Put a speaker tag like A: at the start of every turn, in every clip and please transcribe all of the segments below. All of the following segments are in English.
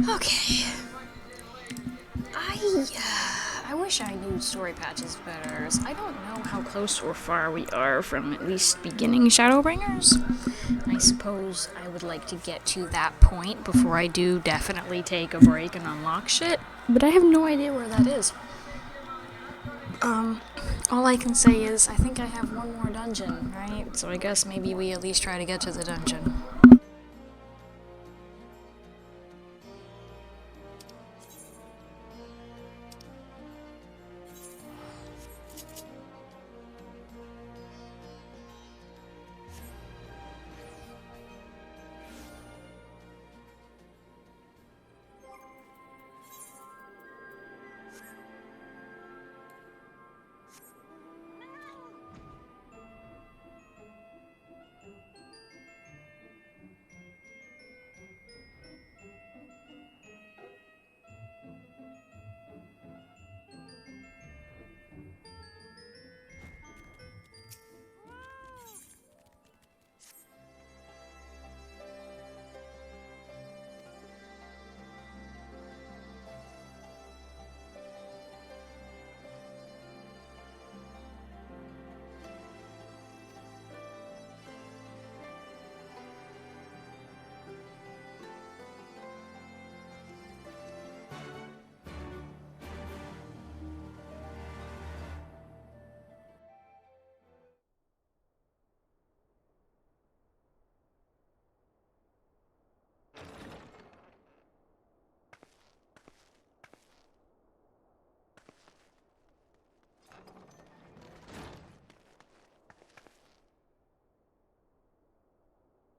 A: Okay. I wish I knew story patches better. I don't know how close or far we are from at least beginning Shadowbringers. I suppose I would like to get to that point before I do definitely take a break and unlock shit, but I have no idea where that is. All I can say is I think I have one more dungeon, right? So I guess maybe we at least try to get to the dungeon.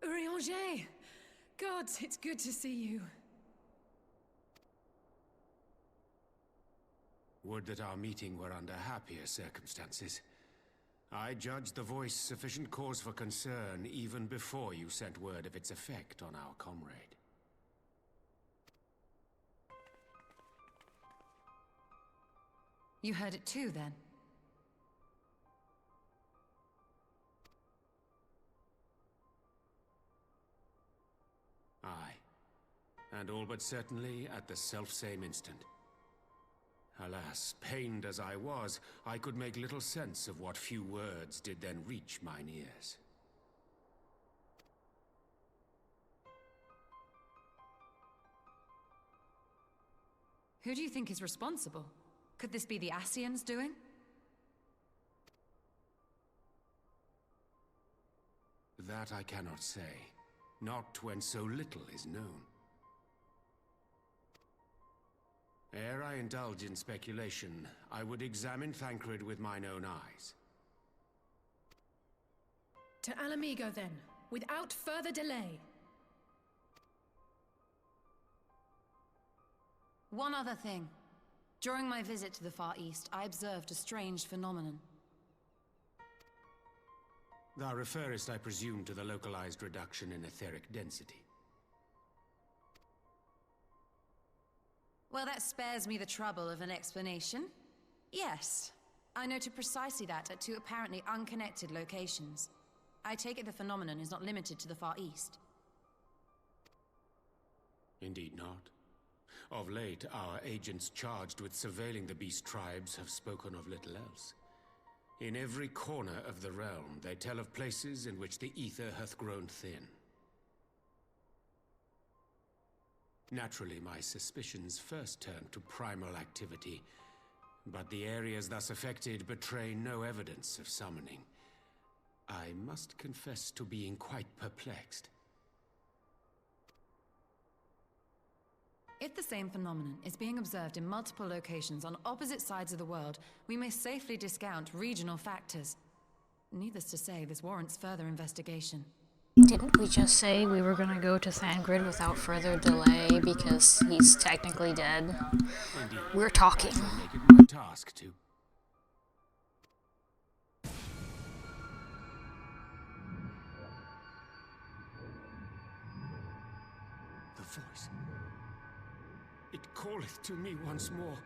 B: Urianger! God, it's good to see you.
C: Would that our meeting were under happier circumstances. I judged the voice sufficient cause for concern even before you sent word of its effect on our comrade.
B: You heard it too, then?
C: Aye. And all but certainly at the selfsame instant. Alas, pained as I was, I could make little sense of what few words did then reach mine ears.
B: Who do you think is responsible? Could this be the Ascians doing?
C: That I cannot say. Not when so little is known. Ere I indulge in speculation, I would examine Thancred with mine own eyes.
D: To Ala Mhigo, then, without further delay.
B: One other thing. During my visit to the Far East, I observed a strange phenomenon.
C: Thou referrest, I presume, to the localized reduction in etheric density.
B: Well, that spares me the trouble of an explanation. Yes, I noted precisely that at two apparently unconnected locations. I take it the phenomenon is not limited to the Far East.
C: Indeed not. Of late, our agents charged with surveilling the beast tribes have spoken of little else. In every corner of the realm, they tell of places in which the ether hath grown thin. Naturally, my suspicions first turned to primal activity, but the areas thus affected betray no evidence of summoning. I must confess to being quite perplexed.
B: If the same phenomenon is being observed in multiple locations on opposite sides of the world, we may safely discount regional factors. Needless to say, this warrants further investigation.
A: Didn't we just say we were gonna go to Thancred without further delay because he's technically dead?
C: Indeed,
A: We're talking.
C: I shall make it my task to... The voice. It calleth to me once more.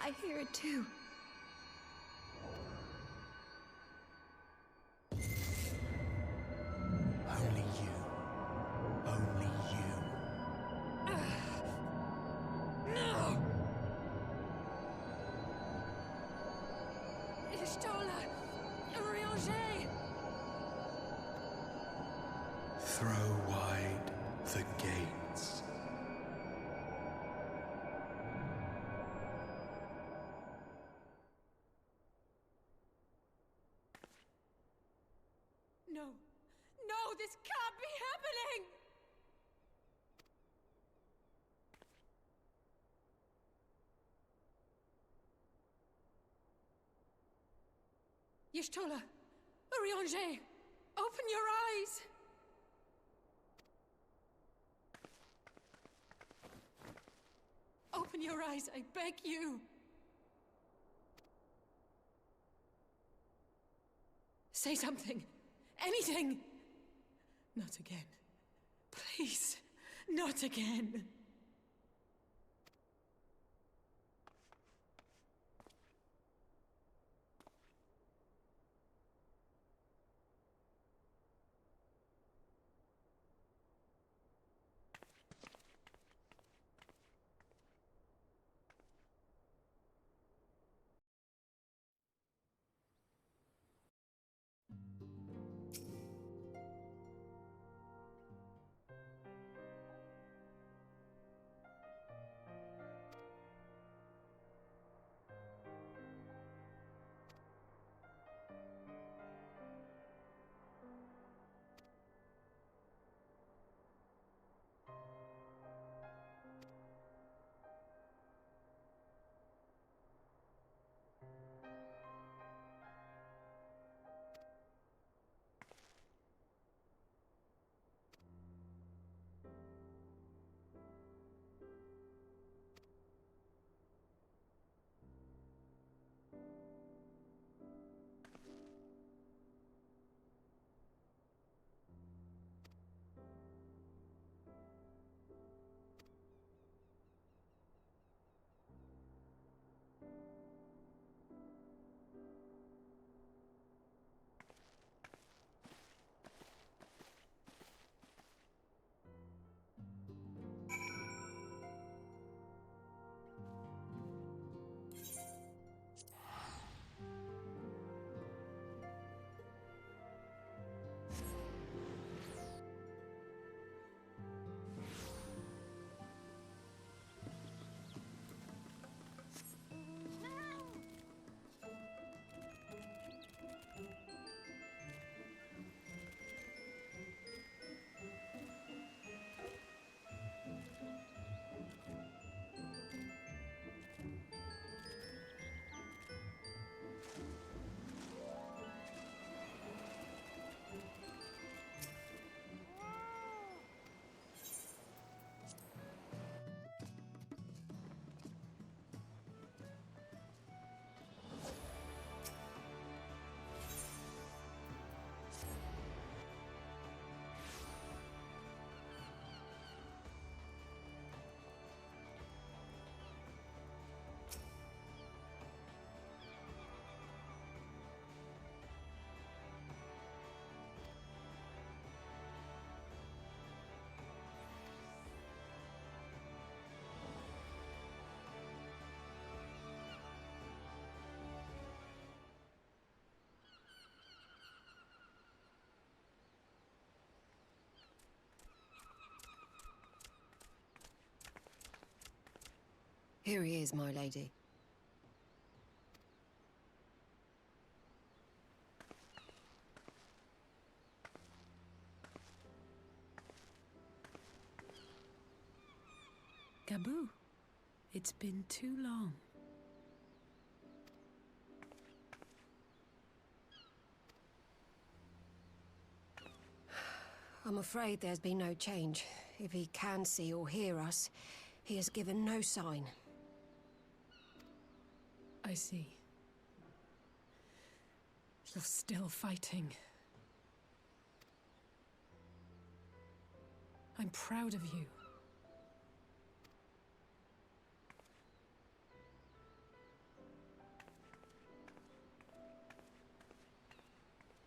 B: I hear it too.
E: Only you. Only you.
D: No! Ishtola! Urianger!
E: Throw wide the gates.
D: No! No, this can't be happening! Y'shtola! Urianger! Open your eyes! Open your eyes, I beg you! Say something! Anything! Not again. Please, not again.
F: Here he is, my lady.
D: Gabu, it's been too long.
F: I'm afraid there's been no change. If he can see or hear us, he has given no sign.
D: I see. You're still fighting. I'm proud of you.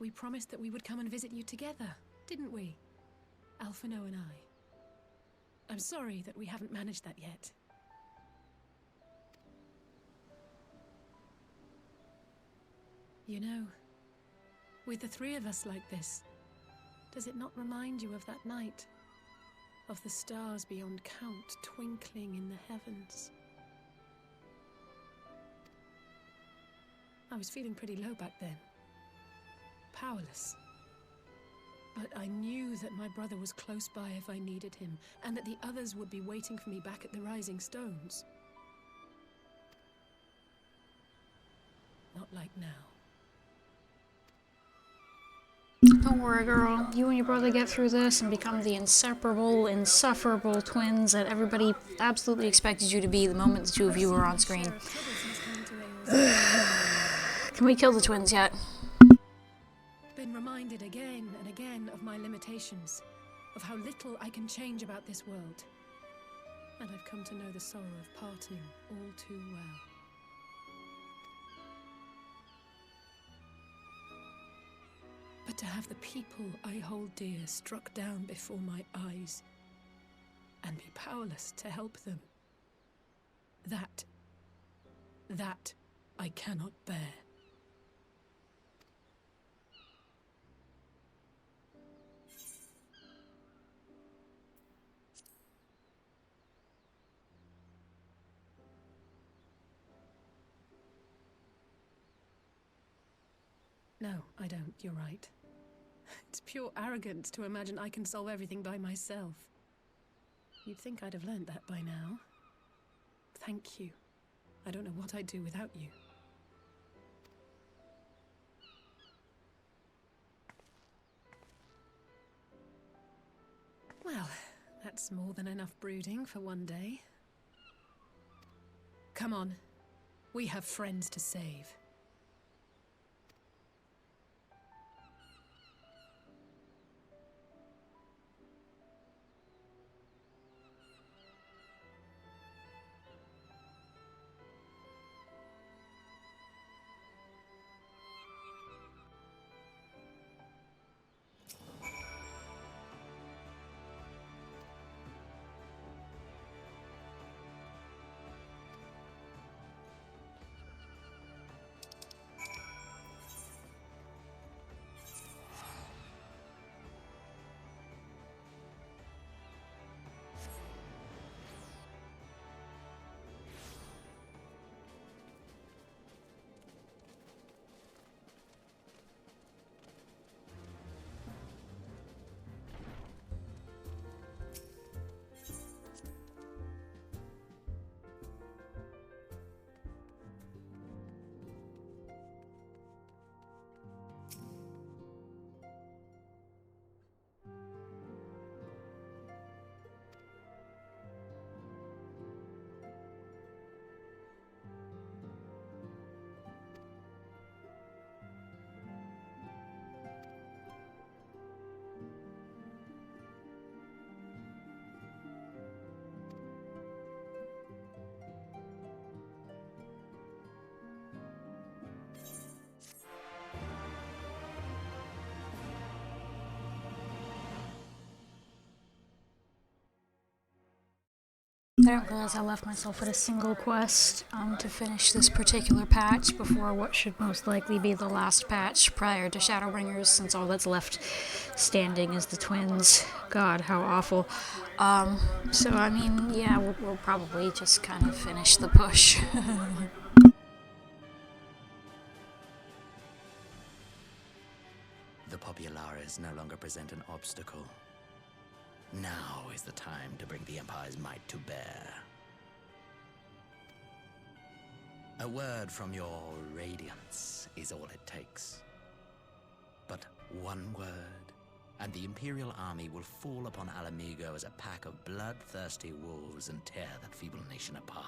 D: We promised that we would come and visit you together, didn't we? Alphino and I. I'm sorry that we haven't managed that yet. You know, with the three of us like this, does it not remind you of that night? Of the stars beyond count twinkling in the heavens? I was feeling pretty low back then. Powerless. But I knew that my brother was close by if I needed him, and that the others would be waiting for me back at the Rising Stones. Not like now.
A: Don't worry, girl. You and your brother get through this and become the inseparable, insufferable twins that everybody absolutely expected you to be the moment the two of you were on screen. Can we kill the twins yet?
D: Been reminded again and again of my limitations, of how little I can change about this world. And I've come to know the sorrow of parting all too well. But to have the people I hold dear struck down before my eyes, and be powerless to help them, that I cannot bear. No, I don't. You're right. It's pure arrogance to imagine I can solve everything by myself. You'd think I'd have learned that by now. Thank you. I don't know what I'd do without you. Well, that's more than enough brooding for one day. Come on. We have friends to save.
A: I don't realize I left myself with a single quest to finish this particular patch before what should most likely be the last patch prior to Shadowbringers, since all that's left standing is the twins. God, how awful. So, I mean, yeah, we'll probably just kind of finish the push.
G: The Populares no longer present an obstacle. Now is the time to bring the Empire's might to bear. A word from your Radiance is all it takes. But one word, and the Imperial army will fall upon Alamigo as a pack of bloodthirsty wolves and tear that feeble nation apart.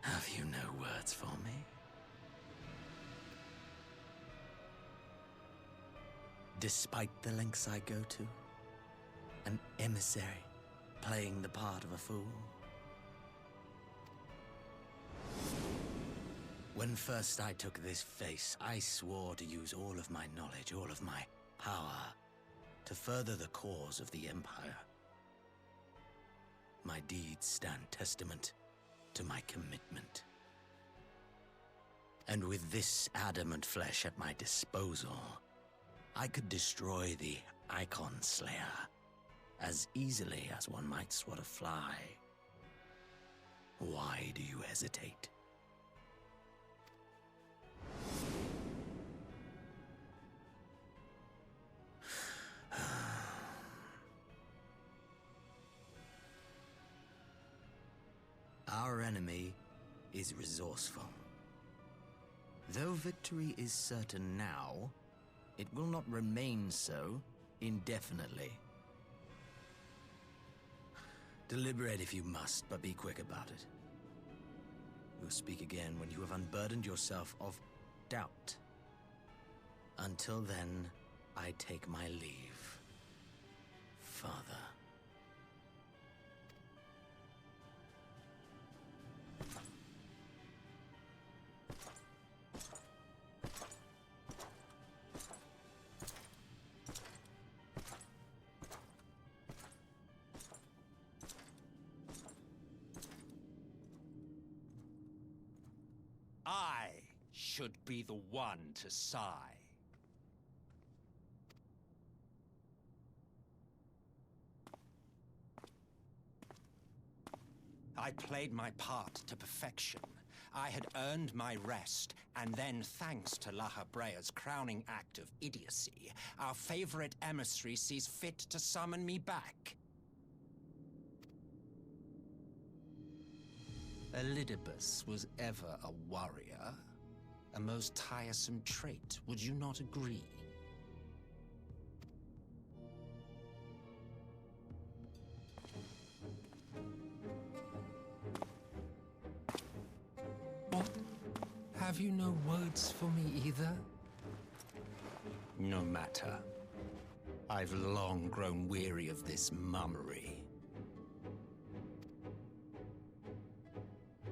G: Have you no words for me? Despite the lengths I go to, An emissary, playing the part of a fool. When first I took this face, I swore to use all of my knowledge, all of my power, to further the cause of the Empire. My deeds stand testament to my commitment. And with this adamant flesh at my disposal, I could destroy the Icon Slayer as easily as one might swat a fly. Why do you hesitate? Our enemy is resourceful. Though victory is certain now, it will not remain so indefinitely. Deliberate if you must, but be quick about it. We'll speak again when you have unburdened yourself of doubt. Until then, I take my leave, Father.
H: I should be the one to sigh. I played my part to perfection. I had earned my rest, and then thanks to La Habrea's crowning act of idiocy, our favorite emissary sees fit to summon me back. Elidibus was ever a warrior, a most tiresome trait, would you not agree? What? Have you no words for me either? No matter. I've long grown weary of this mummery.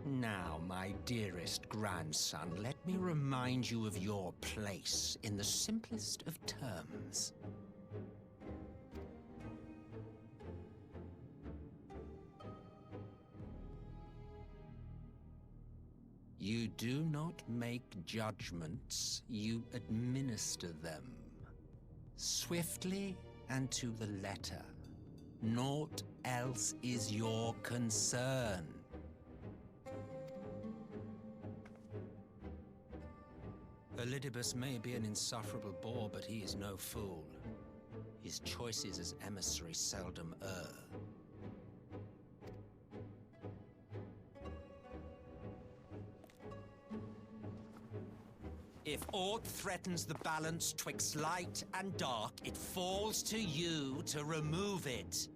H: Now, my dearest grandson, let me remind you of your place in the simplest of terms. You do not make judgments, you administer them. Swiftly and to the letter. Naught else is your concern. Elidibus may be an insufferable bore, but he is no fool. His choices as emissary seldom err. If aught threatens the balance twixt light and dark, it falls to you to remove it.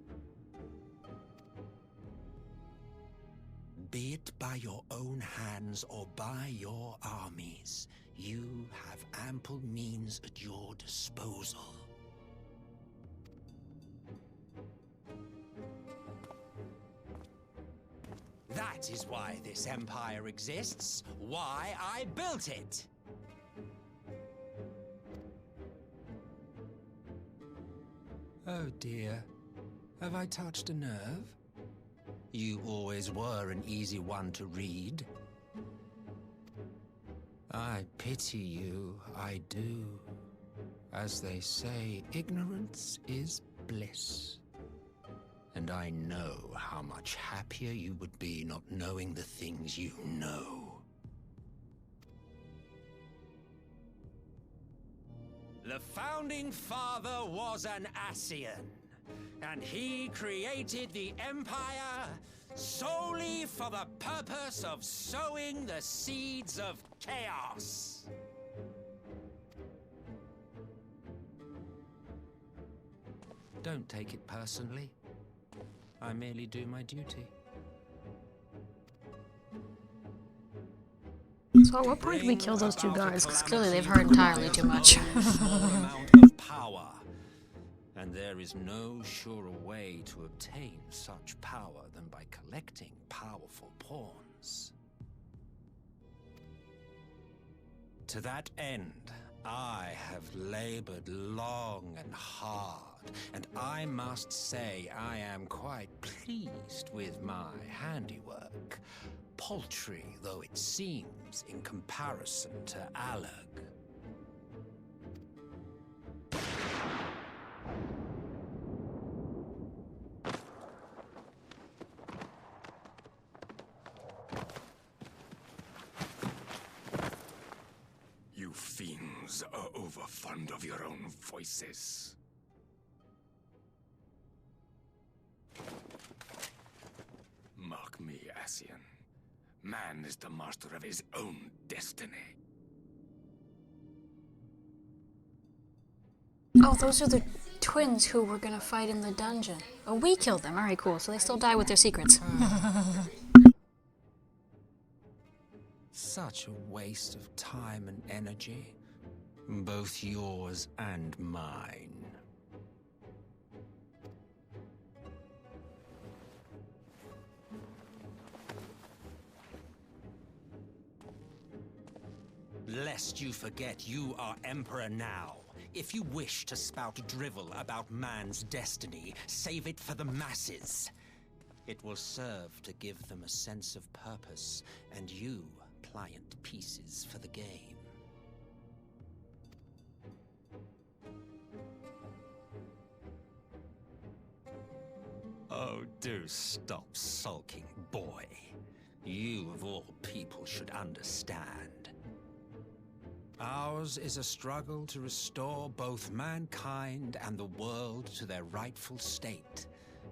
H: Be it by your own hands or by your armies, you have ample means at your disposal. That is why this empire exists, why I built it. Oh dear, have I touched a nerve? You always were an easy one to read. I pity you, I do. As they say, ignorance is bliss. And I know how much happier you would be not knowing the things you know. The Founding Father was an Ascian, and he created the Empire solely for the purpose of sowing the seeds of chaos. Don't take it personally. I merely do my duty.
A: So at what point do we kill those two guards? Because clearly they've heard entirely too much.
H: Small amount of power. And there is no surer way to obtain such power than by collecting powerful pawns. To that end, I have labored long and hard, and I must say I am quite pleased with my handiwork, paltry though it seems in comparison to Alag.
E: You fiends are overfond of your own voices. Mark me, Ascian. Man is the master of his own destiny.
A: Oh, those are the twins who were gonna fight in the dungeon. Oh, we killed them. Alright, cool. So they still die with their secrets.
H: Such a waste of time and energy, both yours and mine. Lest you forget, you are Emperor now. If you wish to spout drivel about man's destiny, save it for the masses. It will serve to give them a sense of purpose, and you pliant pieces for the game. Oh, do stop sulking, boy. You, of all people, should understand. Ours is a struggle to restore both mankind and the world to their rightful state.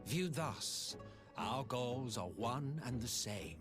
H: Viewed thus, our goals are one and the same.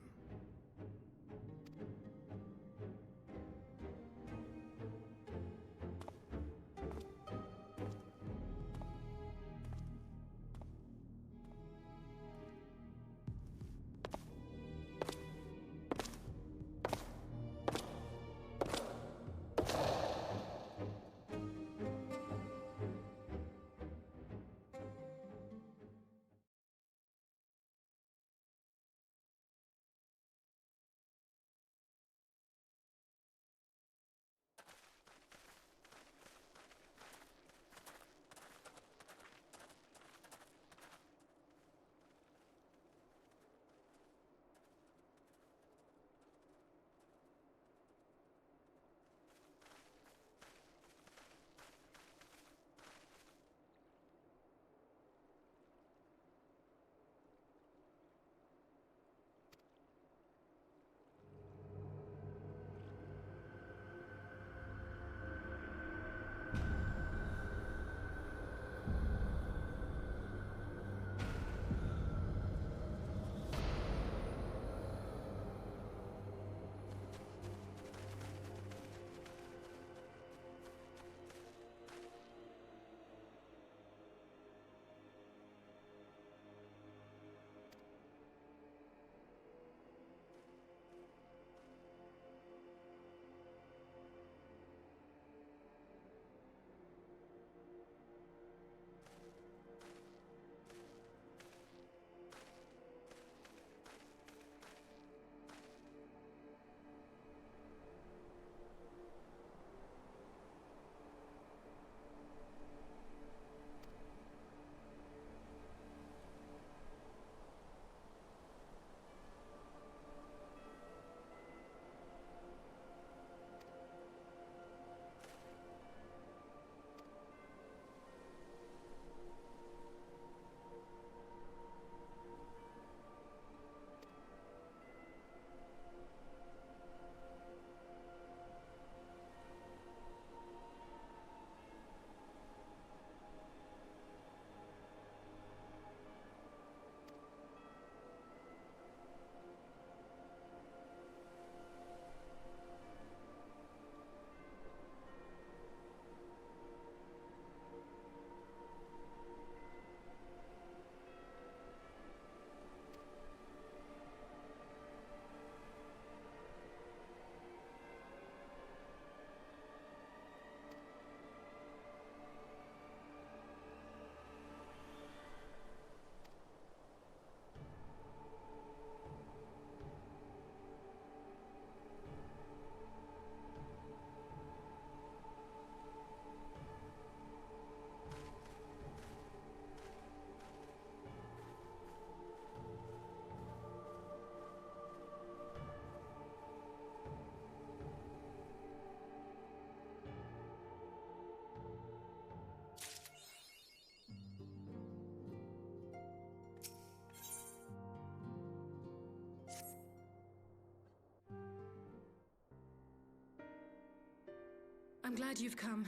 D: I'm glad you've come,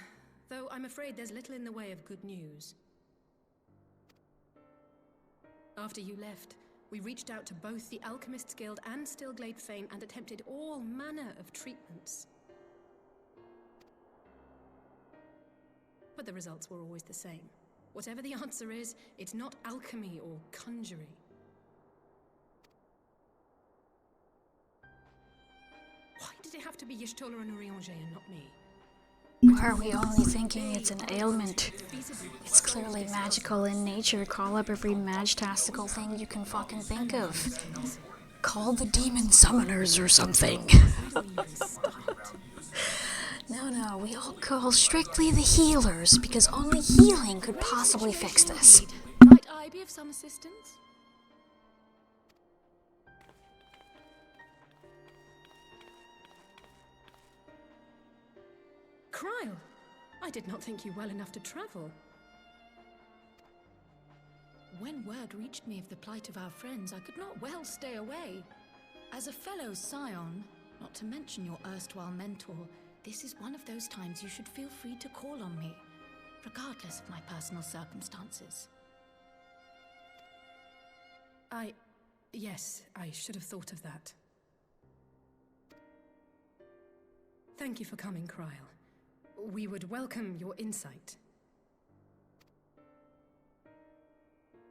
D: though I'm afraid there's little in the way of good news. After you left, we reached out to both the Alchemists Guild and Stillglade Fane and attempted all manner of treatments. But the results were always the same. Whatever the answer is, it's not alchemy or conjuring. Why did it have to be Y'shtola and Urianger and not me?
A: Why are we only thinking it's an ailment? It's clearly magical in nature. Call up every magtastical thing you can fucking think of. Call the demon summoners or something. No, we all call strictly the healers, because only healing could possibly fix this.
D: Might I be of some assistance? Krile, I did not think you well enough to travel.
I: When word reached me of the plight of our friends, I could not well stay away. As a fellow scion, not to mention your erstwhile mentor, this is one of those times you should feel free to call on me, regardless of my personal circumstances.
D: Yes, I should have thought of that. Thank you for coming, Krile. We would welcome your insight.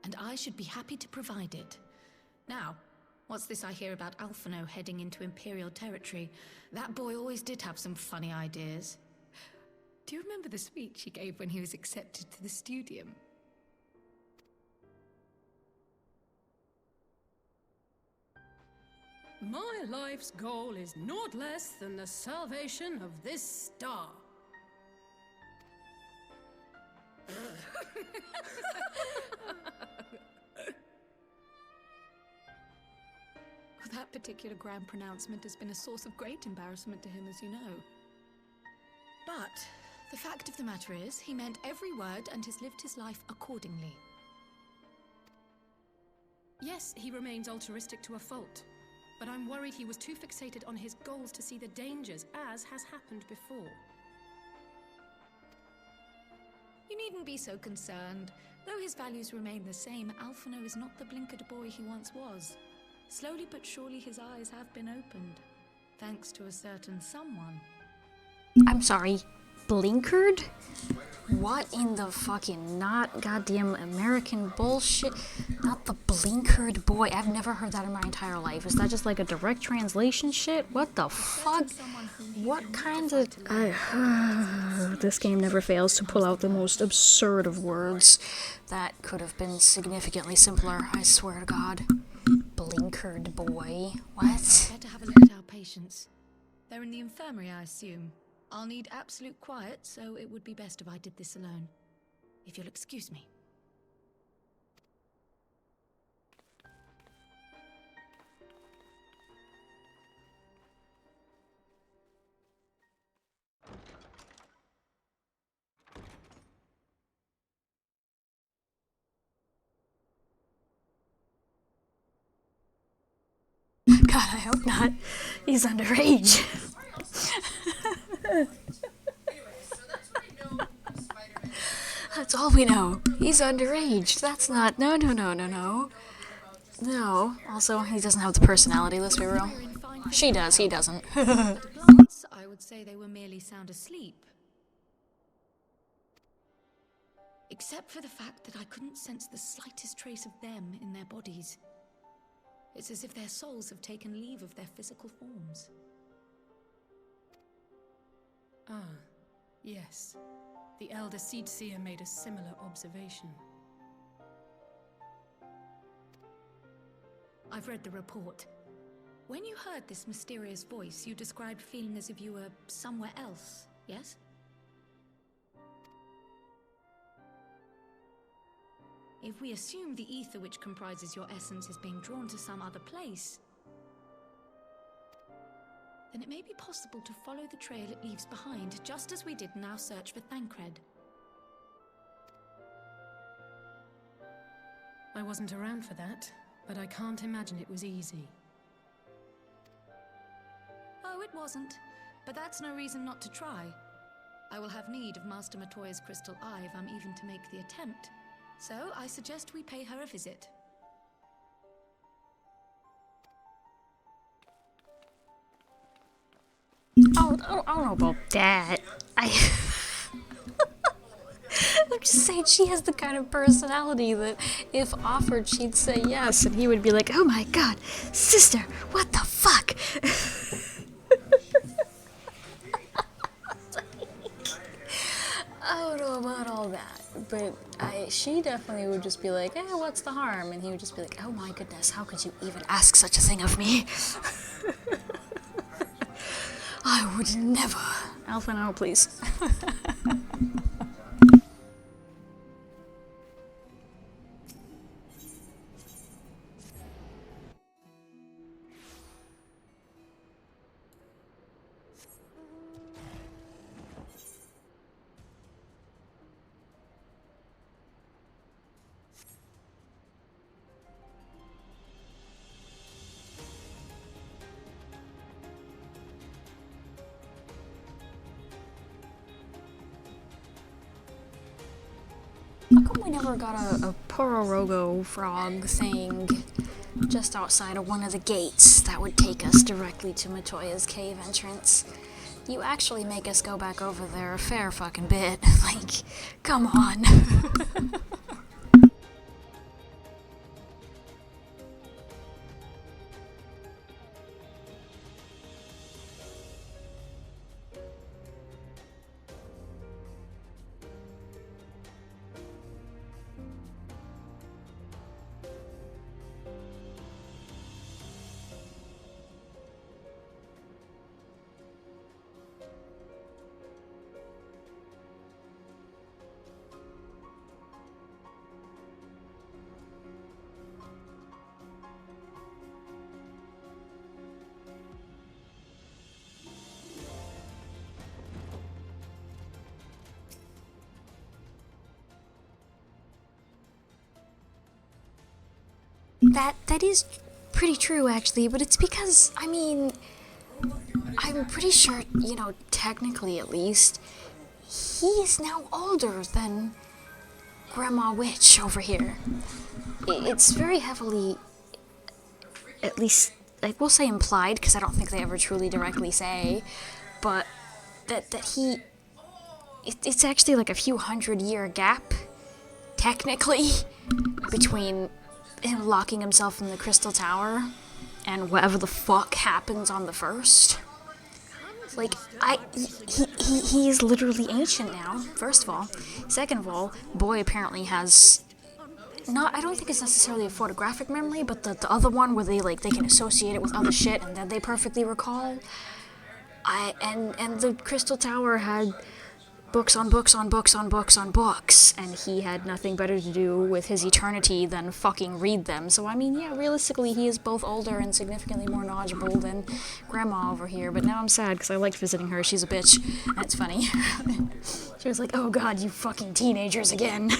I: And I should be happy to provide it. Now, what's this I hear about Alphinaud heading into Imperial territory? That boy always did have some funny ideas. Do you remember the speech he gave when he was accepted to the Studium?
D: My life's goal is naught less than the salvation of this star.
I: That particular grand pronouncement has been a source of great embarrassment to him, as you know. But the fact of the matter is, he meant every word and has lived his life accordingly.
D: Yes, he remains altruistic to a fault, but I'm worried he was too fixated on his goals to see the dangers, as has happened before.
I: You needn't be so concerned. Though his values remain the same, Alphinaud is not the blinkered boy he once was. Slowly but surely his eyes have been opened, thanks to a certain someone.
A: I'm sorry, blinkered? What in the fucking not goddamn American bullshit? Not the blinkered boy. I've never heard that in my entire life. Is that just like a direct translation shit? What the fuck? What kinds of... this game never fails to pull out the most absurd of words. That could have been significantly simpler, I swear to God. Blinkered boy. What?
I: Better have a look at our patients. They're in the infirmary, I assume. I'll need absolute quiet, so it would be best if I did this alone. If you'll excuse me.
A: God, I hope not. He's underage. That's all we know. He's underage. That's not... No. No. Also, he doesn't have the personality, let's be real. She does, he doesn't.
I: At a glance, I would say they were merely sound asleep. Except for the fact that I couldn't sense the slightest trace of them in their bodies. It's as if their souls have taken leave of their physical forms.
D: Ah, yes. The Elder Seedseer made a similar observation.
I: I've read the report. When you heard this mysterious voice, you described feeling as if you were somewhere else, yes? If we assume the ether which comprises your essence is being drawn to some other place, then it may be possible to follow the trail it leaves behind, just as we did in our search for Thancred.
D: I wasn't around for that, but I can't imagine it was easy.
I: Oh, it wasn't. But that's no reason not to try. I will have need of Master Matoya's crystal eye if I'm even to make the attempt. So I suggest we pay her a visit.
A: Oh, I don't know about that. I'm just saying she has the kind of personality that if offered, she'd say yes, and he would be like, oh my god, sister, what the fuck? I don't know about all that, but she definitely would just be like, eh, what's the harm? And he would just be like, oh my goodness, how could you even ask such a thing of me? I would never. Alpha, no, please. How come we never got a Pororogo frog thing just outside of one of the gates that would take us directly to Matoya's cave entrance? You actually make us go back over there a fair fucking bit. Like, come on. That is pretty true, actually, but it's because, I mean, I'm pretty sure, you know, technically at least, he is now older than Grandma Witch over here. It's very heavily, at least, I will say implied, because I don't think they ever truly directly say, but that he, it's actually like a few 100-year gap, technically, between him locking himself in the Crystal Tower and whatever the fuck happens on the first. Like, he is literally ancient now, first of all. Second of all, boy apparently has not, I don't think it's necessarily a photographic memory, but the other one where they can associate it with other shit and then they perfectly recall. And the Crystal Tower had books on books on books on books on books, and he had nothing better to do with his eternity than fucking read them. So I mean, yeah, realistically he is both older and significantly more knowledgeable than Grandma over here, but now I'm sad because I liked visiting her. She's a bitch. That's funny. She was like, oh god, you fucking teenagers again.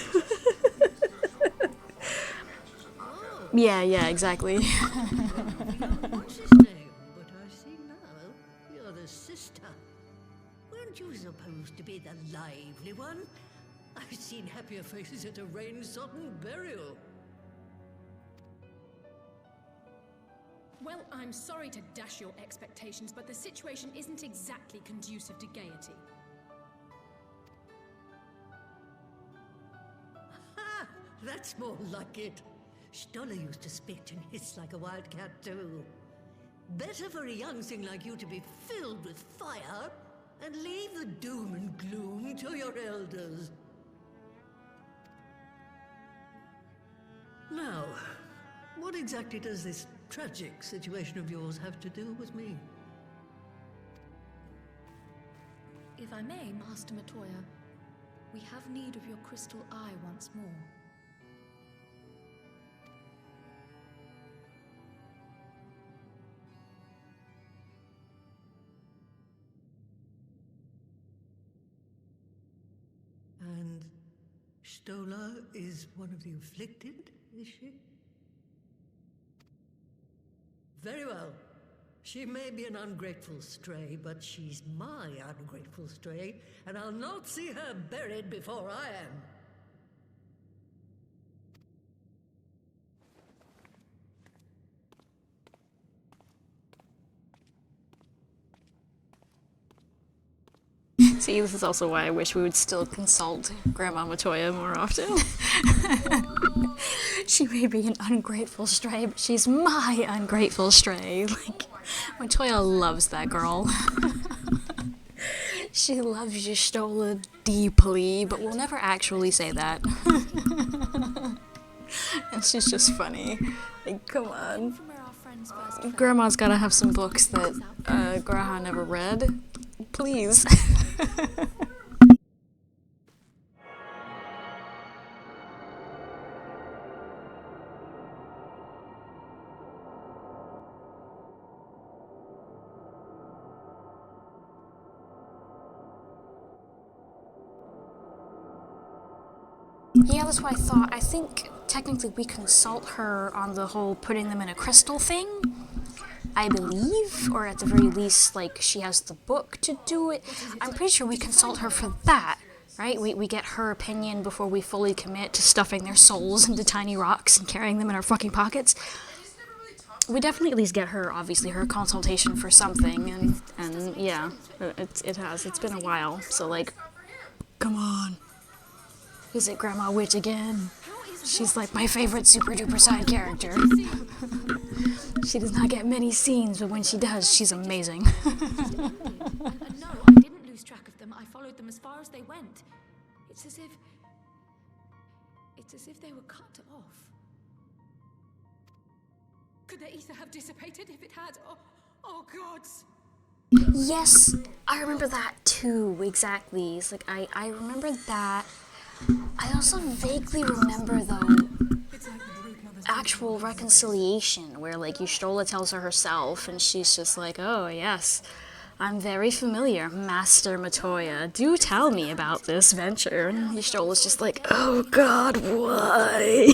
A: Yeah, exactly.
J: What's his name? But I see now you're the sister. Weren't you supposed to be the lively one? I've seen happier faces at a rain-sodden burial.
D: Well, I'm sorry to dash your expectations, but the situation isn't exactly conducive to gaiety.
J: Ha! That's more like it. Stoller used to spit and hiss like a wildcat too. Better for a young thing like you to be filled with fire and leave the doom and gloom to your elders. Now, what exactly does this tragic situation of yours have to do with me?
I: If I may, Master Matoya, we have need of your crystal eye once more.
J: And Stoller is one of the afflicted, is she? Very well. She may be an ungrateful stray, but she's my ungrateful stray, and I'll not see her buried before I am.
A: See, this is also why I wish we would still consult Grandma Matoya more often. She may be an ungrateful stray, but she's my ungrateful stray. Like, Matoya loves that girl. She loves Y'shtola deeply, but will never actually say that. And she's just funny. Like, come on. Grandma's gotta have some books that G'raha never read. Please. Yeah, that's what I thought. I think technically we consult her on the whole putting them in a crystal thing, I believe, or at the very least, like, she has the book to do it. I'm pretty sure we consult her for that, right? We get her opinion before we fully commit to stuffing their souls into tiny rocks and carrying them in our fucking pockets. We definitely at least get her, obviously, her consultation for something, and yeah, it's been a while, so, like, come on. Is it Grandma Witch again? She's like my favorite super duper side character. She does not get many scenes, but when she does, she's amazing.
I: No, I didn't lose track of them. I followed them as far as they went. It's as if they were cut off.
D: Could the ether have dissipated if it had? Oh gods!
A: Yes, I remember that too, exactly. It's like, I remember that. I also vaguely remember, though, actual reconciliation, where, like, Y'shtola tells her herself, and she's just like, oh, yes, I'm very familiar, Master Matoya. Do tell me about this venture. And Y'shtola's just like, oh, God, why?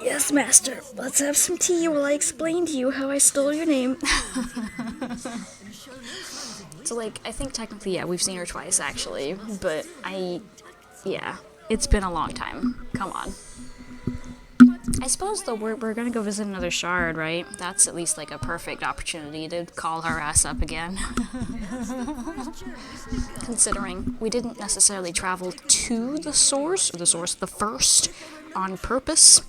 A: Yes, Master, let's have some tea while I explain to you how I stole your name. So, like, I think technically, yeah, we've seen her twice, actually, but yeah, it's been a long time. Come on. I suppose, though, we're gonna go visit another shard, right? That's at least, like, a perfect opportunity to call her ass up again. Considering we didn't necessarily travel to the first, on purpose,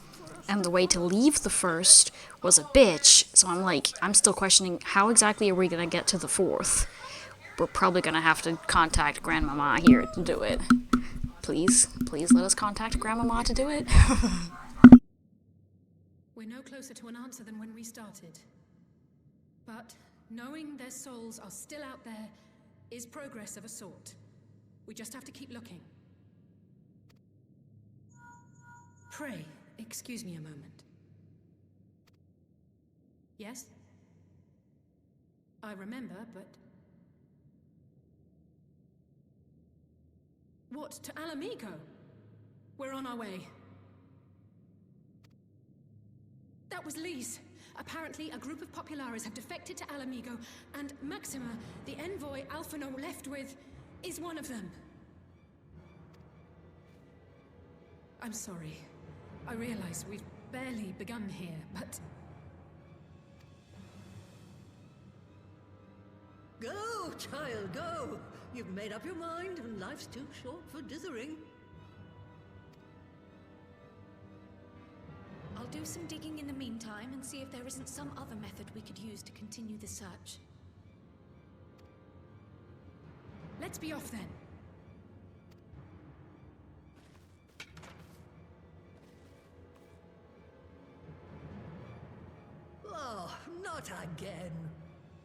A: and the way to leave the first was a bitch, so I'm still questioning how exactly are we gonna get to the fourth? We're probably gonna have to contact Grandmama here to do it. Please let us contact Grandmama to do it.
D: We're no closer to an answer than when we started. But knowing their souls are still out there is progress of a sort. We just have to keep looking. Pray, excuse me a moment. Yes? I remember, but... What, to Ala Mhigo? We're on our way. That was Lyse. Apparently, a group of Populares have defected to Ala Mhigo, and Maxima, the envoy Alphinaud left with, is one of them. I'm sorry. I realize we've barely begun here, but...
J: Go, child, go! You've made up your mind, and life's too short for dithering.
I: I'll do some digging in the meantime and see if there isn't some other method we could use to continue the search.
D: Let's be off then.
J: Oh, not again.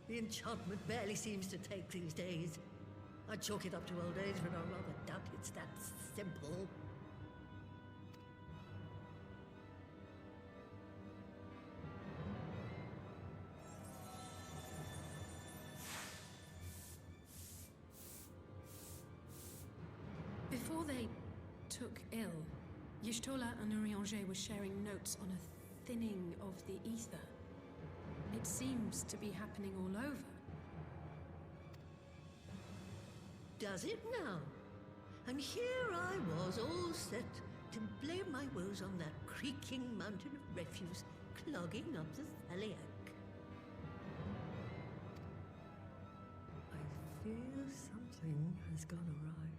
J: The enchantment barely seems to take these days. I chalk it up to old age, but I rather doubt it's that simple.
D: Before they took ill, Y'shtola and Urianger were sharing notes on a thinning of the ether. It seems to be happening all over.
J: Does it now? And here I was, all set to blame my woes on that creaking mountain of refuse clogging up the Thaliak. I fear something has gone awry.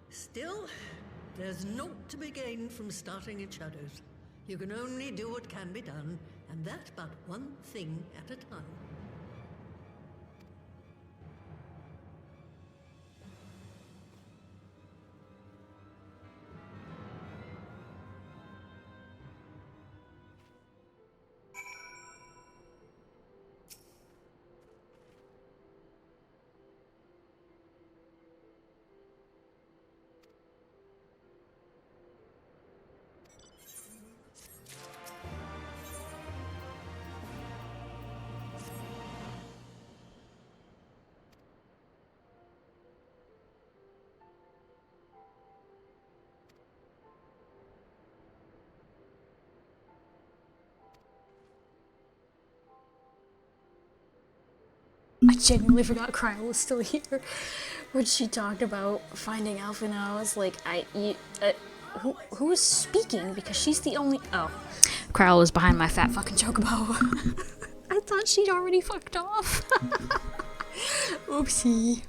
J: Still, there's naught to be gained from starting in shadows. You can only do what can be done, and that but one thing at a time.
A: I genuinely forgot Kryl was still here. When she talked about finding Alphinaud, I was like, who is speaking? Because she's the only. Oh, Kryl was behind my fat fucking chocobo. I thought she'd already fucked off. Oopsie.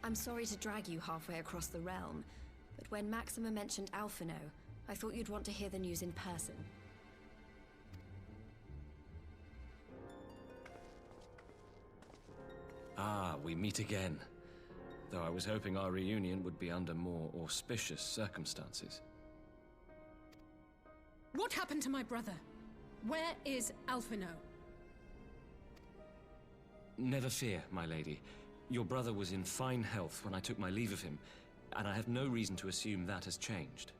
K: I'm sorry to drag you halfway across the realm, but when Maxima mentioned Alphinaud, I thought you'd want to hear the news in person.
L: Ah, we meet again. Though I was hoping our reunion would be under more auspicious circumstances.
D: What happened to my brother? Where is Alphinaud?
L: Never fear, my lady. Your brother was in fine health when I took my leave of him, and I have no reason to assume that has changed.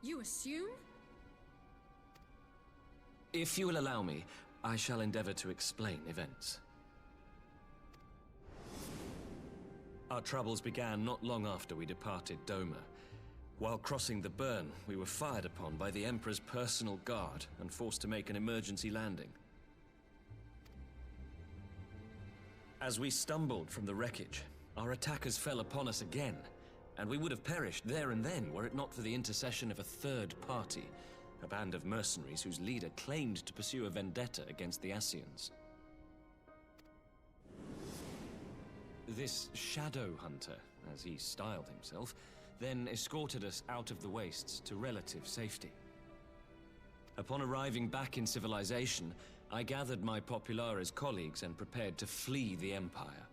D: You assume?
L: If you will allow me, I shall endeavor to explain events. Our troubles began not long after we departed Doma. While crossing the burn, we were fired upon by the Emperor's personal guard and forced to make an emergency landing. As we stumbled from the wreckage, our attackers fell upon us again, and we would have perished there and then were it not for the intercession of a third party, a band of mercenaries whose leader claimed to pursue a vendetta against the Ascians. This Shadow Hunter, as he styled himself, then escorted us out of the wastes to relative safety. Upon arriving back in civilization, I gathered my Populares colleagues and prepared to flee the Empire.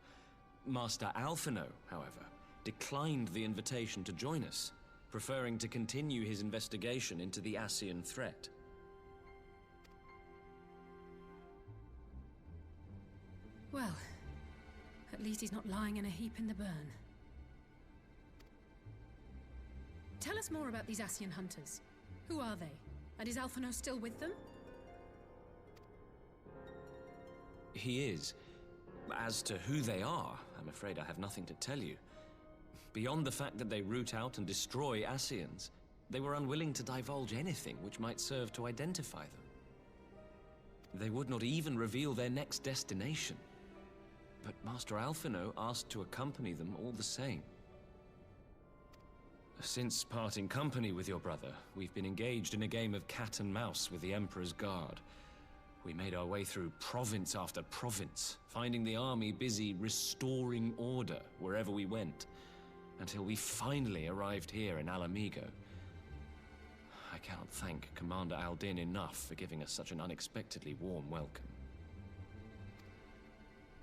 L: Master Alphinaud, however, declined the invitation to join us, preferring to continue his investigation into the Ascian threat.
D: Well, at least he's not lying in a heap in the burn. Tell us more about these Ascian hunters. Who are they? And is Alphinaud still with them?
L: He is. As to who they are, I'm afraid I have nothing to tell you. Beyond the fact that they root out and destroy Ascians, they were unwilling to divulge anything which might serve to identify them. They would not even reveal their next destination. But Master Alphinaud asked to accompany them all the same. Since parting company with your brother, we've been engaged in a game of cat and mouse with the Emperor's guard. We made our way through province after province, finding the army busy restoring order wherever we went, until we finally arrived here in Alamigo. I cannot thank Commander Aldin enough for giving us such an unexpectedly warm welcome.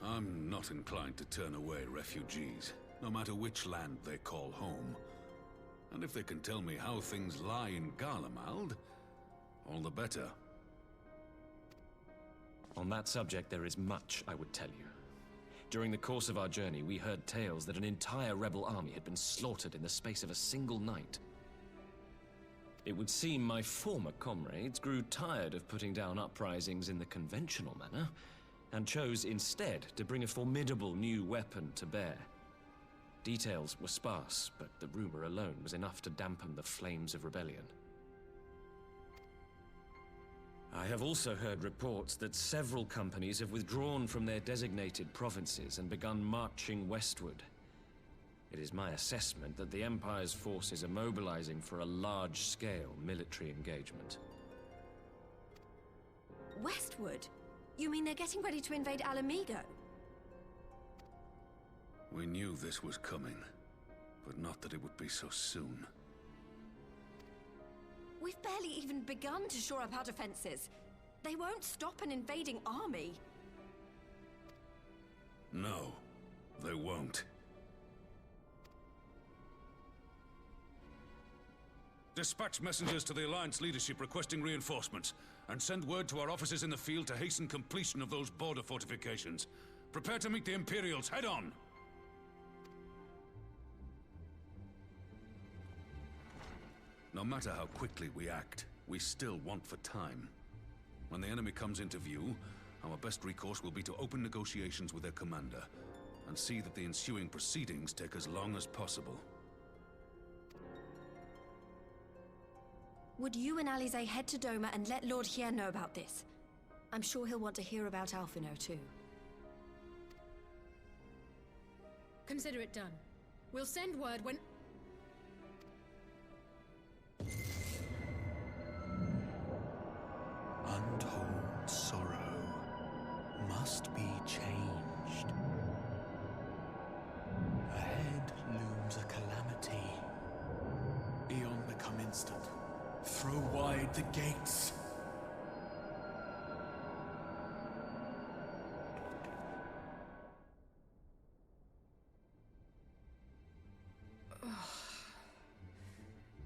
M: I'm not inclined to turn away refugees, no matter which land they call home. And if they can tell me how things lie in Garlemald, all the better.
L: On that subject, there is much I would tell you. During the course of our journey, we heard tales that an entire rebel army had been slaughtered in the space of a single night. It would seem my former comrades grew tired of putting down uprisings in the conventional manner, and chose instead to bring a formidable new weapon to bear. Details were sparse, but the rumor alone was enough to dampen the flames of rebellion. I have also heard reports that several companies have withdrawn from their designated provinces and begun marching westward. It is my assessment that the Empire's forces are mobilizing for a large-scale military engagement.
K: Westward? You mean they're getting ready to invade Alamigo?
M: We knew this was coming, but not that it would be so soon.
K: We've barely even begun to shore up our defenses. They won't stop an invading army.
M: No, they won't. Dispatch messengers to the Alliance leadership requesting reinforcements, and send word to our officers in the field to hasten completion of those border fortifications. Prepare to meet the Imperials head-on! No matter how quickly we act, we still want for time. When the enemy comes into view, our best recourse will be to open negotiations with their commander, and see that the ensuing proceedings take as long as possible.
K: Would you and Alisaie head to Doma and let Lord Hien know about this? I'm sure he'll want to hear about Alphinaud too.
D: Consider it done. We'll send word when...
N: Untold sorrow must be changed. Ahead looms a calamity. Eon become instant. Throw wide the gates.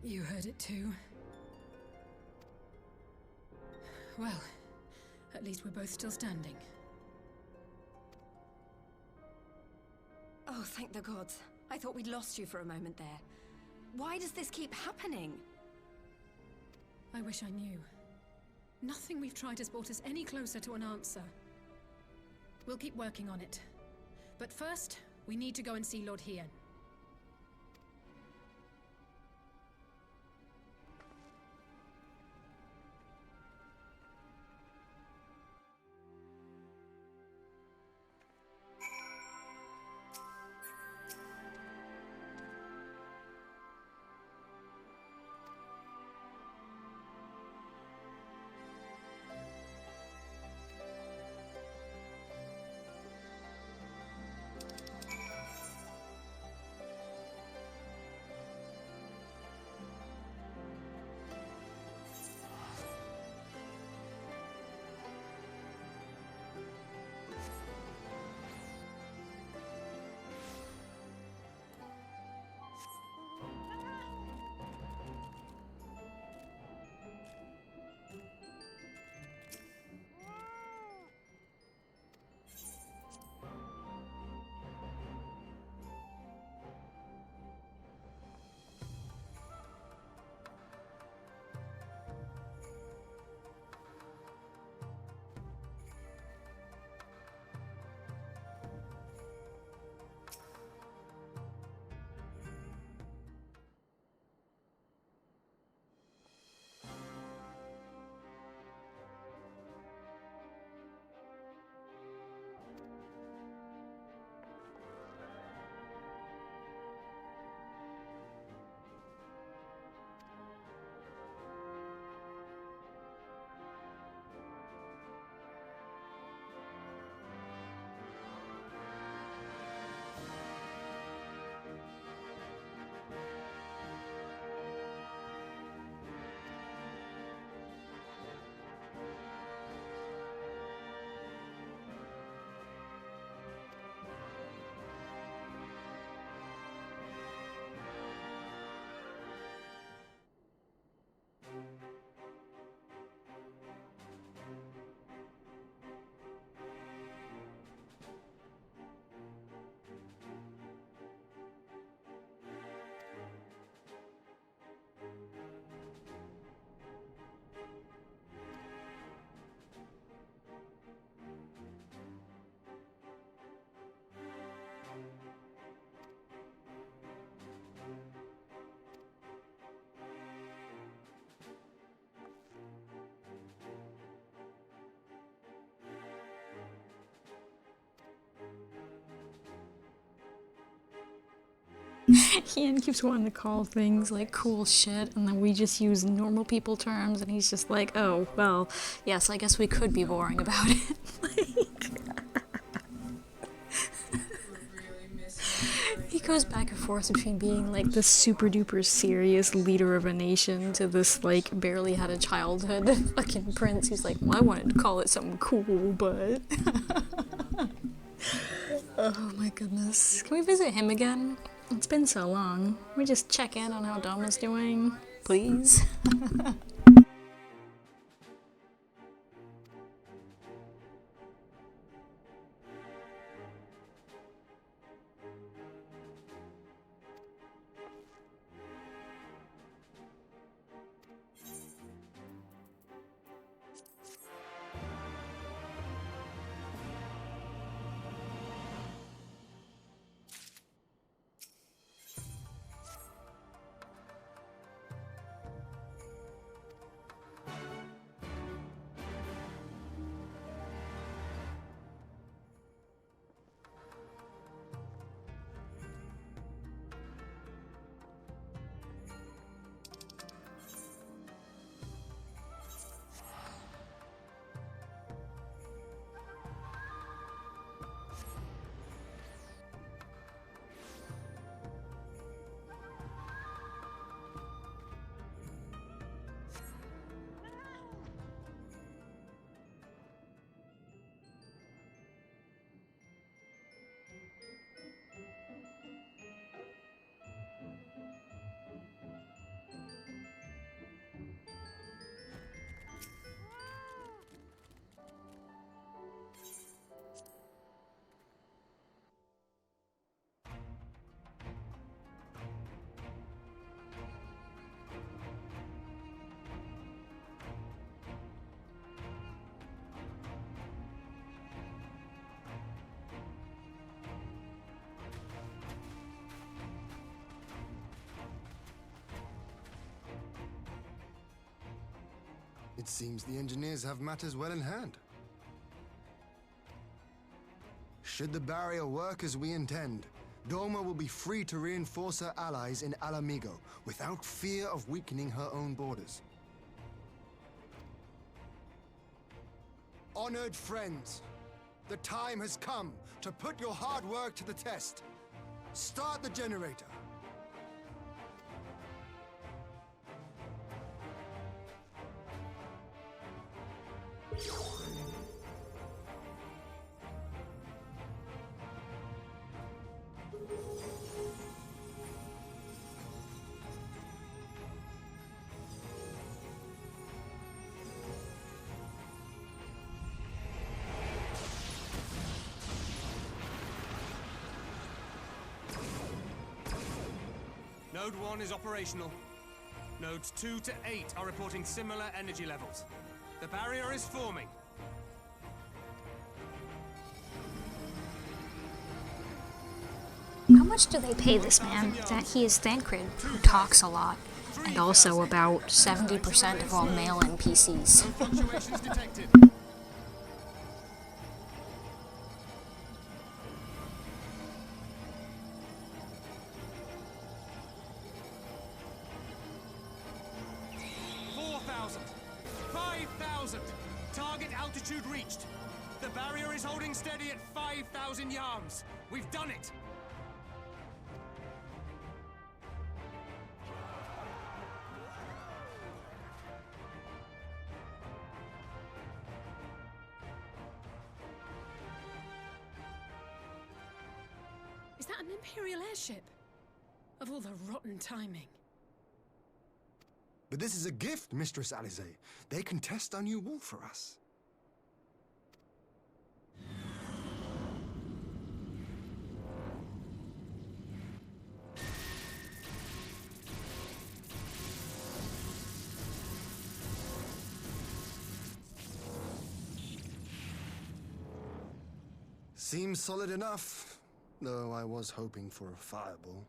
D: You heard it too. Well, at least we're both still standing.
K: Oh, thank the gods. I thought we'd lost you for a moment there. Why does this keep happening?
D: I wish I knew. Nothing we've tried has brought us any closer to an answer. We'll keep working on it. But first, we need to go and see Lord Hien.
A: Ian keeps wanting to call things like cool shit, and then we just use normal people terms, and he's just like, oh, well, yes, I guess we could be boring about it. He goes back and forth between being like this super duper serious leader of a nation to this like barely had a childhood fucking prince who's like, well, I wanted to call it something cool, but... Oh my goodness. Can we visit him again? It's been so long. Can we just check in on how Dom is doing? Please?
O: It seems the engineers have matters well in hand. Should the barrier work as we intend, Doma will be free to reinforce her allies in Ala Mhigo without fear of weakening her own borders. Honored friends, the time has come to put your hard work to the test. Start the generator.
P: Node 1 is operational. Nodes 2 to 8 are reporting similar energy levels. The barrier is forming.
A: How much do they pay this man? That he is Thancred, who talks a lot, and also about 70% of all male NPCs.
P: Fluctuations detected. Target altitude reached. The barrier is holding steady at 5,000 yards. We've done it.
D: Is that an Imperial airship? Of all the rotten timing.
O: But this is a gift, Mistress Alisaie. They can test our new wall for us. Seems solid enough, though I was hoping for a fireball.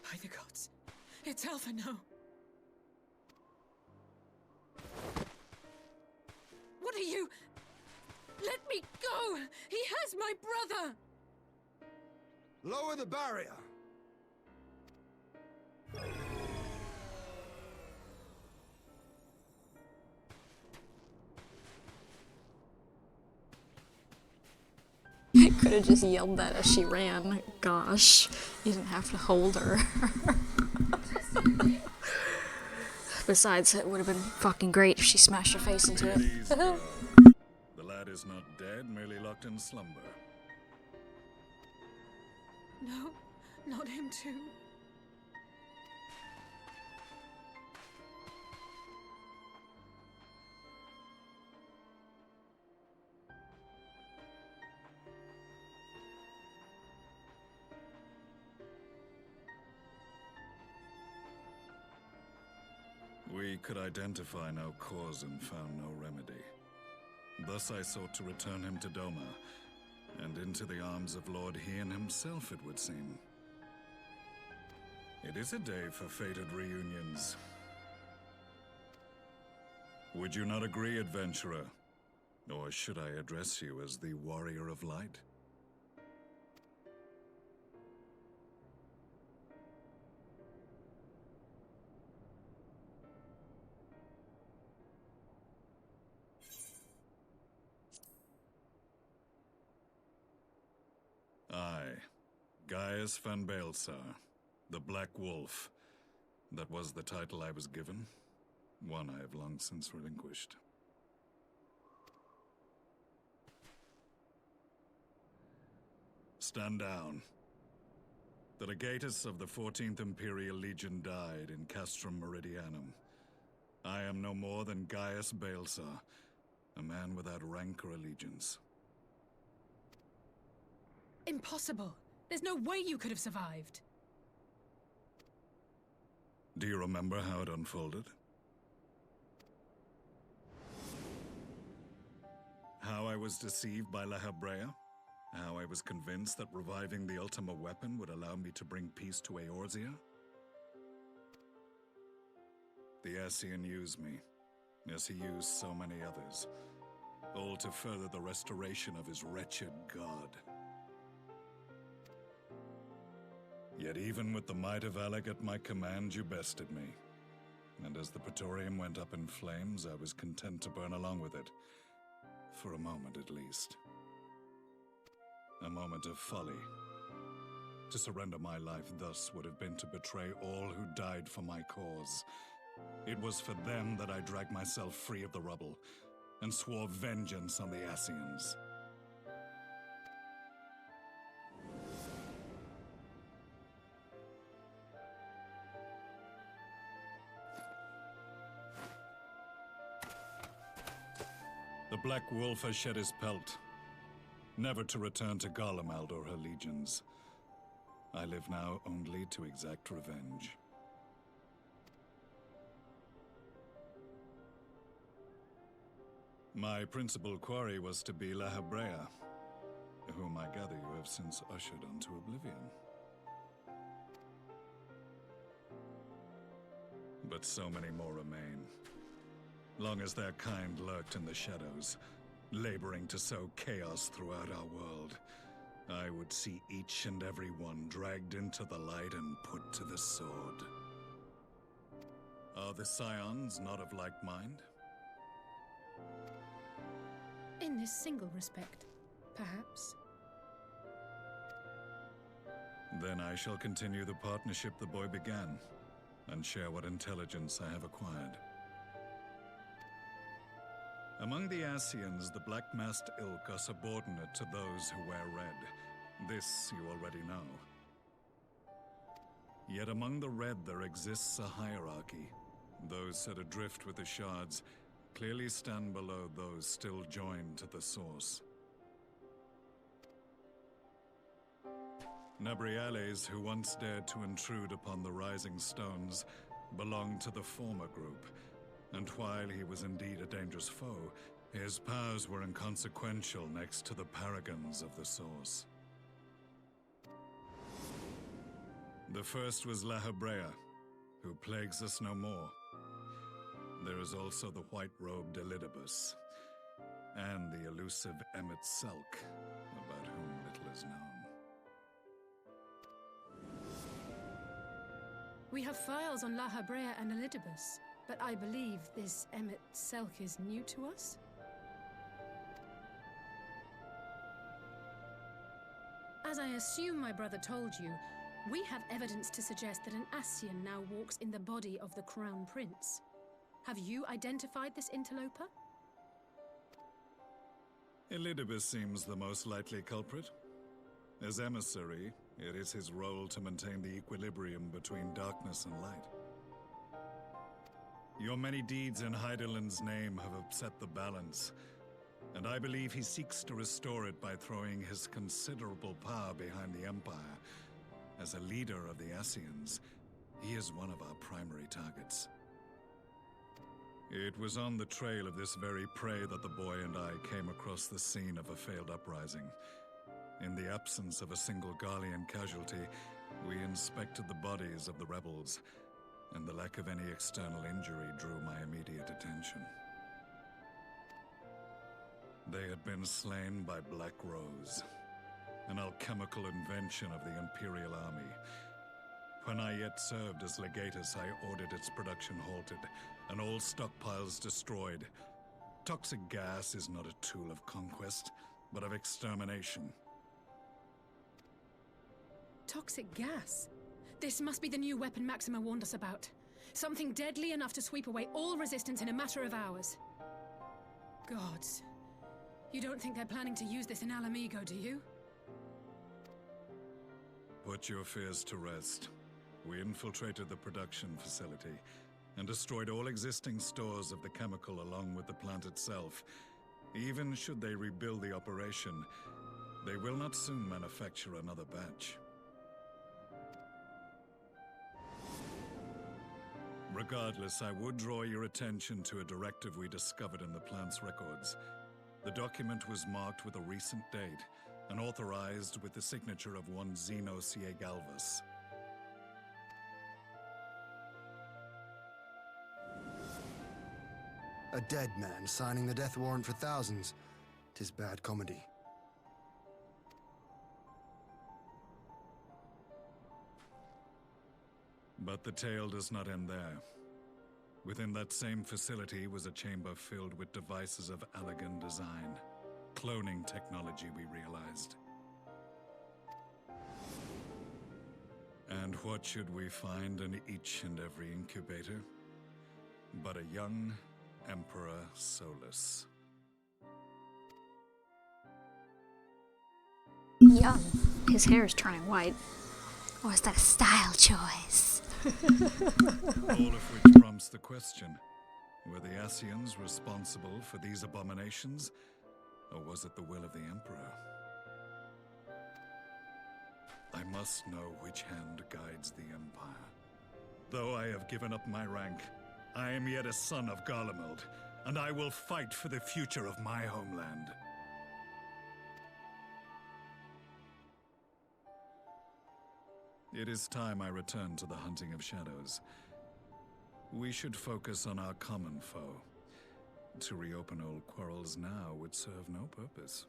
D: By the gods, it's Alphino. What are you? Let me go! He has my brother!
O: Lower the barrier!
A: I could have just yelled that as she ran. Gosh, you didn't have to hold her. Besides, it would have been fucking great if she smashed her face into it.
Q: The lad is not dead, merely locked in slumber.
D: No, not him too.
Q: We could identify no cause and found no remedy. Thus I sought to return him to Doma, and into the arms of Lord Hien himself, it would seem. It is a day for fated reunions. Would you not agree, adventurer? Or should I address you as the Warrior of Light? Gaius van Baelsar, the Black Wolf. That was the title I was given, one I have long since relinquished. Stand down. The legatus of the 14th Imperial Legion died in Castrum Meridianum. I am no more than Gaius Baelsar, a man without rank or allegiance.
D: Impossible! There's no way you could have survived.
Q: Do you remember how it unfolded? How I was deceived by La Habrea? How I was convinced that reviving the Ultima weapon would allow me to bring peace to Eorzea? The Ascian used me, as he used so many others, all to further the restoration of his wretched god. Yet even with the might of Alec at my command, you bested me. And as the Praetorium went up in flames, I was content to burn along with it. For a moment at least. A moment of folly. To surrender my life thus would have been to betray all who died for my cause. It was for them that I dragged myself free of the rubble, and swore vengeance on the Ascians. The Black Wolf has shed his pelt, never to return to Garlemald or her legions. I live now only to exact revenge. My principal quarry was to be La Habrea, whom I gather you have since ushered onto oblivion. But so many more remain. Long as their kind lurked in the shadows, laboring to sow chaos throughout our world, I would see each and every one dragged into the light and put to the sword. Are the Scions not of like mind?
D: In this single respect, perhaps.
Q: Then I shall continue the partnership the boy began, and share what intelligence I have acquired. Among the Ascians, the Black-Masked Ilk are subordinate to those who wear red. This you already know. Yet among the Red there exists a hierarchy. Those set adrift with the Shards clearly stand below those still joined to the Source. Nabriales, who once dared to intrude upon the Rising Stones, belonged to the former group. And while he was indeed a dangerous foe, his powers were inconsequential next to the paragons of the Source. The first was La Hebrea, who plagues us no more. There is also the white-robed Elidibus, and the elusive Emmett Selk, about whom little is known.
D: We have files on La Hebrea and Elidibus, but I believe this Emmett Selk is new to us? As I assume my brother told you, we have evidence to suggest that an Ascian now walks in the body of the Crown Prince. Have you identified this interloper?
Q: Elidibus seems the most likely culprit. As emissary, it is his role to maintain the equilibrium between darkness and light. Your many deeds in Hydaelyn's name have upset the balance, and I believe he seeks to restore it by throwing his considerable power behind the Empire. As a leader of the Ascians, he is one of our primary targets. It was on the trail of this very prey that the boy and I came across the scene of a failed uprising. In the absence of a single Garlean casualty, we inspected the bodies of the rebels, and the lack of any external injury drew my immediate attention. They had been slain by Black Rose, an alchemical invention of the Imperial Army. When I yet served as legatus, I ordered its production halted, and all stockpiles destroyed. Toxic gas is not a tool of conquest, but of extermination.
D: Toxic gas? This must be the new weapon Maxima warned us about. Something deadly enough to sweep away all resistance in a matter of hours. Gods. You don't think they're planning to use this in Alamigo, do you?
Q: Put your fears to rest. We infiltrated the production facility and destroyed all existing stores of the chemical along with the plant itself. Even should they rebuild the operation, they will not soon manufacture another batch. Regardless, I would draw your attention to a directive we discovered in the plant's records. The document was marked with a recent date and authorized with the signature of one Zeno Ciegalvus.
O: A dead man signing the death warrant for thousands. 'Tis bad comedy.
Q: But the tale does not end there. Within that same facility was a chamber filled with devices of elegant design. Cloning technology, we realized. And what should we find in each and every incubator? But a young Emperor Solus.
A: Young. His hair is turning white. Or is that a style choice?
Q: All of which prompts the question, were the Ascians responsible for these abominations, or was it the will of the Emperor? I must know which hand guides the Empire. Though I have given up my rank, I am yet a son of Garlemald, and I will fight for the future of my homeland. It is time I return to the hunting of shadows. We should focus on our common foe. To reopen old quarrels now would serve no purpose.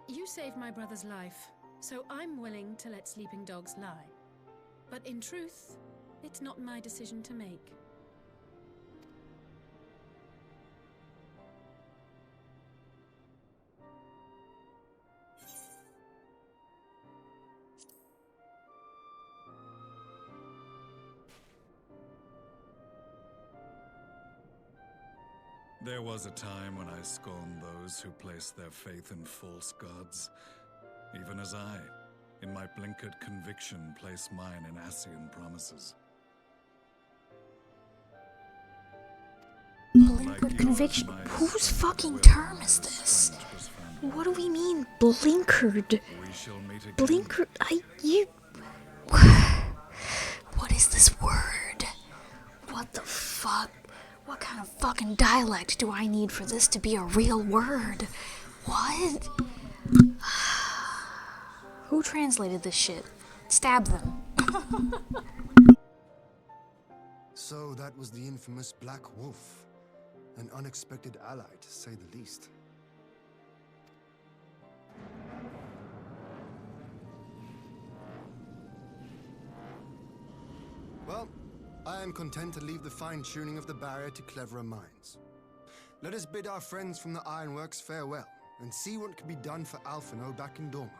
D: You saved my brother's life, so I'm willing to let sleeping dogs lie. But in truth, it's not my decision to make.
Q: There was a time when I scorned those who placed their faith in false gods, even as I, in my blinkered conviction, place mine in Ascian promises.
A: Blinkered conviction? Whose fucking term is this? What do we mean, blinkered? Blinkered? What is this word? What the fuck? What kind of fucking dialect do I need for this to be a real word? What? Who translated this shit? Stab them.
O: So that was the infamous Black Wolf. An unexpected ally, to say the least. Well, I am content to leave the fine-tuning of the barrier to cleverer minds. Let us bid our friends from the Ironworks farewell, and see what can be done for Alphinaud back in Dorma.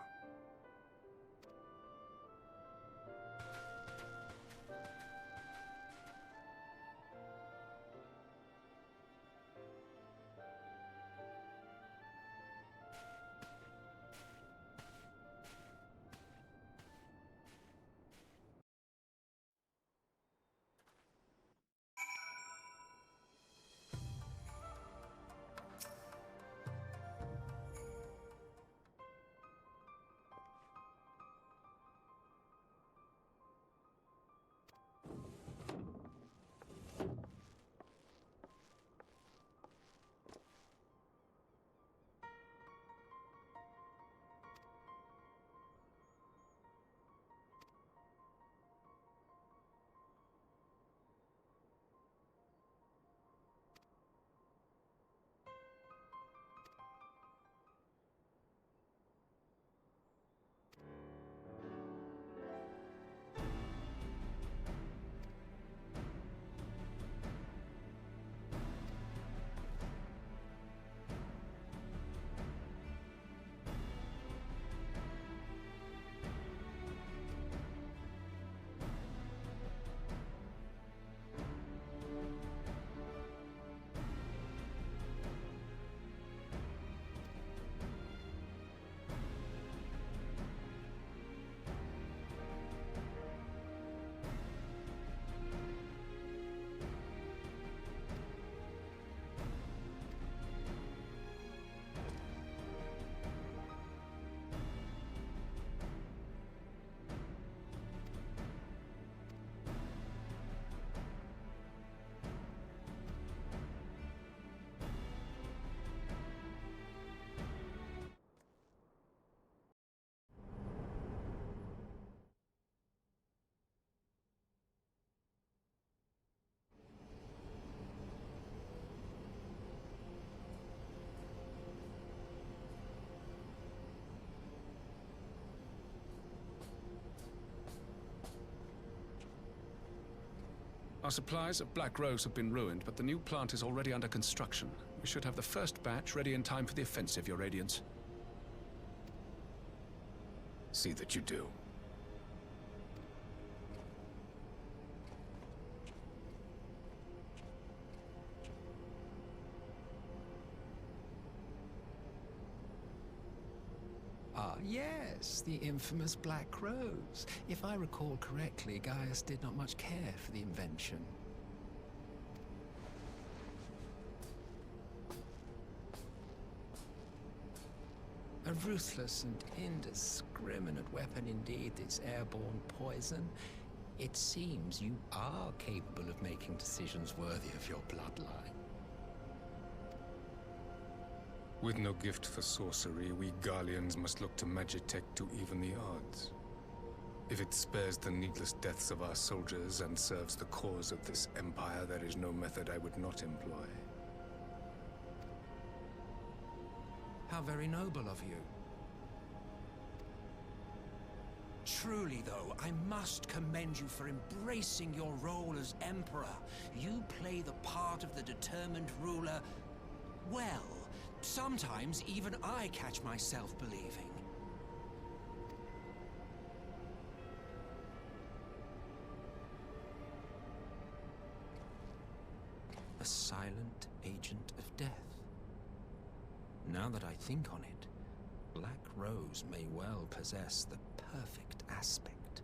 M: Our supplies of Black Rose have been ruined, but the new plant is already under construction. We should have the first batch ready in time for the offensive, Your Radiance.
E: See that you do.
H: Ah, yes, the infamous Black Rose. If I recall correctly, Gaius did not much care for the invention. A ruthless and indiscriminate weapon indeed, this airborne poison. It seems you are capable of making decisions worthy of your bloodline.
E: With no gift for sorcery, we Garleans must look to Magitech to even the odds. If it spares the needless deaths of our soldiers and serves the cause of this empire, there is no method I would not employ.
H: How very noble of you. Truly, though, I must commend you for embracing your role as Emperor. You play the part of the determined ruler well. Sometimes even I catch myself believing. A silent agent of death. Now that I think on it, Black Rose may well possess the perfect aspect.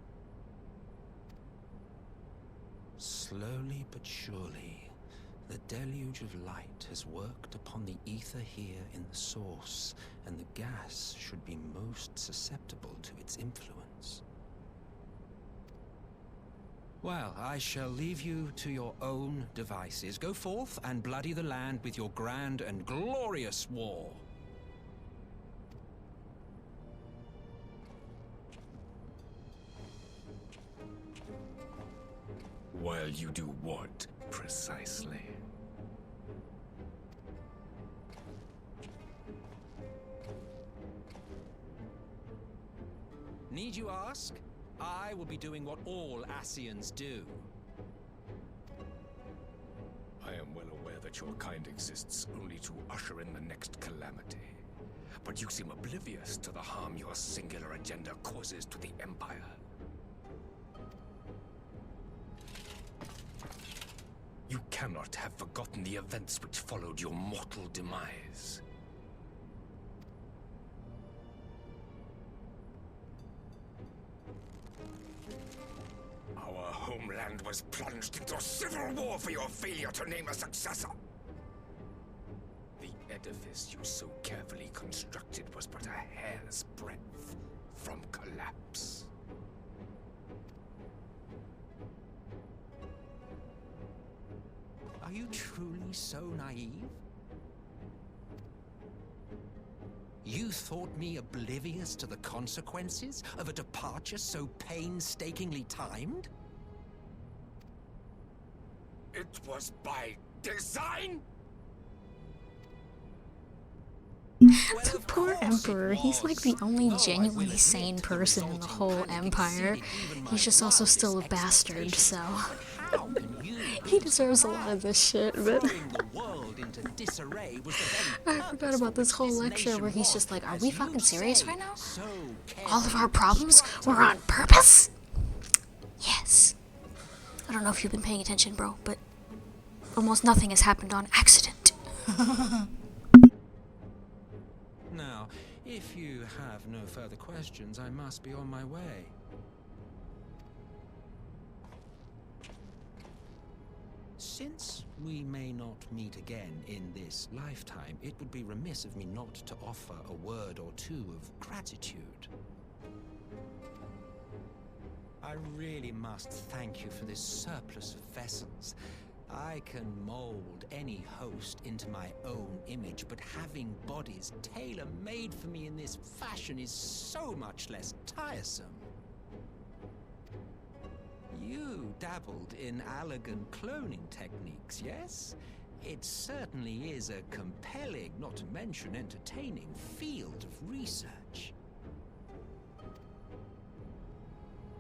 H: Slowly but surely, the deluge of light has worked upon the ether here in the source, and the gas should be most susceptible to its influence. Well, I shall leave you to your own devices. Go forth and bloody the land with your grand and glorious war.
E: While you do what, precisely?
R: Need you ask? I will be doing what all Ascians do.
E: I am well aware that your kind exists only to usher in the next calamity. But you seem oblivious to the harm your singular agenda causes to the Empire. You cannot have forgotten the events which followed your mortal demise. Our homeland was plunged into civil war for your failure to name a successor. The edifice you so carefully constructed was but a hair's breadth from collapse.
H: Are you truly so naive? You thought me oblivious to the consequences of a departure so painstakingly timed?
E: It was by design?
A: The poor Emperor, he's like the only genuinely sane person in the whole Empire. He's just also still a bastard, so... he deserves a lot of this shit, but... I forgot about this whole lecture where he's just like, are we fucking serious right now? All of our problems were on purpose? Yes. I don't know if you've been paying attention, bro, but almost nothing has happened on accident.
H: Now, if you have no further questions, I must be on my way. Since we may not meet again in this lifetime, it would be remiss of me not to offer a word or two of gratitude. I really must thank you for this surplus of vessels. I can mold any host into my own image, but having bodies tailor-made for me in this fashion is so much less tiresome. You dabbled in Allagan cloning techniques, yes? It certainly is a compelling, not to mention entertaining, field of research.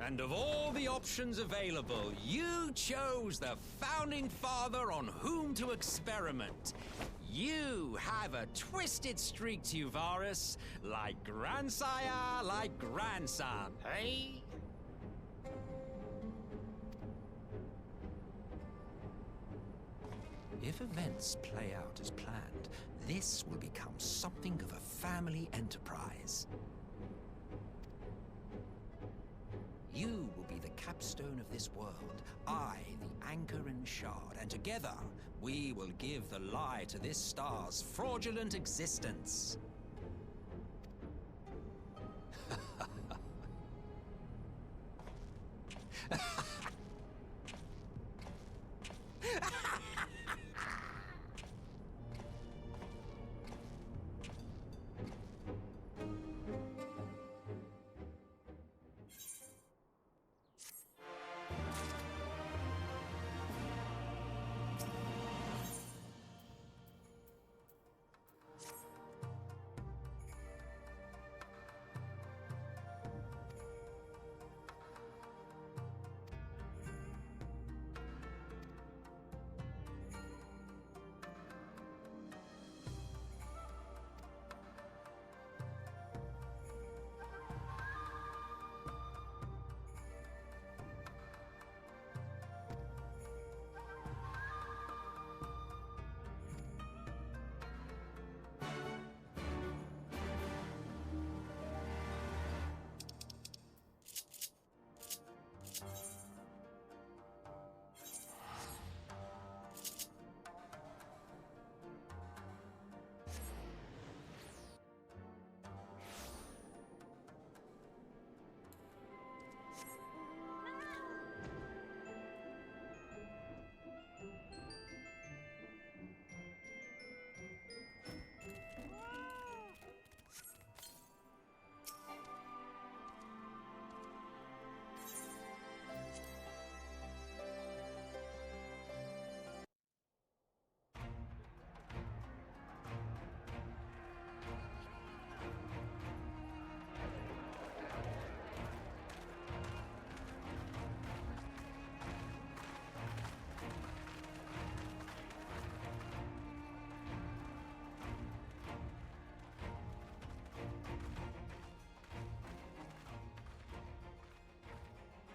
R: And of all the options available, you chose the Founding Father on whom to experiment. You have a twisted streak to you, Varus, like grandsire, like grandson, hey?
H: If events play out as planned, this will become something of a family enterprise. You will be the capstone of this world, I the anchor and shard, and together we will give the lie to this star's fraudulent existence.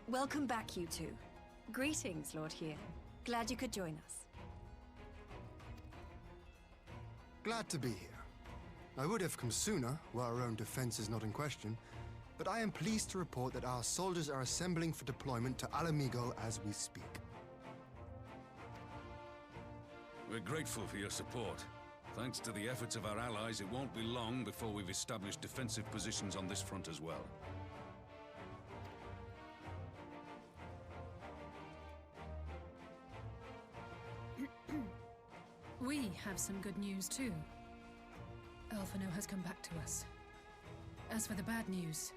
K: Welcome back, you two. Greetings, Lord Hien. Glad you could join us.
O: Glad to be here. I would have come sooner, where our own defense is not in question, but I am pleased to report that our soldiers are assembling for deployment to Alamigo as we speak.
M: We're grateful for your support. Thanks to the efforts of our allies, it won't be long before we've established defensive positions on this front as well.
D: We have some good news too. Alphino has come back to us. As for the bad news,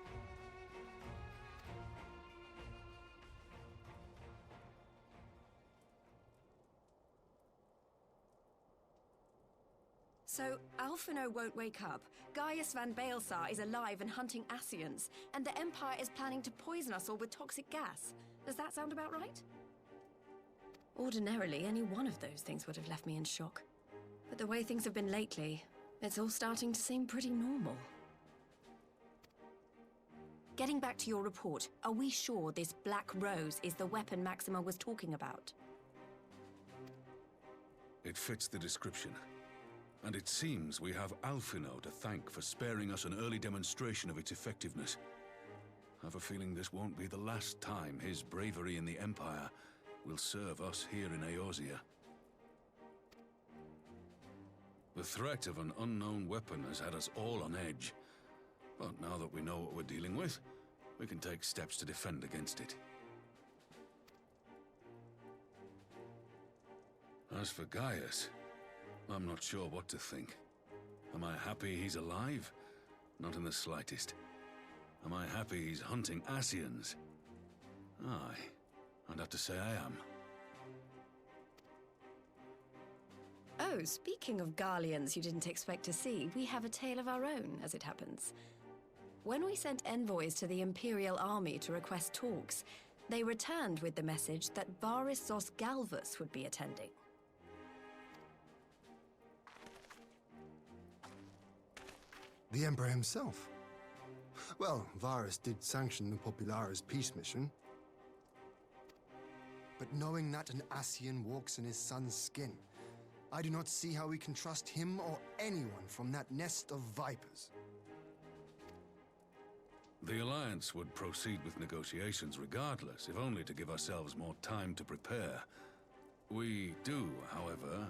K: so Alphino won't wake up. Gaius van Baelsar is alive and hunting Ascians, and the Empire is planning to poison us all with toxic gas. Does that sound about right? Ordinarily, any one of those things would have left me in shock. But the way things have been lately, it's all starting to seem pretty normal. Getting back to your report, are we sure this Black Rose is the weapon Maxima was talking about?
M: It fits the description. And it seems we have Alphino to thank for sparing us an early demonstration of its effectiveness. I have a feeling this won't be the last time his bravery in the Empire will serve us here in Eorzea. The threat of an unknown weapon has had us all on edge. But now that we know what we're dealing with, we can take steps to defend against it. As for Gaius, I'm not sure what to think. Am I happy he's alive? Not in the slightest. Am I happy he's hunting Ascians? Aye, I'd have to say I am.
K: Oh, speaking of Garleans you didn't expect to see, we have a tale of our own, as it happens. When we sent envoys to the Imperial Army to request talks, they returned with the message that Varys Zos Galvus would be attending.
O: The Emperor himself. Well, Varys did sanction the Popularis peace mission. But knowing that an Ascian walks in his son's skin, I do not see how we can trust him or anyone from that nest of vipers.
M: The Alliance would proceed with negotiations regardless, if only to give ourselves more time to prepare. We do, however,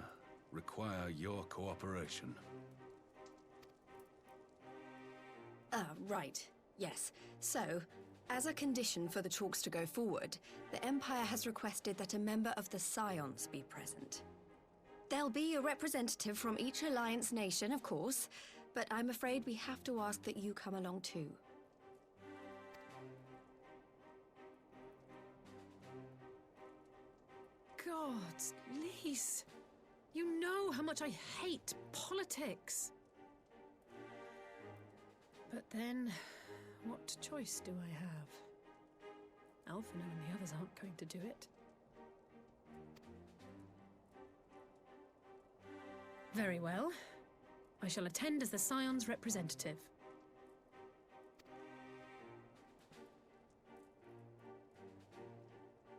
M: require your cooperation.
K: Right. Yes. So, as a condition for the talks to go forward, the Empire has requested that a member of the Scions be present. There'll be a representative from each Alliance nation, of course, but I'm afraid we have to ask that you come along too.
D: God, Lise, you know how much I hate politics. But then, what choice do I have? Alphino and the others aren't going to do it. Very well. I shall attend as the Scion's representative.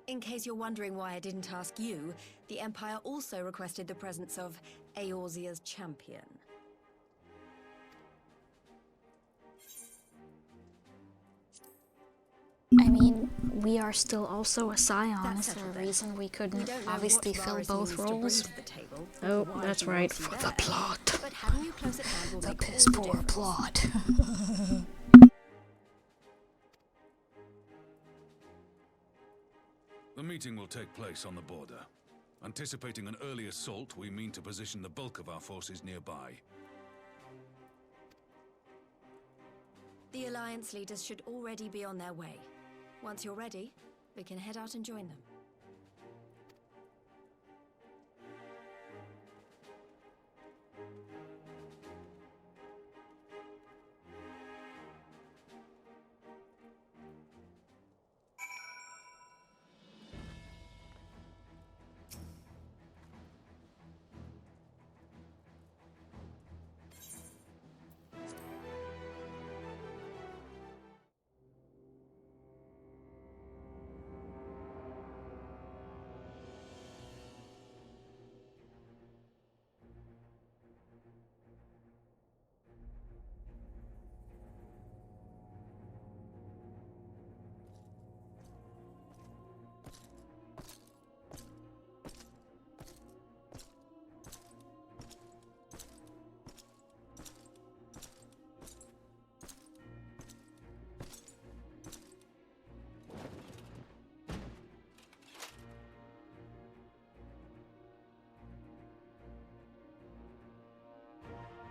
K: In case you're wondering why I didn't ask you, the Empire also requested the presence of Eorzea's champion.
A: I mean, we are still also a Scion. Is there a reason we couldn't obviously fill both roles? Oh, that's right, for the plot. The piss poor plot.
M: The meeting will take place on the border. Anticipating an early assault, we mean to position the bulk of our forces nearby.
K: The Alliance leaders should already be on their way. Once you're ready, we can head out and join them.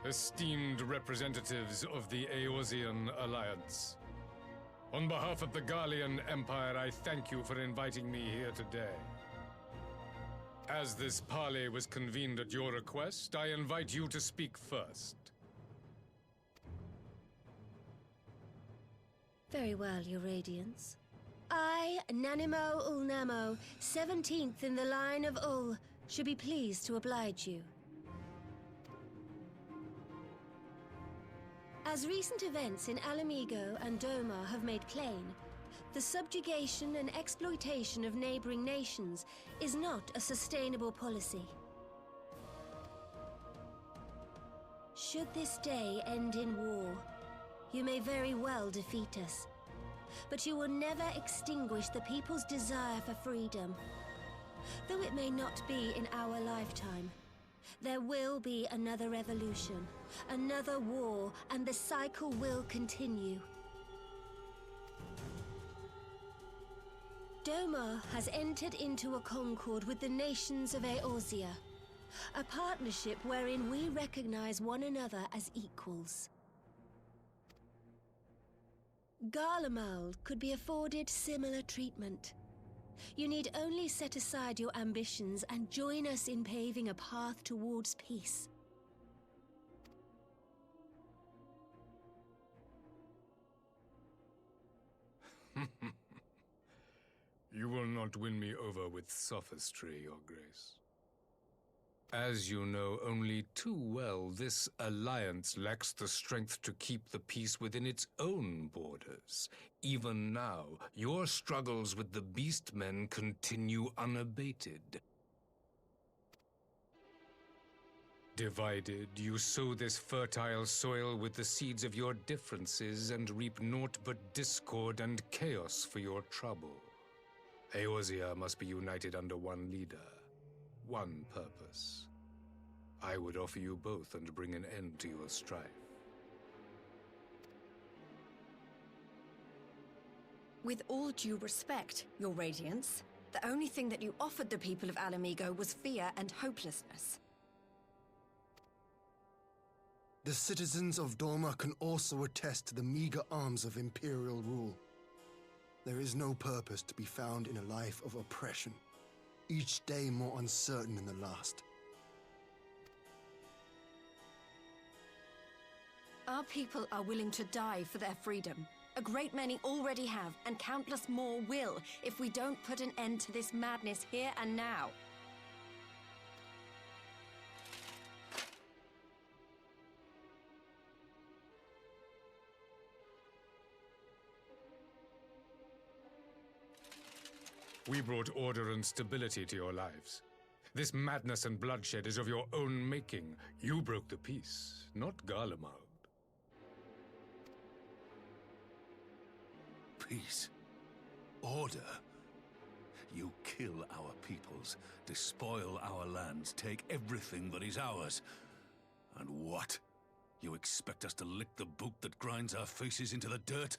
E: esteemed representatives of the Eorzean Alliance. On behalf of the Garlean Empire, I thank you for inviting me here today. As this parley was convened at your request, I invite you to speak first.
S: Very well, Your Radiance. I, Nanimo Ulnamo, 17th in the line of Ul, should be pleased to oblige you. As recent events in Alamigo and Doma have made plain, the subjugation and exploitation of neighboring nations is not a sustainable policy. Should this day end in war, you may very well defeat us, but you will never extinguish the people's desire for freedom. Though it may not be in our lifetime, there will be another revolution, another war, and the cycle will continue. Doma has entered into a concord with the nations of Eorzea, a partnership wherein we recognize one another as equals. Garlemald could be afforded similar treatment. You need only set aside your ambitions and join us in paving a path towards peace.
E: You will not win me over with sophistry, Your Grace. As you know only too well, this alliance lacks the strength to keep the peace within its own borders. Even now, your struggles with the Beastmen continue unabated. Divided, you sow this fertile soil with the seeds of your differences and reap naught but discord and chaos for your trouble. Eorzea must be united under one leader, one purpose. I would offer you both and bring an end to your strife.
K: With all due respect, Your Radiance, the only thing that you offered the people of Alamigo was fear and hopelessness.
O: The citizens of Doma can also attest to the meager arms of Imperial rule. There is no purpose to be found in a life of oppression, each day more uncertain than the last.
K: Our people are willing to die for their freedom. A great many already have, and countless more will, if we don't put an end to this madness here and now.
E: We brought order and stability to your lives. This madness and bloodshed is of your own making. You broke the peace, not Garlemald.
M: Peace. Order. You kill our peoples, despoil our lands, take everything that is ours. And what? You expect us to lick the boot that grinds our faces into the dirt?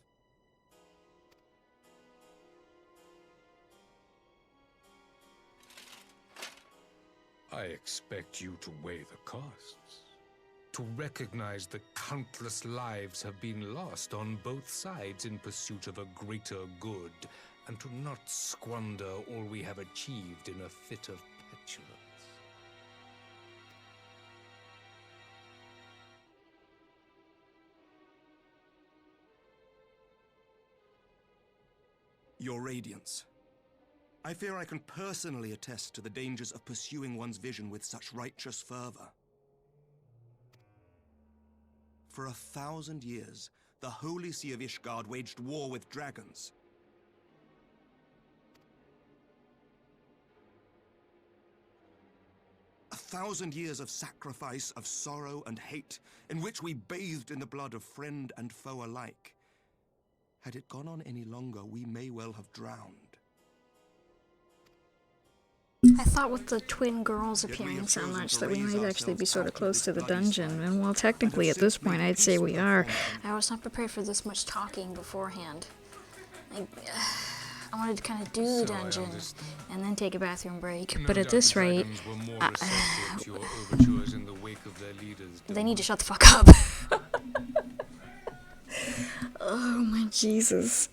E: I expect you to weigh the costs. To recognize that countless lives have been lost on both sides in pursuit of a greater good, and to not squander all we have achieved in a fit of petulance.
T: Your Radiance, I fear I can personally attest to the dangers of pursuing one's vision with such righteous fervor. For 1,000 years, the Holy See of Ishgard waged war with dragons. A 1,000 years of sacrifice, of sorrow and hate, in which we bathed in the blood of friend and foe alike. Had it gone on any longer, we may well have drowned.
A: I thought with the twin girls appearing so much that we might actually be sort of close to the dungeon, and while technically at this point I'd say we are, I was not prepared for this much talking beforehand. I wanted to kind of do the dungeon and then take a bathroom break, but at this rate,
E: to your overtures in the wake sake of their leaders.
A: They need to shut the fuck up. Oh my Jesus.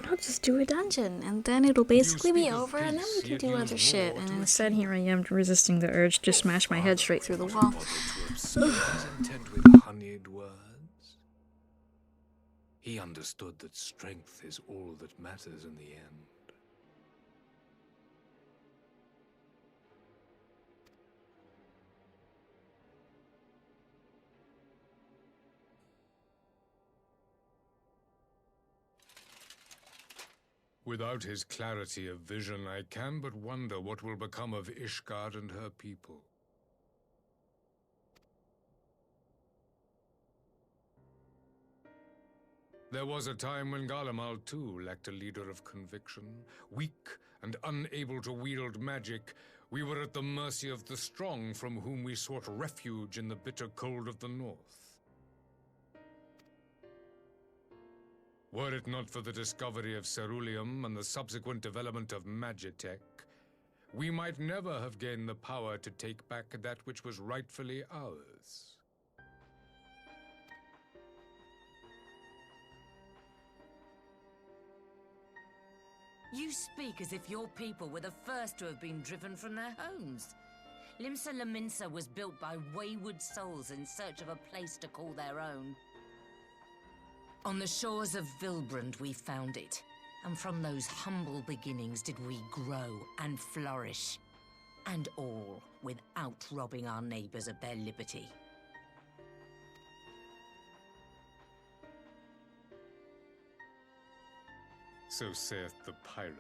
A: I'll just do a dungeon, and then it'll basically be over, and then we can do other shit. And instead, here I am resisting the urge to smash my head straight through the wall.
E: His intent with honeyed words. He understood that strength is all that matters in the end. Without his clarity of vision, I can but wonder what will become of Ishgard and her people. There was a time when Garlemald too lacked a leader of conviction. Weak and unable to wield magic, we were at the mercy of the strong, from whom we sought refuge in the bitter cold of the north. Were it not for the discovery of Ceruleum and the subsequent development of Magitech, we might never have gained the power to take back that which was rightfully ours.
U: You speak as if your people were the first to have been driven from their homes. Limsa Lominsa was built by wayward souls in search of a place to call their own. On the shores of Vilbrand we found it, and from those humble beginnings did we grow and flourish. And all without robbing our neighbors of their liberty.
E: So saith the pirate.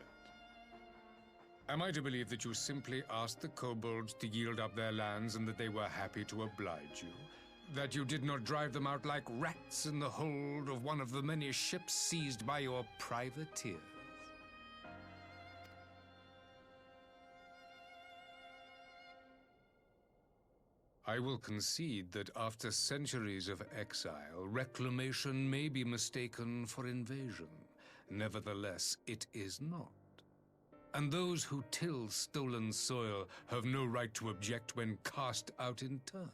E: Am I to believe that you simply asked the kobolds to yield up their lands and that they were happy to oblige you? That you did not drive them out like rats in the hold of one of the many ships seized by your privateers? I will concede that after centuries of exile, reclamation may be mistaken for invasion. Nevertheless, it is not. And those who till stolen soil have no right to object when cast out in turn.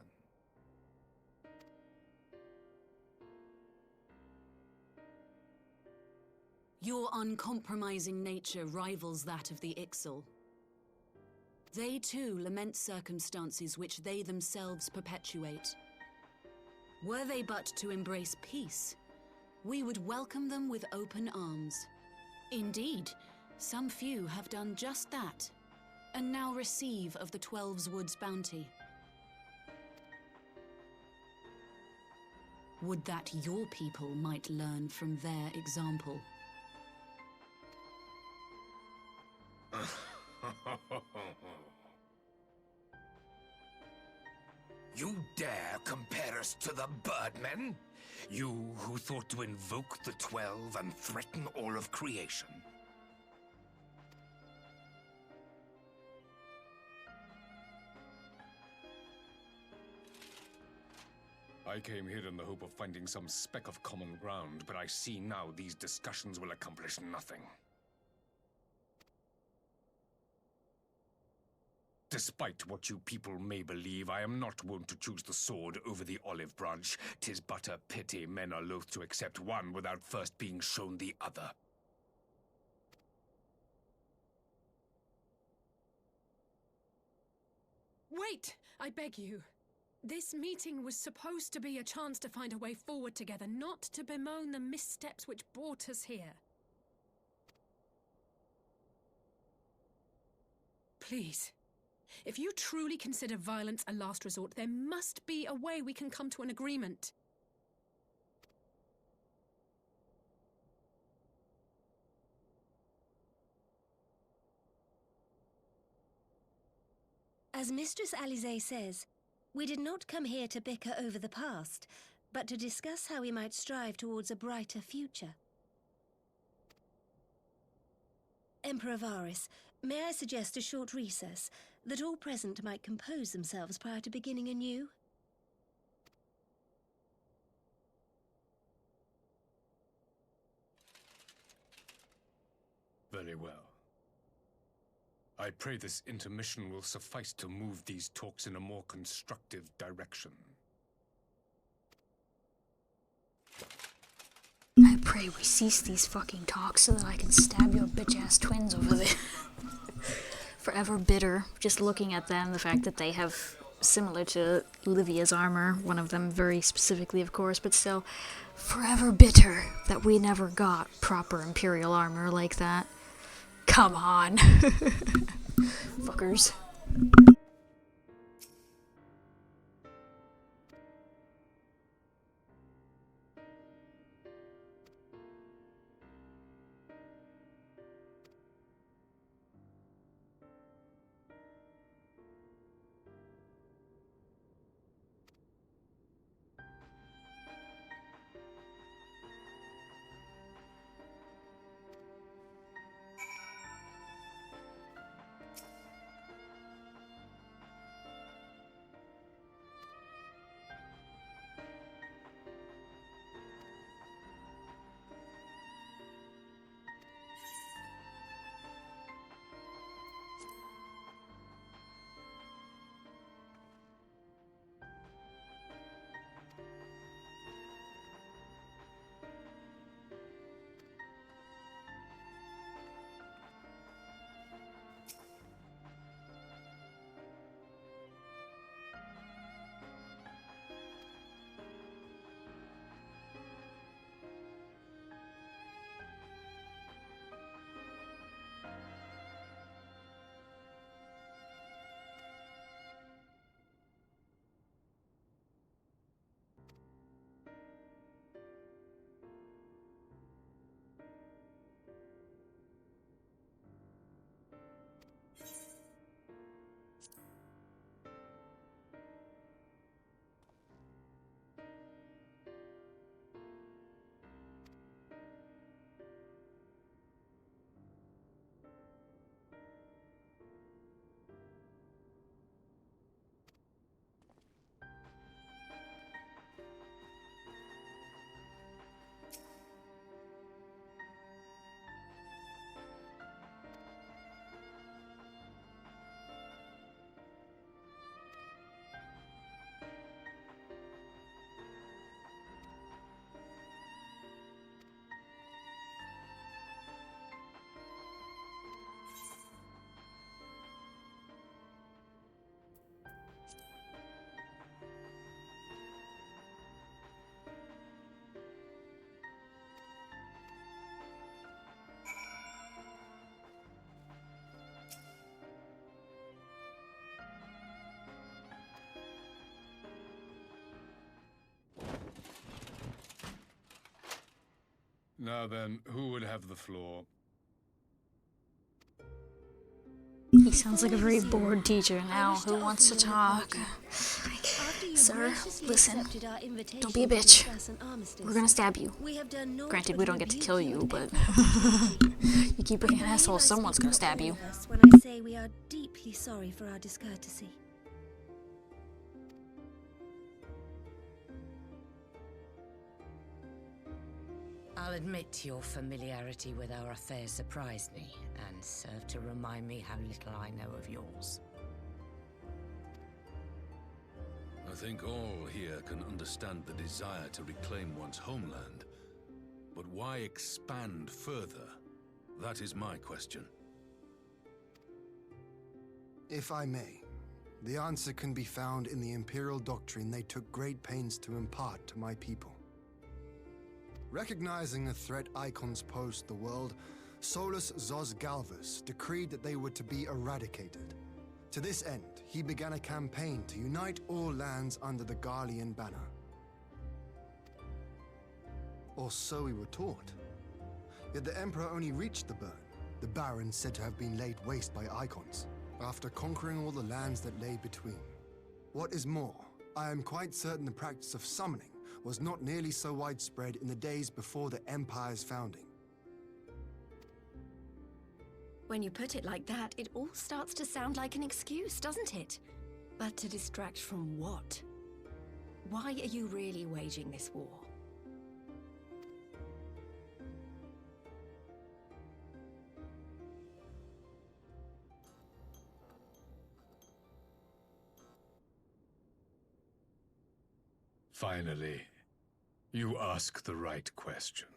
V: Your uncompromising nature rivals that of the Ixal. They too lament circumstances which they themselves perpetuate. Were they but to embrace peace, we would welcome them with open arms. Indeed, some few have done just that, and now receive of the Twelve's Wood's bounty. Would that your people might learn from their example.
H: You dare compare us to the Birdmen? You who thought to invoke the 12 and threaten all of creation?
E: I came here in the hope of finding some speck of common ground, but I see now these discussions will accomplish nothing. Despite what you people may believe, I am not wont to choose the sword over the olive branch. 'Tis but a pity men are loath to accept one without first being shown the other.
D: Wait! I beg you. This meeting was supposed to be a chance to find a way forward together, not to bemoan the missteps which brought us here. Please. If you truly consider violence a last resort, there must be a way we can come to an agreement.
S: As Mistress Alisaie says, we did not come here to bicker over the past, but to discuss how we might strive towards a brighter future. Emperor Varys, may I suggest a short recess, that all present might compose themselves prior to beginning anew?
E: Very well. I pray this intermission will suffice to move these talks in a more constructive direction.
A: I pray we cease these fucking talks so that I can stab your bitch-ass twins over there. Forever bitter, just looking at them, the fact that they have, similar to Livia's armor, one of them very specifically, of course, but still, forever bitter that we never got proper Imperial armor like that. Come on. Fuckers.
E: Now then, who would have the floor?
A: He sounds like a very bored teacher now who wants to talk. Sir, listen. Don't be a bitch. We're gonna stab you. Granted, we don't get to kill you, but you keep being an asshole, someone's gonna stab you.
S: When I say we are deeply sorry for our discourtesy.
U: I'll admit your familiarity with our affairs surprised me, and served to remind me how little I know of yours.
M: I think all here can understand the desire to reclaim one's homeland. But why expand further? That is my question.
O: If I may, the answer can be found in the Imperial doctrine they took great pains to impart to my people. Recognizing the threat Icons posed to the world, Solus Zos Galvus decreed that they were to be eradicated. To this end, he began a campaign to unite all lands under the Garlean banner. Or so we were taught. Yet the Emperor only reached the burn, the Baron said to have been laid waste by Icons, after conquering all the lands that lay between. What is more, I am quite certain the practice of summoning was not nearly so widespread in the days before the Empire's founding.
K: When you put it like that, it all starts to sound like an excuse, doesn't it? But to distract from what? Why are you really waging this war?
E: Finally, you ask the right question.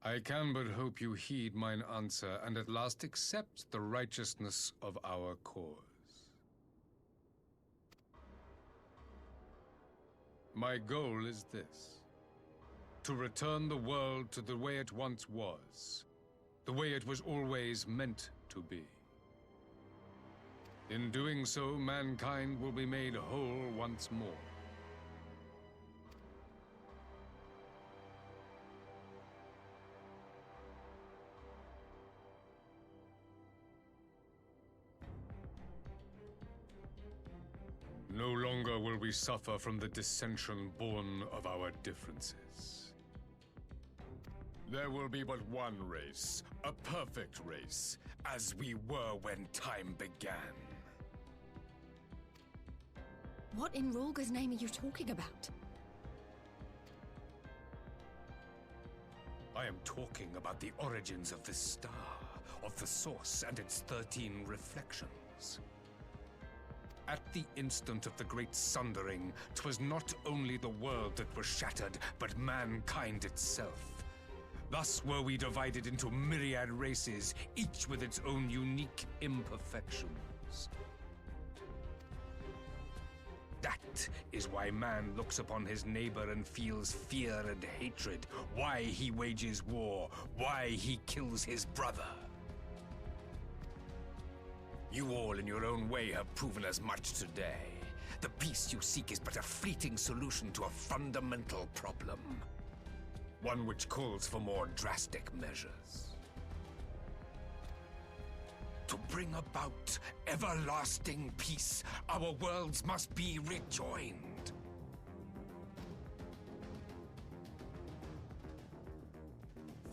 E: I can but hope you heed mine answer and at last accept the righteousness of our cause. My goal is this: to return the world to the way it once was, the way it was always meant to be. In doing so, mankind will be made whole once more. No longer will we suffer from the dissension born of our differences. There will be but one race, a perfect race, as we were when time began.
K: What in Rhalgr's name are you talking about?
E: I am talking about the origins of this star, of the source and its 13 reflections. At the instant of the great sundering, 'twas not only the world that was shattered, but mankind itself. Thus were we divided into myriad races, each with its own unique imperfections. That is why man looks upon his neighbor and feels fear and hatred, why he wages war, why he kills his brother. You all in your own way have proven as much today. The peace you seek is but a fleeting solution to a fundamental problem. One which calls for more drastic measures. To bring about everlasting peace, our worlds must be rejoined.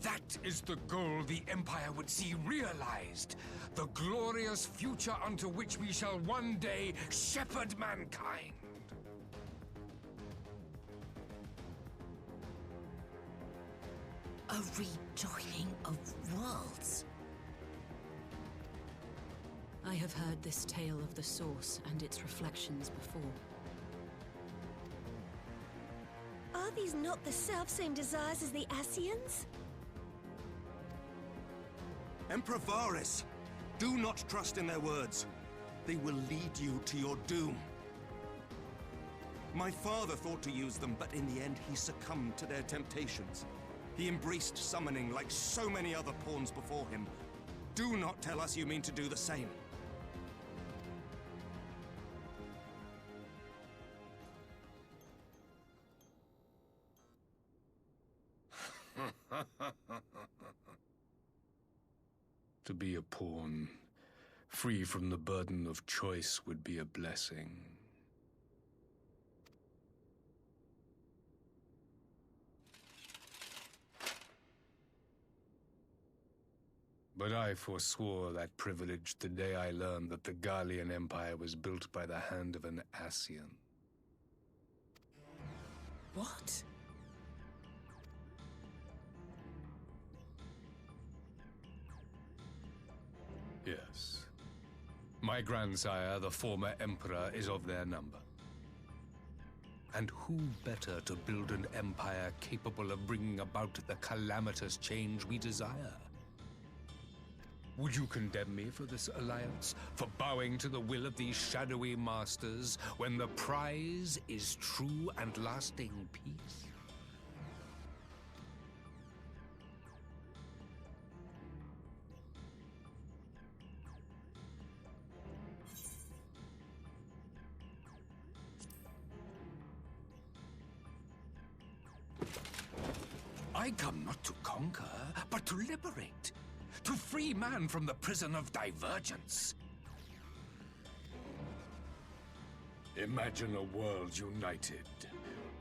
E: That is the goal the Empire would see realized. The glorious future unto which we shall one day shepherd mankind.
U: A rejoining of worlds.
V: I have heard this tale of the Source and its reflections before.
S: Are these not the self-same desires as the Ascians?
T: Emperor Varys, do not trust in their words. They will lead you to your doom. My father thought to use them, but in the end he succumbed to their temptations. He embraced summoning like so many other pawns before him. Do not tell us you mean to do the same.
E: To be a pawn, free from the burden of choice, would be a blessing. But I forswore that privilege the day I learned that the Garlean Empire was built by the hand of an Ascian.
V: What?
E: Yes. My grandsire, the former Emperor, is of their number. And who better to build an empire capable of bringing about the calamitous change we desire? Would you condemn me for this alliance, for bowing to the will of these shadowy masters, when the prize is true and lasting peace? I come not to conquer, but to liberate. To free man from the prison of divergence. Imagine a world united.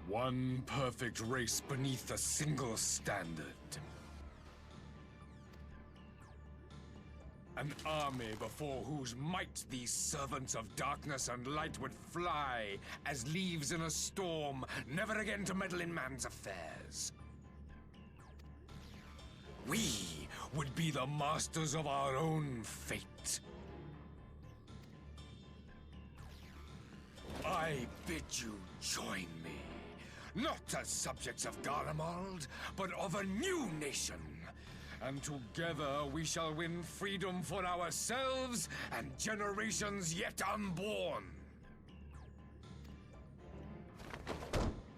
E: One perfect race beneath a single standard. An army before whose might these servants of darkness and light would fly as leaves in a storm, never again to meddle in man's affairs. We would be the masters of our own fate.
B: I bid you join me, not as subjects of Garlemald, but of a new nation. And together we shall win freedom for ourselves and generations yet unborn.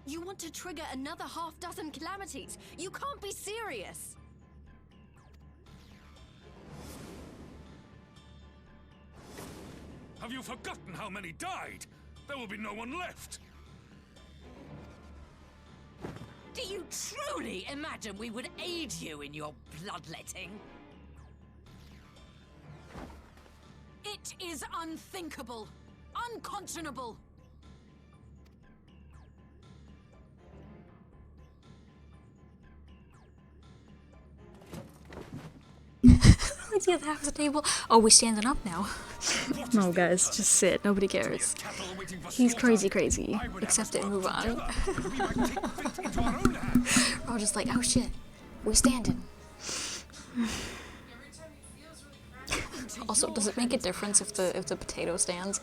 K: You want to trigger another half-dozen calamities? You can't be serious!
M: Have you forgotten how many died? There will be no one left.
U: Do you truly imagine we would aid you in your bloodletting?
V: It is unthinkable. Unconscionable.
A: Let's get half the table. Oh, we're standing up now. No, guys, just sit. Nobody cares. He's crazy. Accept it and move on. We're all just like, oh shit, we're standing. Also, does it make a difference if the potato stands?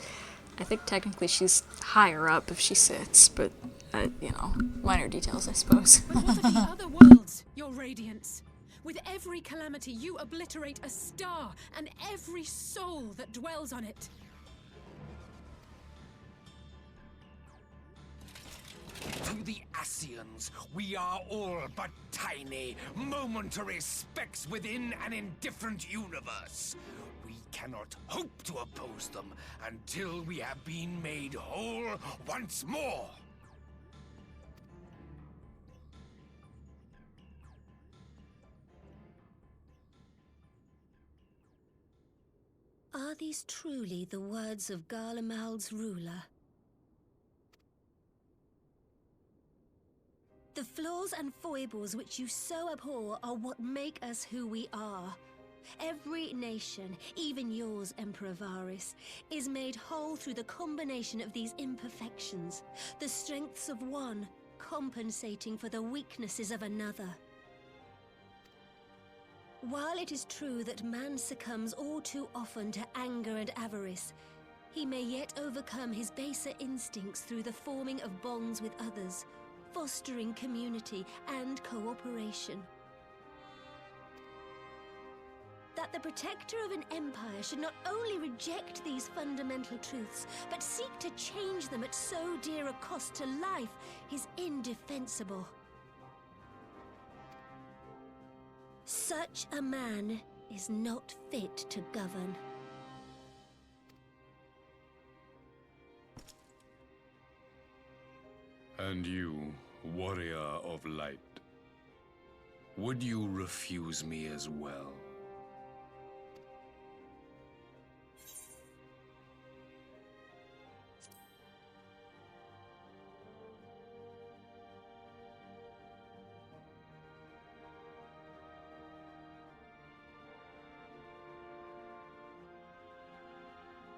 A: I think technically she's higher up if she sits, but you know, minor details, I suppose.
D: But what of the other worlds, your radiance? With every calamity, you obliterate a star and every soul that dwells on it.
B: To the Ascians, we are all but tiny, momentary specks within an indifferent universe. We cannot hope to oppose them until we have been made whole once more.
S: Are these truly the words of Garlemald's ruler? The flaws and foibles which you so abhor are what make us who we are. Every nation, even yours, Emperor Varys, is made whole through the combination of these imperfections, the strengths of one compensating for the weaknesses of another. While it is true that man succumbs all too often to anger and avarice, he may yet overcome his baser instincts through the forming of bonds with others, fostering community and cooperation. That the protector of an empire should not only reject these fundamental truths, but seek to change them at so dear a cost to life is indefensible. Such a man is not fit to govern.
E: And you, warrior of light, would you refuse me as well?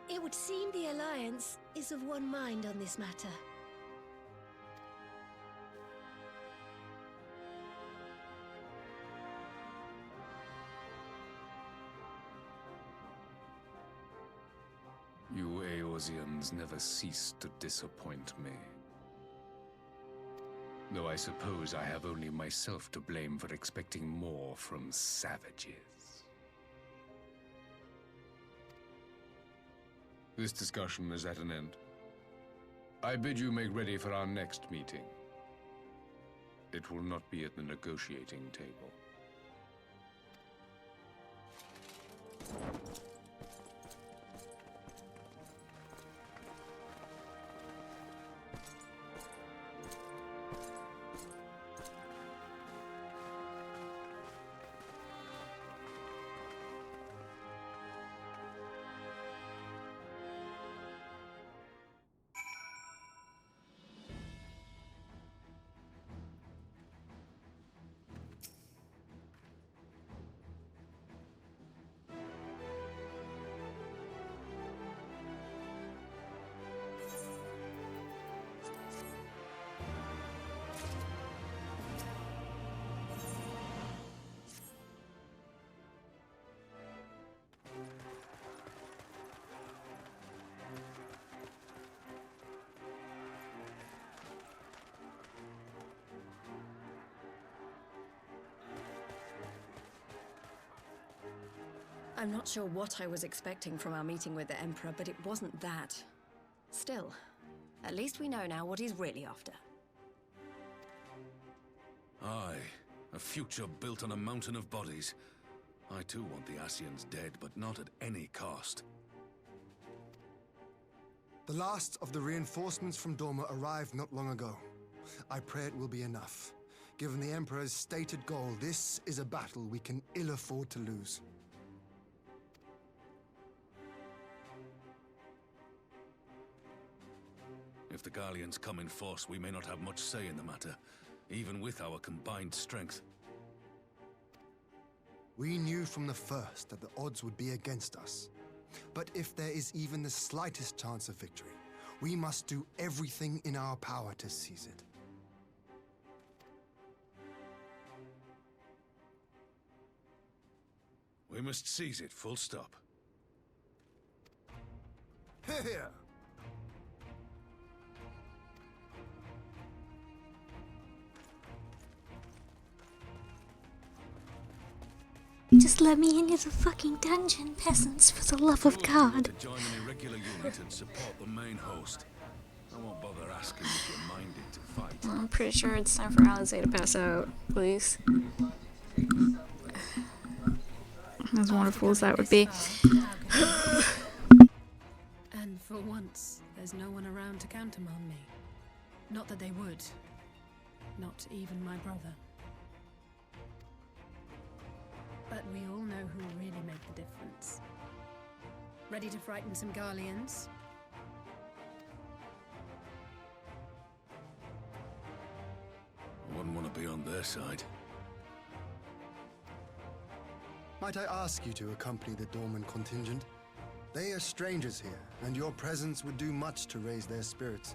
S: It would seem the Alliance is of one mind on this matter.
E: You Eorzeans never cease to disappoint me. Though I suppose I have only myself to blame for expecting more from savages. This discussion is at an end. I bid you make ready for our next meeting. It will not be at the negotiating table.
K: I'm not sure what I was expecting from our meeting with the Emperor, but it wasn't that. Still, at least we know now what he's really after.
M: Aye, a future built on a mountain of bodies. I too want the Ascians dead, but not at any cost.
O: The last of the reinforcements from Dorma arrived not long ago. I pray it will be enough. Given the Emperor's stated goal, this is a battle we can ill afford to lose.
M: If the Garleans come in force, we may not have much say in the matter, even with our combined strength.
O: We knew from the first that the odds would be against us. But if there is even the slightest chance of victory, we must do everything in our power to seize it.
M: We must seize it, full stop.
O: Here!
A: Just let me into the fucking dungeon, peasants, for the love of God.
M: To join an irregular unit and support the main host. I won't bother asking if you're minded to fight.
A: I'm pretty sure it's time for Alizé to pass out, please. As wonderful as that would be.
D: And for once, there's no one around to countermand me. Not that they would. Not even my brother. But we all know who will really make the difference. Ready to frighten some Garleans?
M: I wouldn't want to be on their side.
O: Might I ask you to accompany the Dorman contingent? They are strangers here, and your presence would do much to raise their spirits.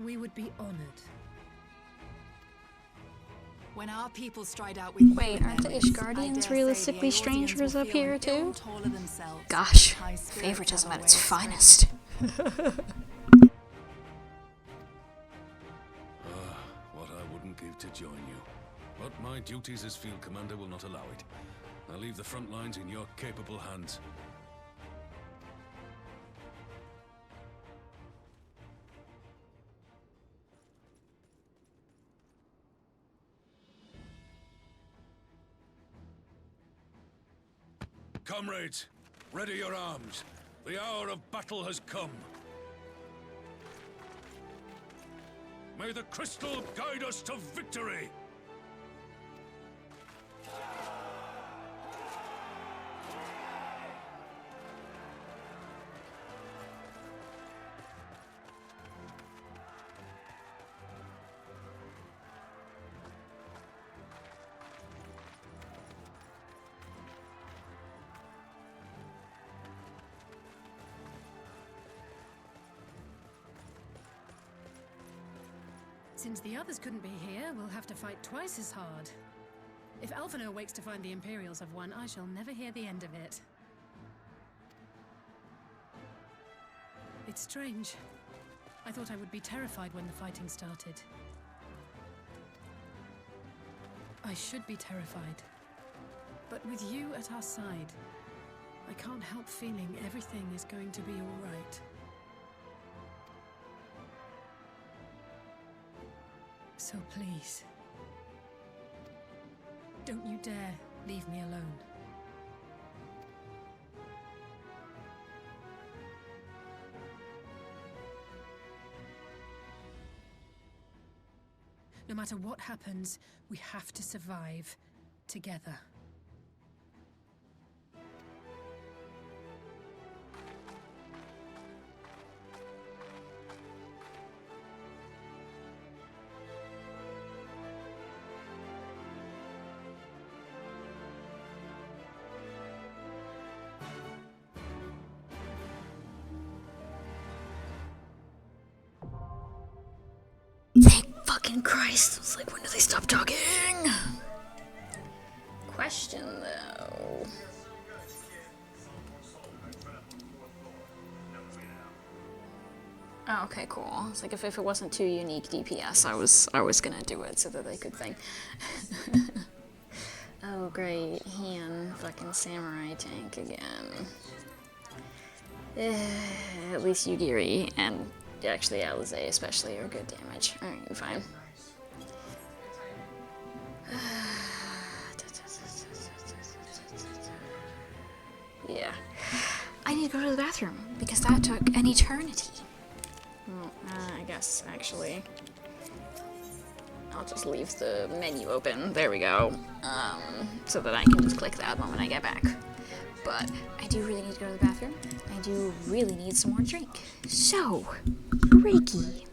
D: We would be honored.
V: When our people stride out with
A: Wait, aren't the Ishgardians realistically strangers up here too?
V: themselves.
A: Gosh, favoritism at its finest.
M: What I wouldn't give to join you. But my duties as field commander will not allow it. I leave the front lines in your capable hands. Comrades, ready your arms. The hour of battle has come. May the crystal guide us to victory!
D: Since the others couldn't be here, we'll have to fight twice as hard. If Alphinaud wakes to find the Imperials have won, I shall never hear the end of it. It's strange. I thought I would be terrified when the fighting started. I should be terrified. But with you at our side, I can't help feeling everything is going to be all right. So please, don't you dare leave me alone. No matter what happens, we have to survive together.
A: Thank fucking Christ. I was like, when do they stop talking? Question though. Oh, okay, cool. It's like if it wasn't too unique DPS, I was gonna do it so that they could think. Oh great, Hian, fucking samurai tank again. At least Yugiri and actually Alize especially are good damage. Alright, you're fine. Yeah. I need to go to the bathroom because that took an eternity. Well, I guess actually I'll just leave the menu open. There we go. So that I can just click that moment I get back. But I do really need to go to the bathroom. I do really need some more drink. So, Reiki.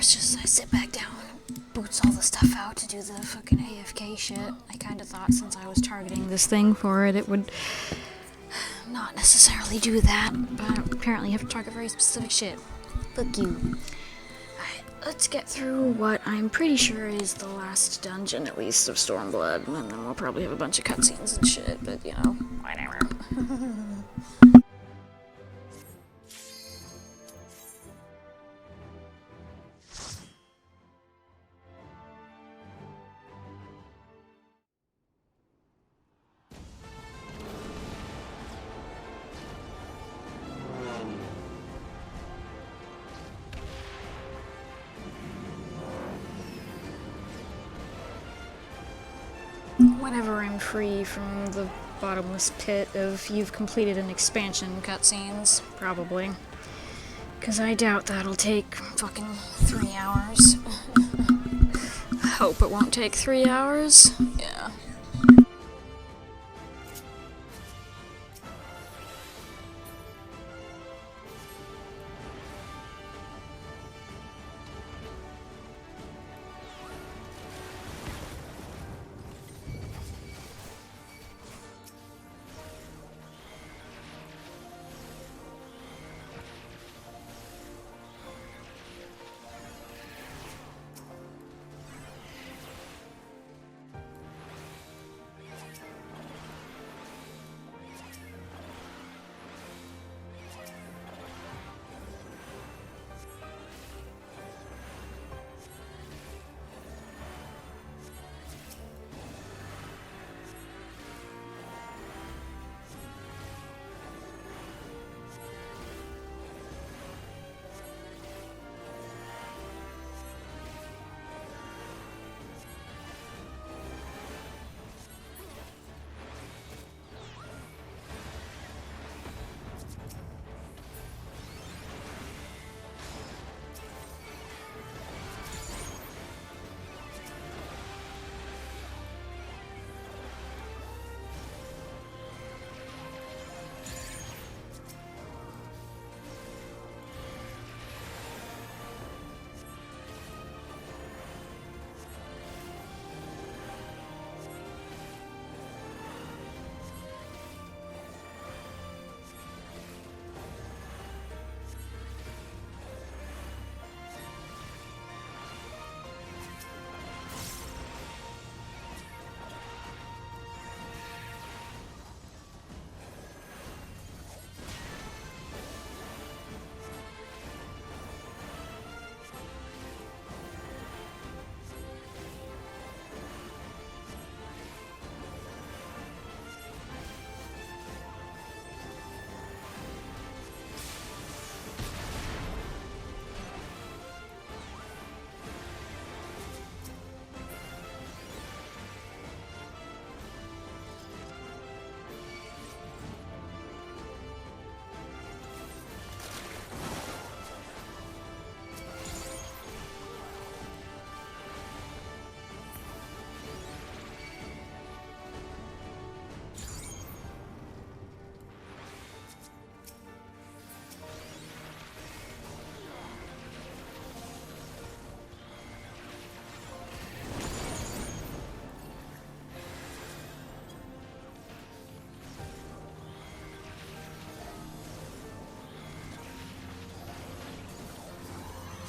A: course, just I sit back down, boots all the stuff out to do the fucking AFK shit. I kind of thought since I was targeting this thing for it, it would not necessarily do that, but apparently you have to target very specific shit. Fuck you. Alright, let's get through what I'm pretty sure is the last dungeon, at least, of Stormblood, and then we'll probably have a bunch of cutscenes and shit, but, you know, whatever. Whenever I'm free from the bottomless pit of you've completed an expansion cutscenes, probably. Because I doubt that'll take fucking 3 hours. I hope it won't take 3 hours. Yeah.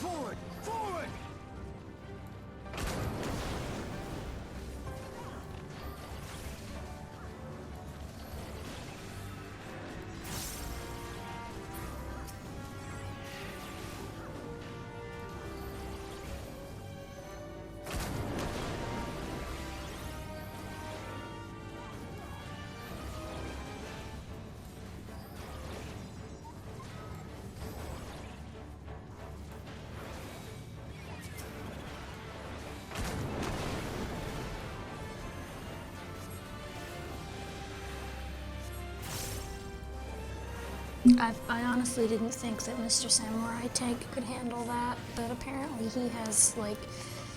B: Forward! Forward!
A: I honestly didn't think that Mr. Samurai Tank could handle that, but apparently he has, like,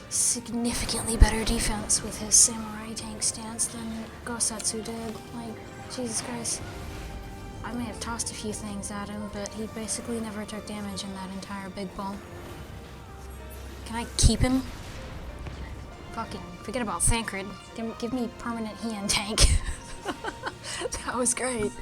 A: significantly better defense with his Samurai Tank stance than Gosatsu did. Like, Jesus Christ. I may have tossed a few things at him, but he basically never took damage in that entire big ball. Can I keep him? Fucking forget about Thancred. Give me permanent hand tank. That was great.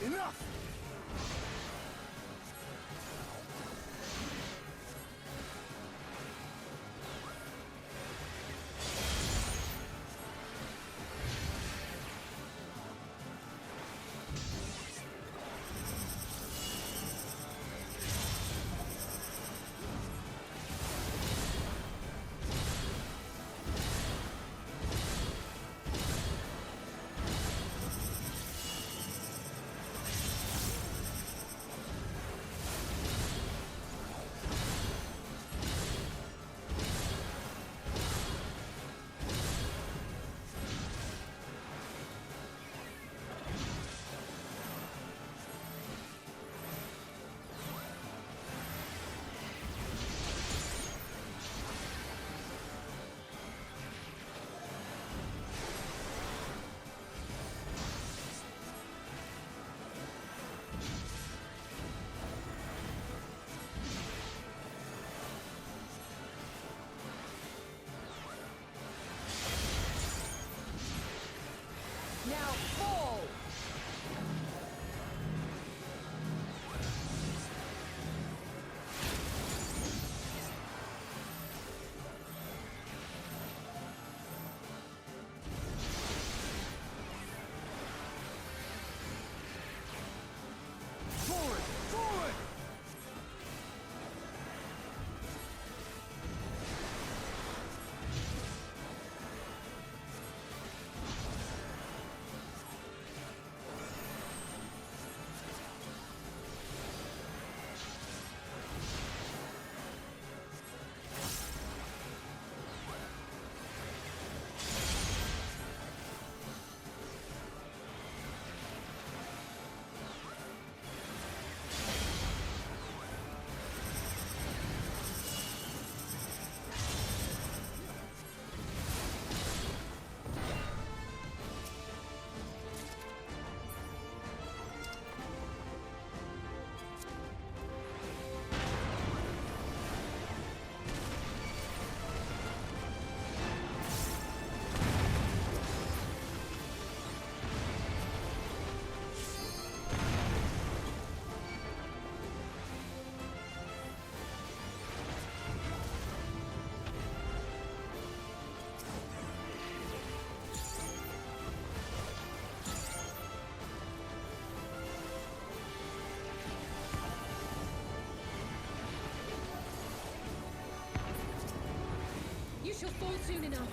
B: Enough!
C: Now fall!
B: Forward! Forward!
D: You shall fall soon enough.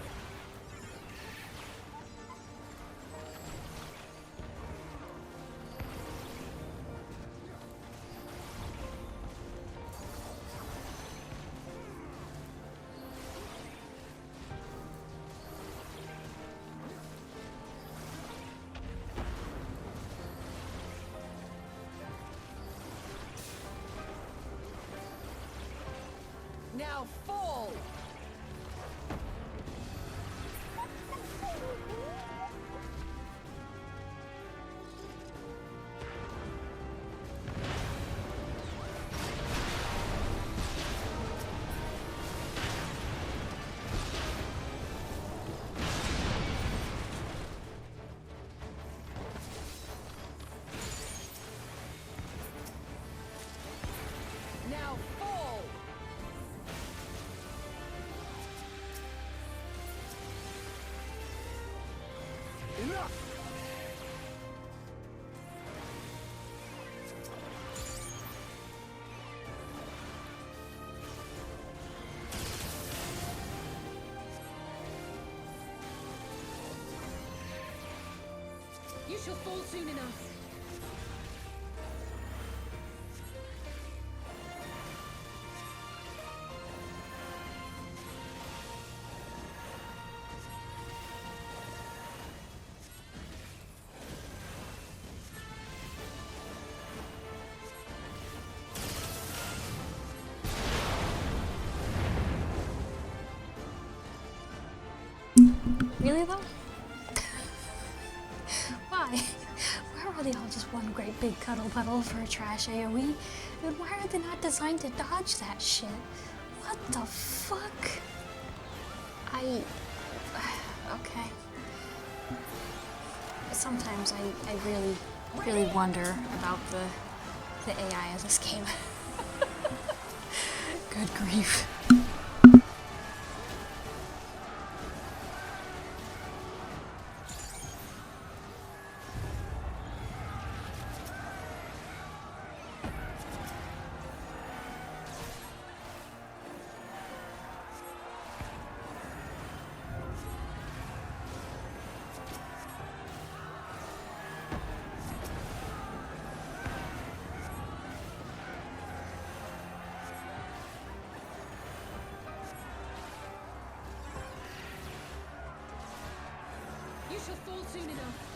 C: Now fall! Now fall!
B: Enough!
C: shall fall soon enough.
A: Really though? Why? Why are they all just one great big cuddle puddle for a trash AoE? And why are they not designed to dodge that shit? What the fuck? Okay. Sometimes I really wonder about the AI of this game. Good grief.
C: You shall fall soon enough.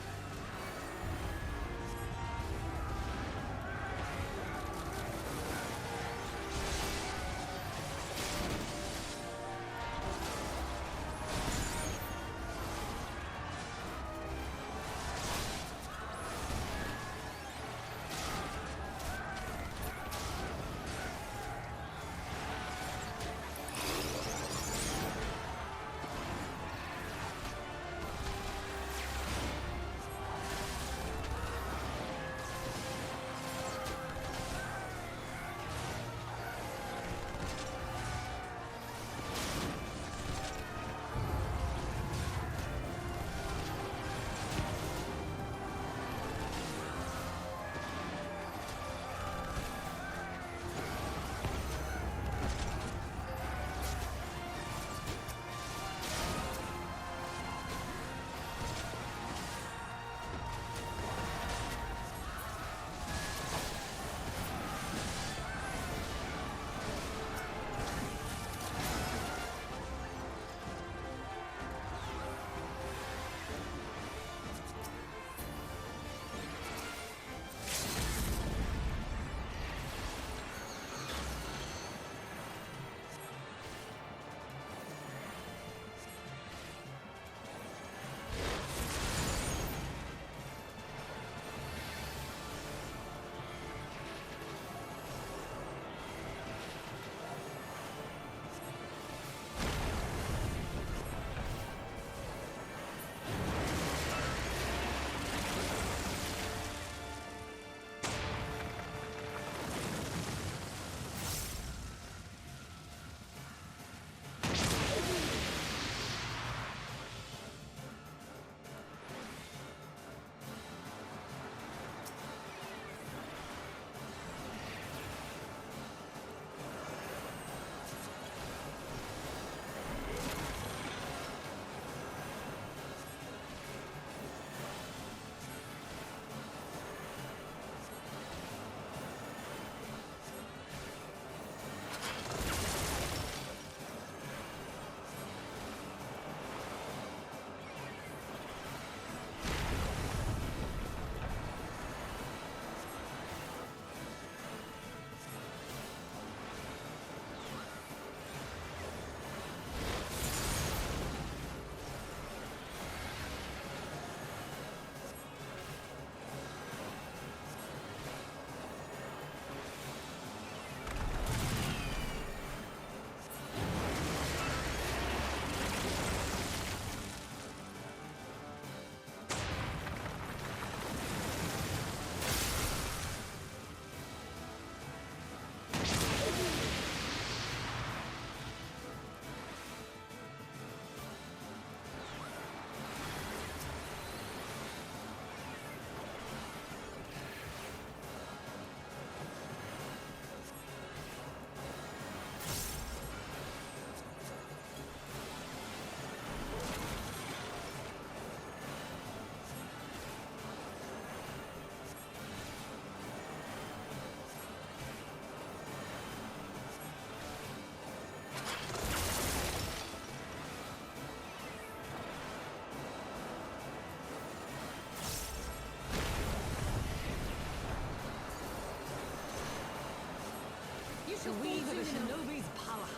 J: the shinobi's power.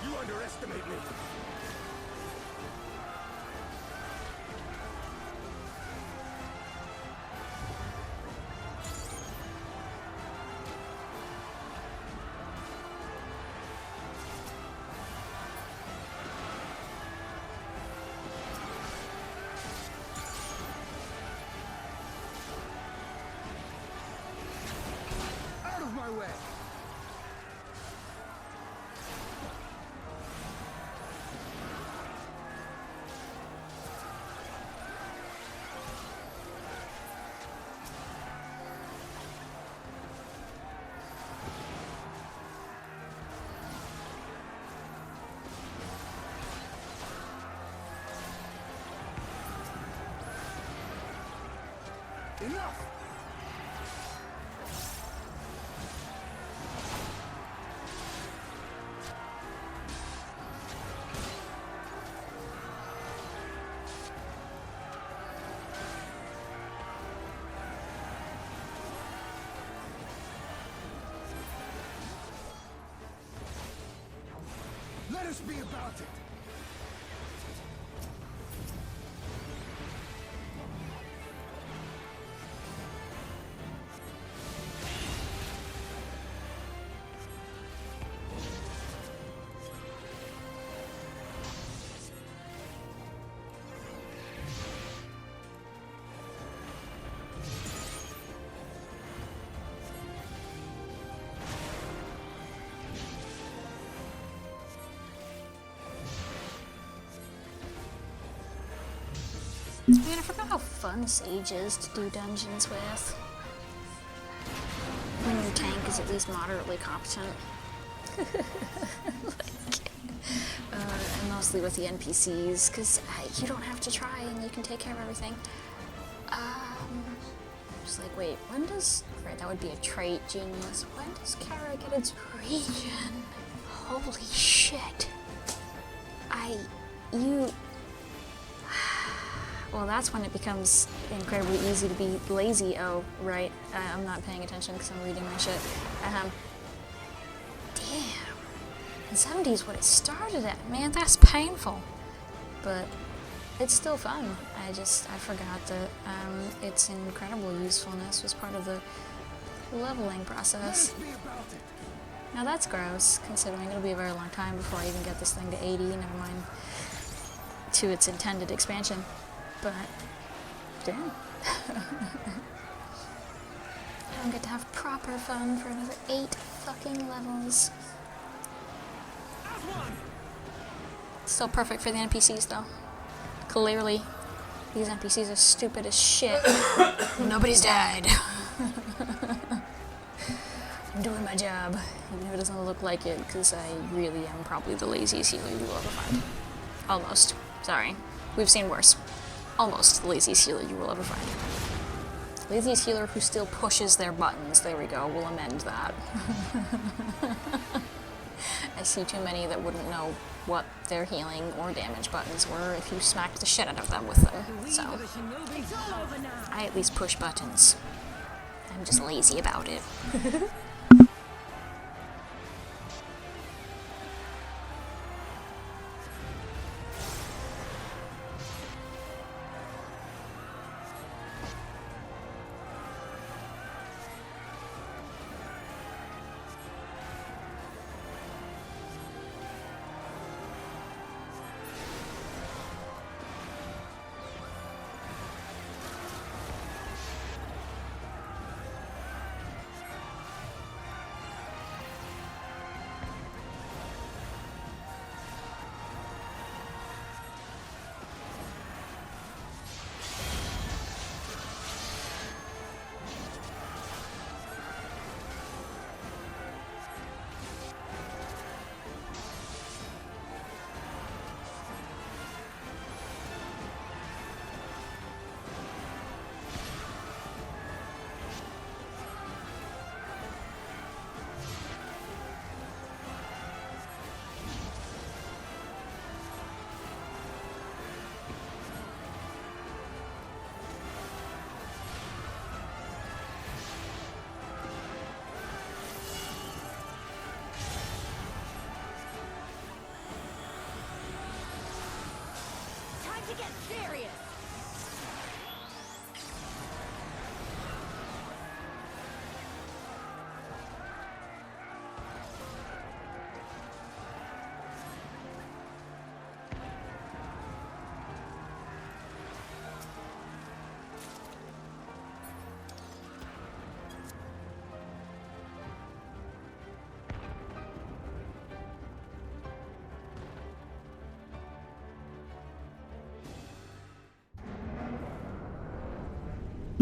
T: You underestimate me. Out of my way! Enough! Let us be about it!
A: Man, I forgot how fun Sage is to do dungeons with. When your tank is at least moderately competent. And mostly with the NPCs, because you don't have to try and you can take care of everything. Just like, wait, when does... Right, that would be a trait, genius. When does Kara get its regen? Holy shit. Well, that's when it becomes incredibly easy to be lazy. Oh, right. I'm not paying attention because I'm reading my shit. Damn. And 70 is what it started at. Man, that's painful. But it's still fun. I forgot that its incredible usefulness was part of the leveling process. Now that's gross, considering it'll be a very long time before I even get this thing to 80, never mind to its intended expansion. But, damn. I don't get to have proper fun for another 8 fucking levels. Still perfect for the NPCs, though. Clearly, these NPCs are stupid as shit. Nobody's died. I'm doing my job, even if it doesn't look like it, because I really am probably the laziest healer you will ever find. Almost. Sorry. We've seen worse. Almost the laziest healer you will ever find. Laziest healer who still pushes their buttons. There we go. We'll amend that. I see too many that wouldn't know what their healing or damage buttons were if you smacked the shit out of them with them. So, I at least push buttons. I'm just lazy about it.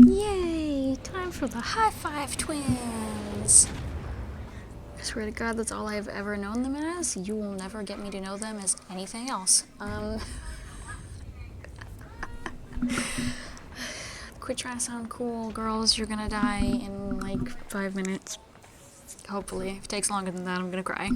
A: Yay! Time for the High Five Twins! I swear to God, that's all I've ever known them as. You will never get me to know them as anything else. Quit trying to sound cool, girls. You're gonna die in like 5 minutes. Hopefully. If it takes longer than that, I'm gonna cry.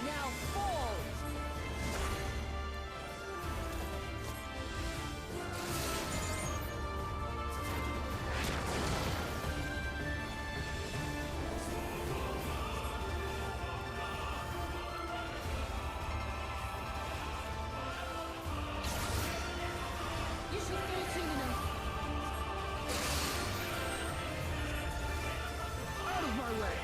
U: Now fall!
C: You should fall soon enough.
B: Out of my way!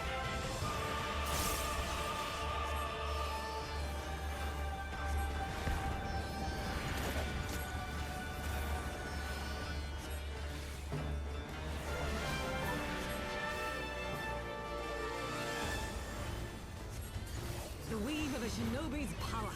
J: The weave of a shinobi's power.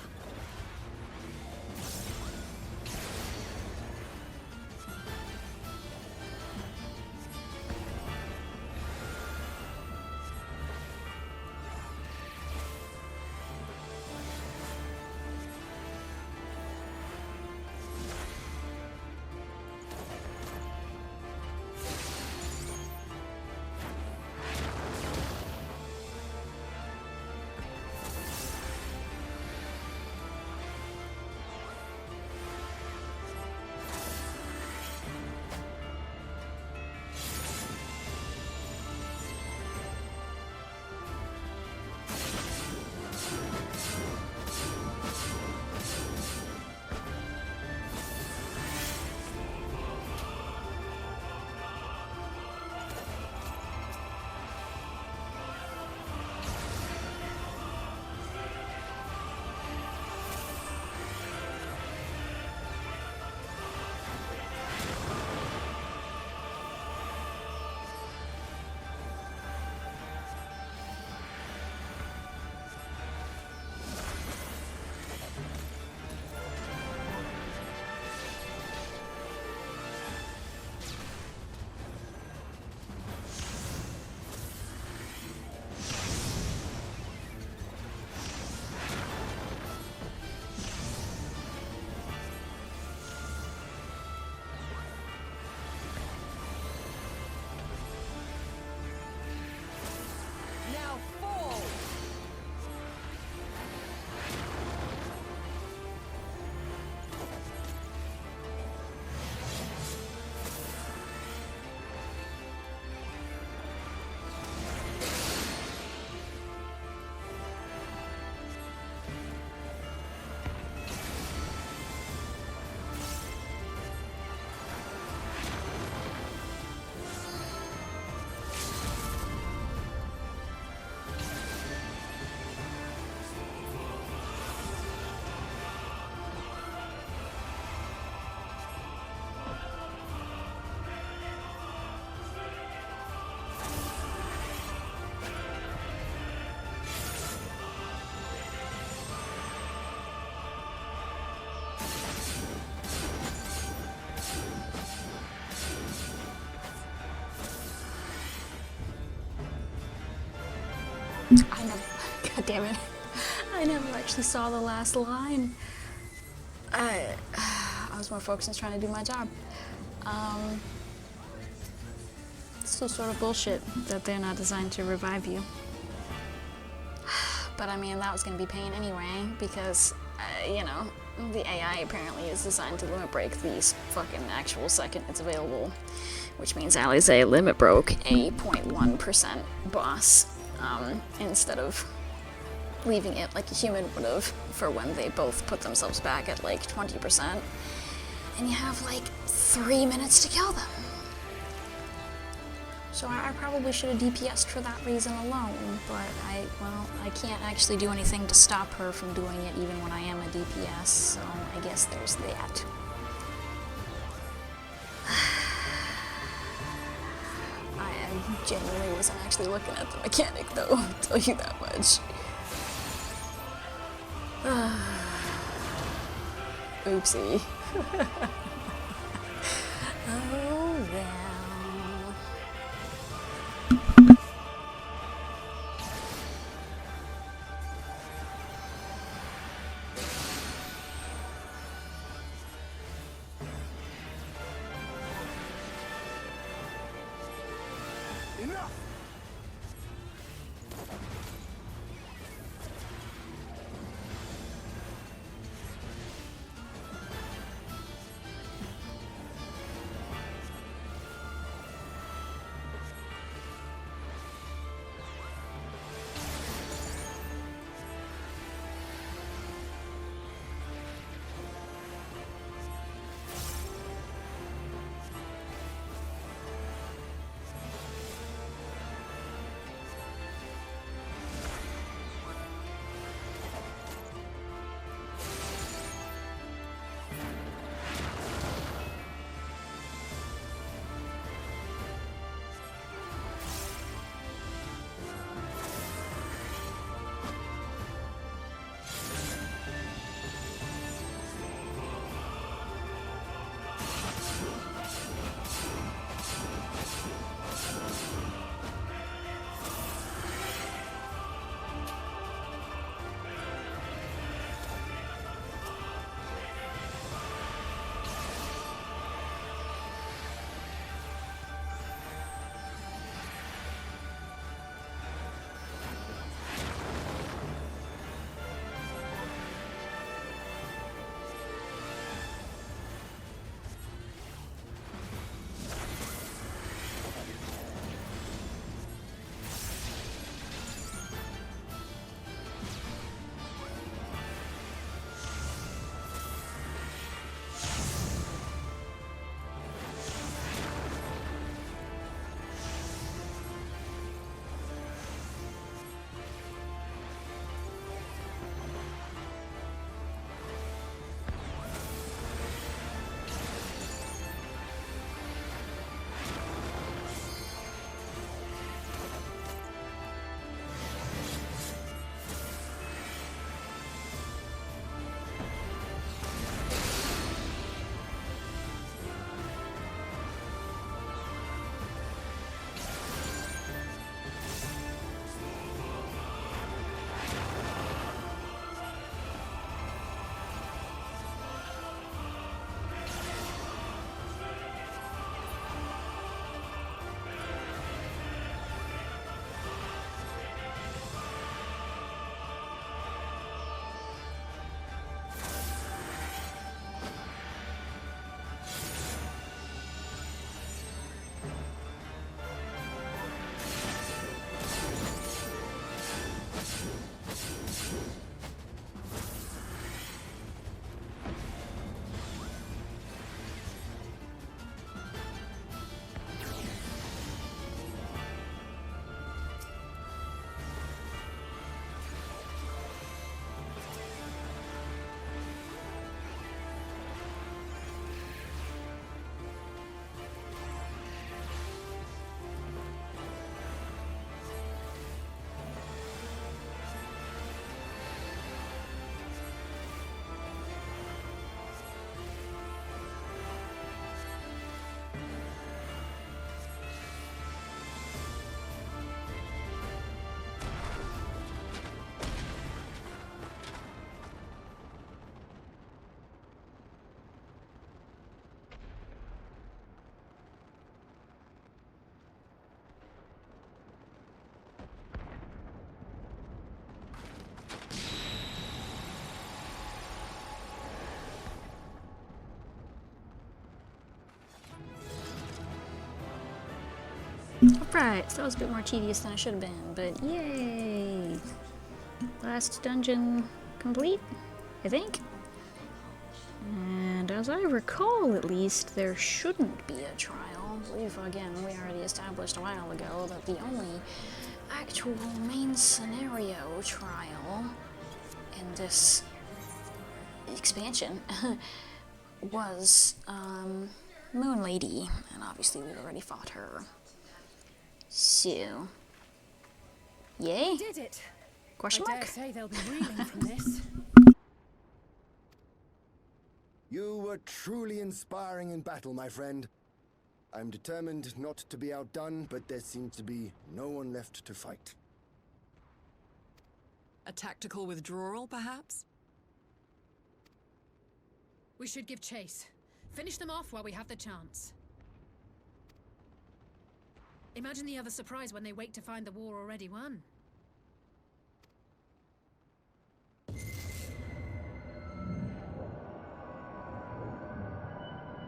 U: Now fall!
A: I never, God damn it, I never actually saw the last line. I was more focused on trying to do my job. Still sort of bullshit that they're not designed to revive you. But I mean, that was gonna be pain anyway, because, you know, The AI apparently is designed to limit break the fucking actual second it's available, which means Alisaie limit broke a 0.1% boss instead of leaving it like a human would have for when they both put themselves back at like 20%, and you have like 3 minutes to kill them. So I probably should have DPS'd for that reason alone, but I can't actually do anything to stop her from doing it even when I am a DPS, so I guess there's that. I genuinely wasn't actually looking at the mechanic though, I'll tell you that much. Oopsie. Oh well.
B: Enough!
A: Alright, so that was a bit more tedious than it should have been, but yay! Last dungeon complete, I think. And as I recall, at least, there shouldn't be a trial. I believe, again, we already established a while ago that the only actual main scenario trial in this expansion was Moon Lady, and obviously we've already fought her. So, yay?
D: We did it.
A: Question
D: I
A: mark?
D: dare say they'll be reeling from this.
O: You were truly inspiring in battle, my friend. I'm determined not to be outdone, but there seems to be no one left to fight.
F: A tactical withdrawal, perhaps?
D: We should give chase. Finish them off while we have the chance. Imagine the other surprise when they wake to find the war already won.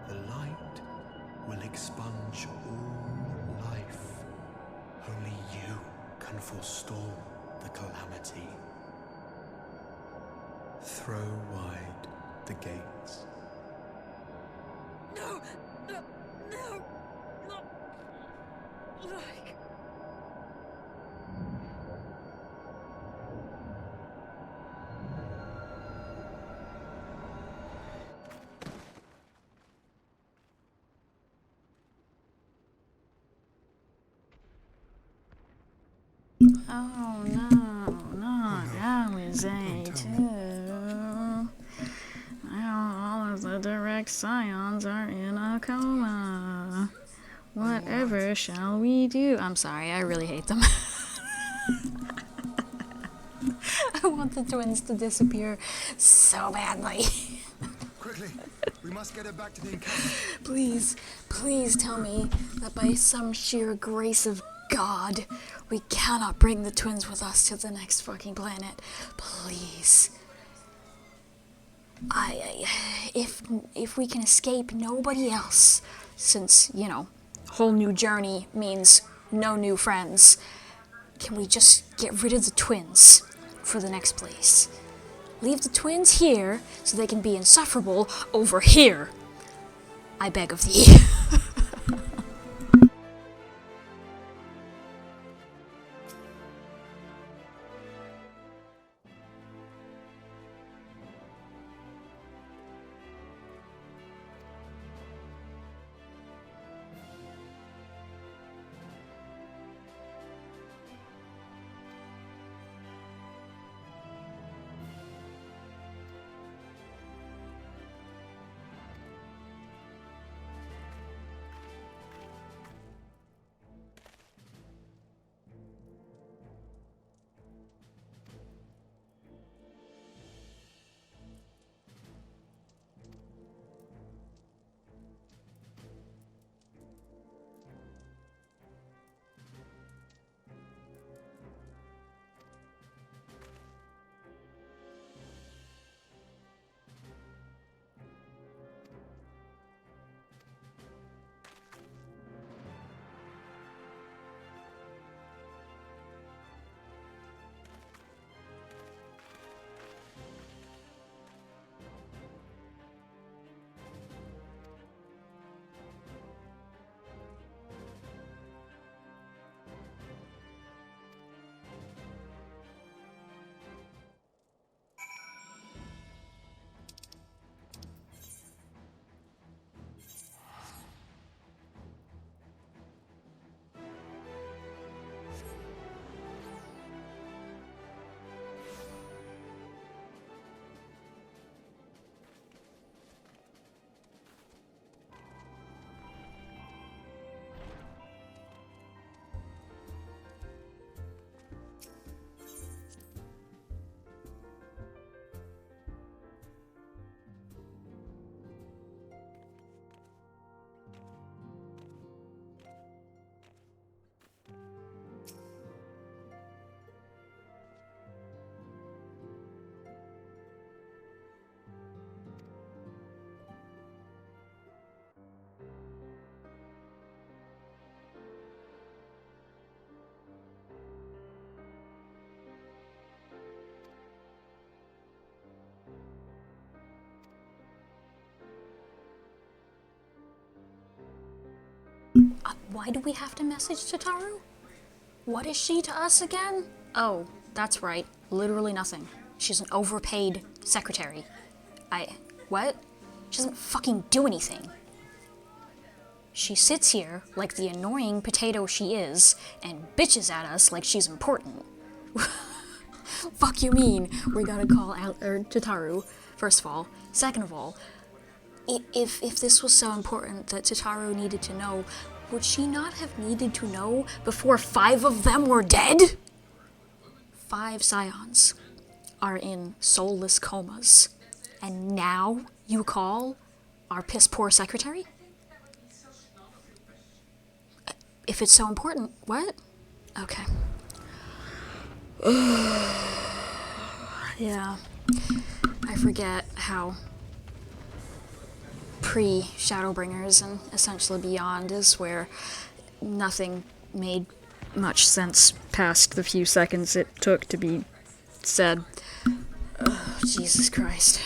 N: The light will expunge all life. Only you can forestall the calamity. Throw wide the gates.
J: No! No! No! Not like...
A: Oh no, not Alizé too. Now all of the direct scions are in a coma. Whatever shall we do? I'm sorry, I really hate them. I want the twins to disappear so badly.
O: Quickly, we must get her back to the encampment.
A: Please, please tell me that by some sheer grace of God, we cannot bring the twins with us to the next fucking planet. Please. If we can escape nobody else, since, you know, whole new journey means no new friends, can we just get rid of the twins for the next place? Leave the twins here so they can be insufferable over here. I beg of thee. Why do we have to message Tataru? What is she to us again? Oh, that's right. Literally nothing. She's an overpaid secretary. What? She doesn't fucking do anything. She sits here like the annoying potato she is and bitches at us like she's important. Fuck you mean we gotta call out Tataru, first of all. Second of all, if this was so important that Tataru needed to know, would she not have needed to know before 5 of them were dead? 5 scions are in soulless comas, and now you call our piss-poor secretary? If it's so important, what? Okay. Yeah, I forget how pre-Shadowbringers and essentially beyond is where nothing made much sense past the few seconds it took to be said. Oh, Jesus Christ.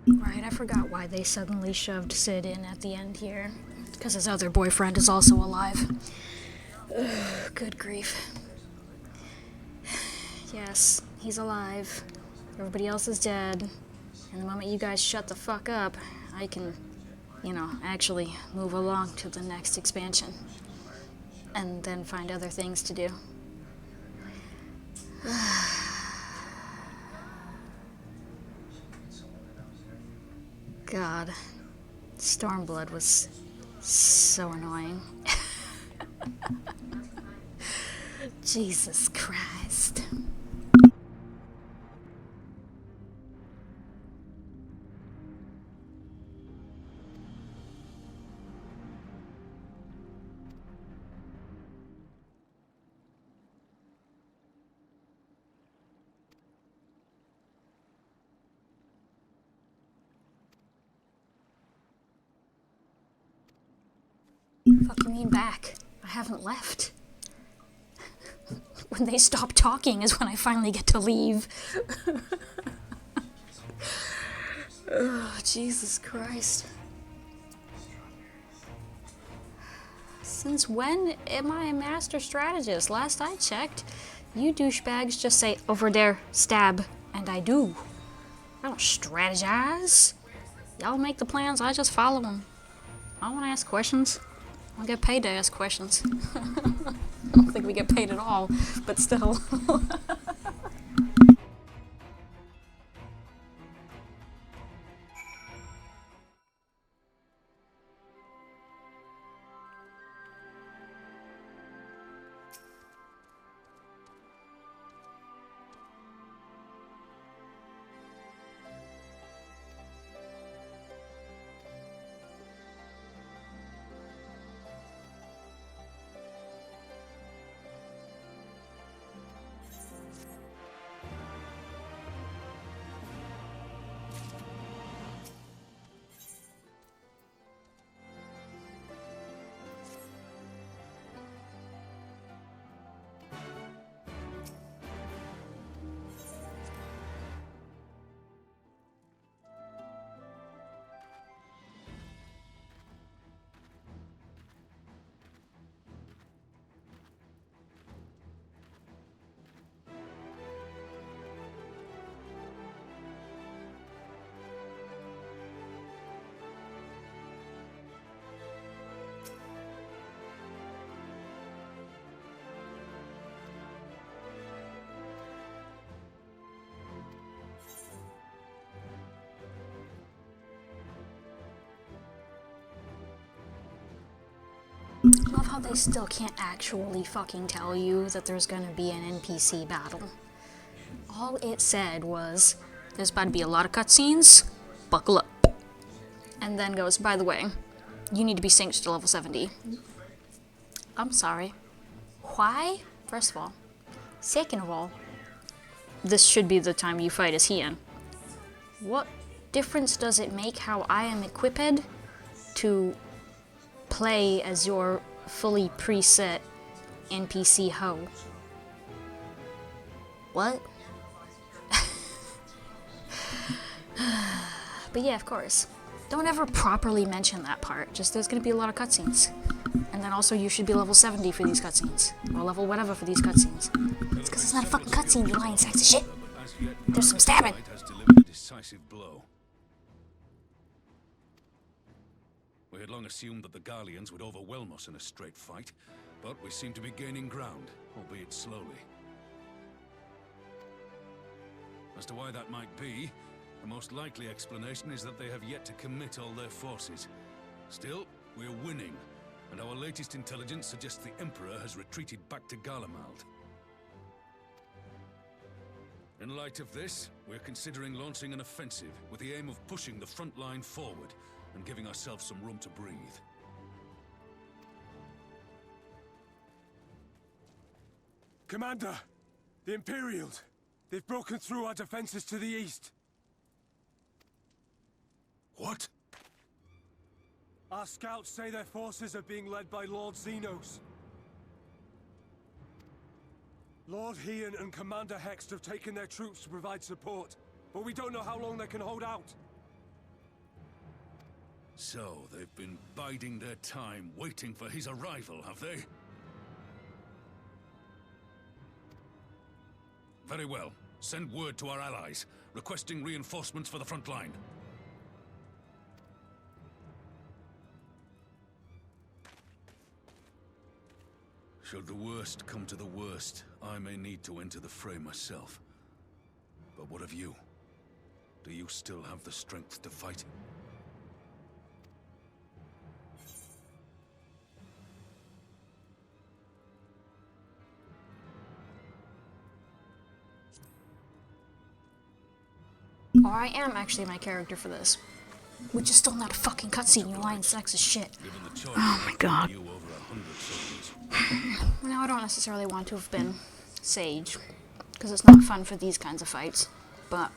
A: Right, I forgot why they suddenly shoved Sid in at the end here. Because his other boyfriend is also alive. Ugh, good grief. Yes, he's alive. Everybody else is dead. And the moment you guys shut the fuck up, I can, you know, actually move along to the next expansion. And then find other things to do. God. Stormblood was so annoying. Jesus Christ. Fuck you mean back? I haven't left. When they stop talking is when I finally get to leave. Oh, Jesus Christ. Since when am I a master strategist? Last I checked, you douchebags just say, over there, stab, and I do. I don't strategize. Y'all make the plans, I just follow them. I don't want to ask questions. I don't get paid to ask questions. I don't think we get paid at all, but still. I love how they still can't actually fucking tell you that there's gonna be an NPC battle. All it said was, there's about to be a lot of cutscenes, buckle up. And then goes, by the way, you need to be synced to level 70. I'm sorry. Why? First of all. Second of all, this should be the time you fight as Hien. What difference does it make how I am equipped to play as your fully preset NPC hoe? What? But yeah, of course. Don't ever properly mention that part. Just there's gonna be a lot of cutscenes. And then also you should be level 70 for these cutscenes. Or level whatever for these cutscenes. It's because it's not a fucking cutscene, you lying sacks of shit. There's some stabbing.
M: Has delivered a decisive blow. We had long assumed that the Garleans would overwhelm us in a straight fight, but we seem to be gaining ground, albeit slowly. As to why that might be, the most likely explanation is that they have yet to commit all their forces. Still, we're winning, and our latest intelligence suggests the Emperor has retreated back to Garlemald. In light of this, we're considering launching an offensive with the aim of pushing the front line forward and giving ourselves some room to breathe.
G: Commander! The Imperials! They've broken through our defenses to the east.
M: What?
G: Our scouts say their forces are being led by Lord Xenos. Lord Hien and Commander Hext have taken their troops to provide support, but we don't know how long they can hold out.
M: So, they've been biding their time, waiting for his arrival, have they? Very well. Send word to our allies, requesting reinforcements for the front line. Should the worst come to the worst, I may need to enter the fray myself. But what of you? Do you still have the strength to fight?
A: Oh, I am actually my character for this. Which is still not a fucking cutscene, you lying sexist shit. Oh my god. Now I don't necessarily want to have been Sage, because it's not fun for these kinds of fights, but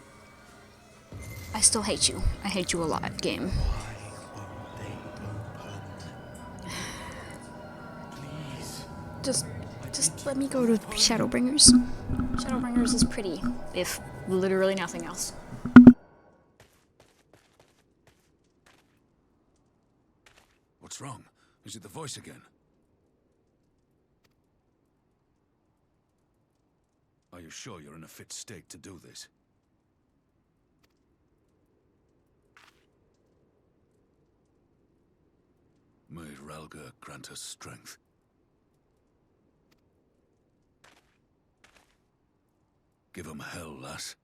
A: I still hate you. I hate you a lot, game. Just let me go to Shadowbringers. Shadowbringers is pretty, if literally nothing else.
M: What's wrong? Is it the voice again? Are you sure you're in a fit state to do this? May Ralga grant us strength. Give 'em hell, lass.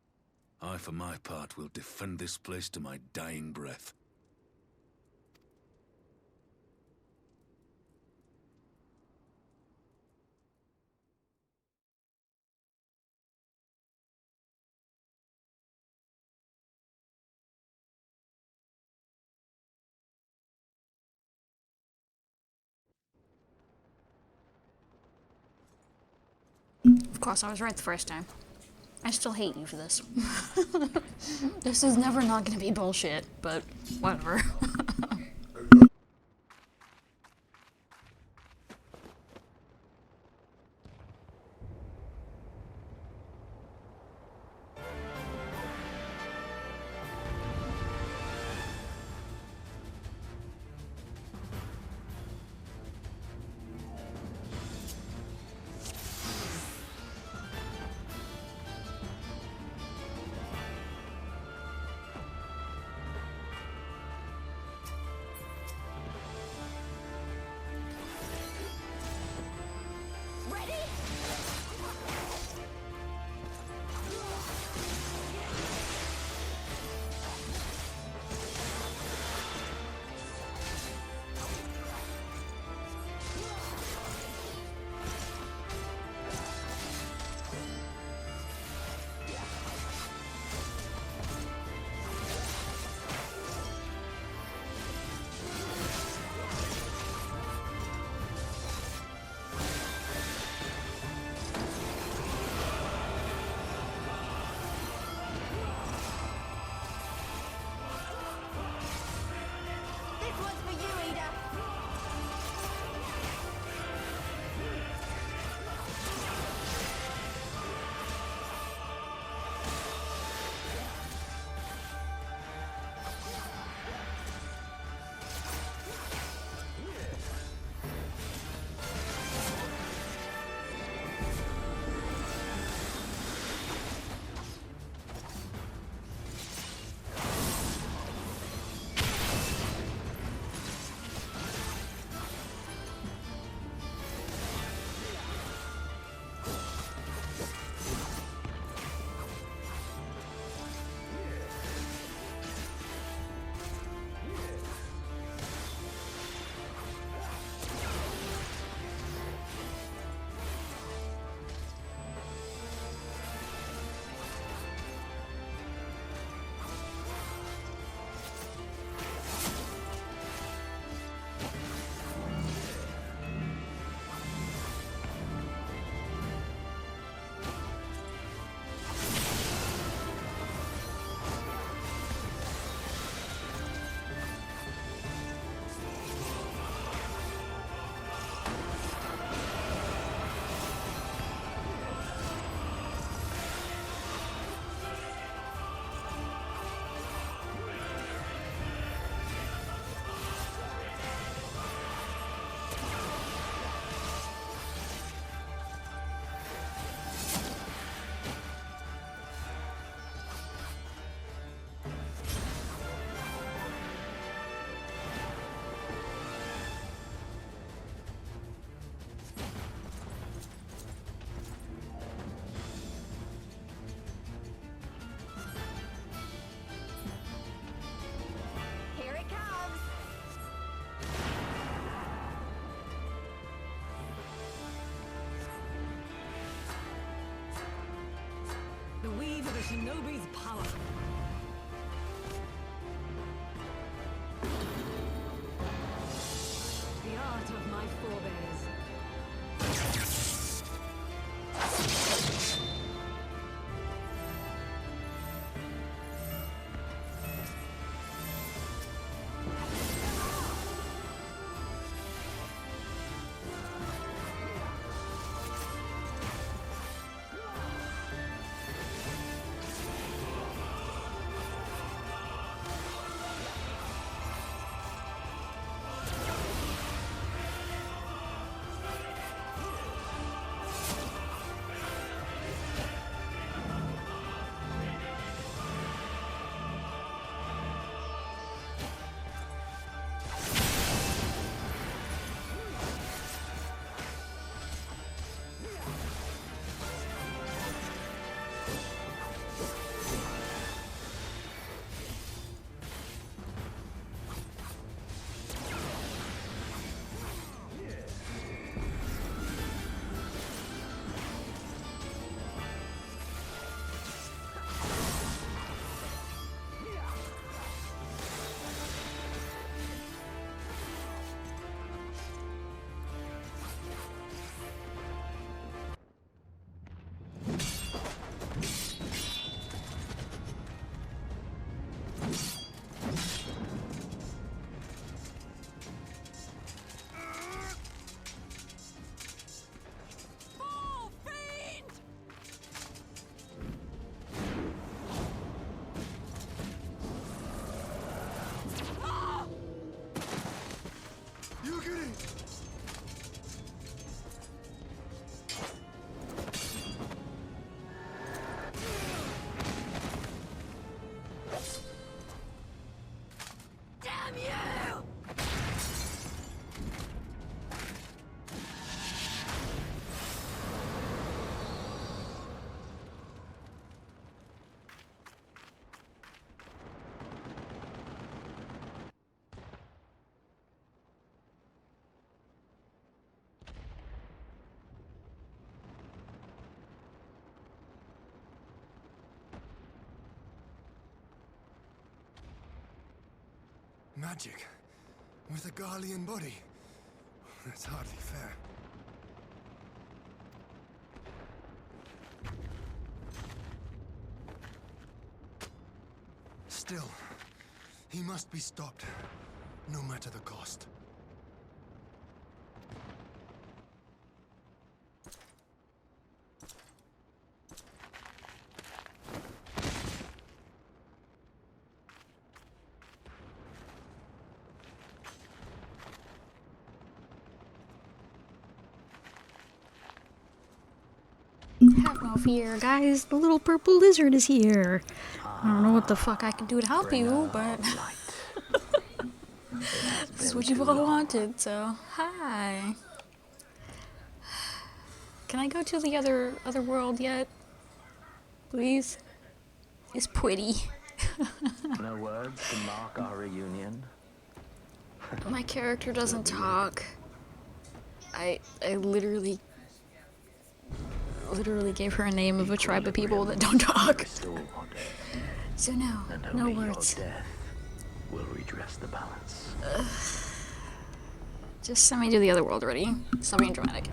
M: I, for my part, will defend this place to my dying breath.
A: Of course, I was right the first time. I still hate you for this. This is never not gonna be bullshit, but whatever.
J: the shinobi's power. The art of my forebears.
O: Magic? With a Garlean body? That's hardly fair. Still, he must be stopped, no matter the cost.
A: Have no fear, guys. The little purple lizard is here. I don't know what the fuck I can do to help you, but this is what you've all wanted, so hi. Can I go to the other world yet? Please? It's pretty.
I: No words to mark our reunion.
A: My character doesn't talk. I literally gave her a name of a tribe of people that don't talk. So no words.
I: Your death will redress the balance.
A: Just send me to the other world already. Stop being dramatic.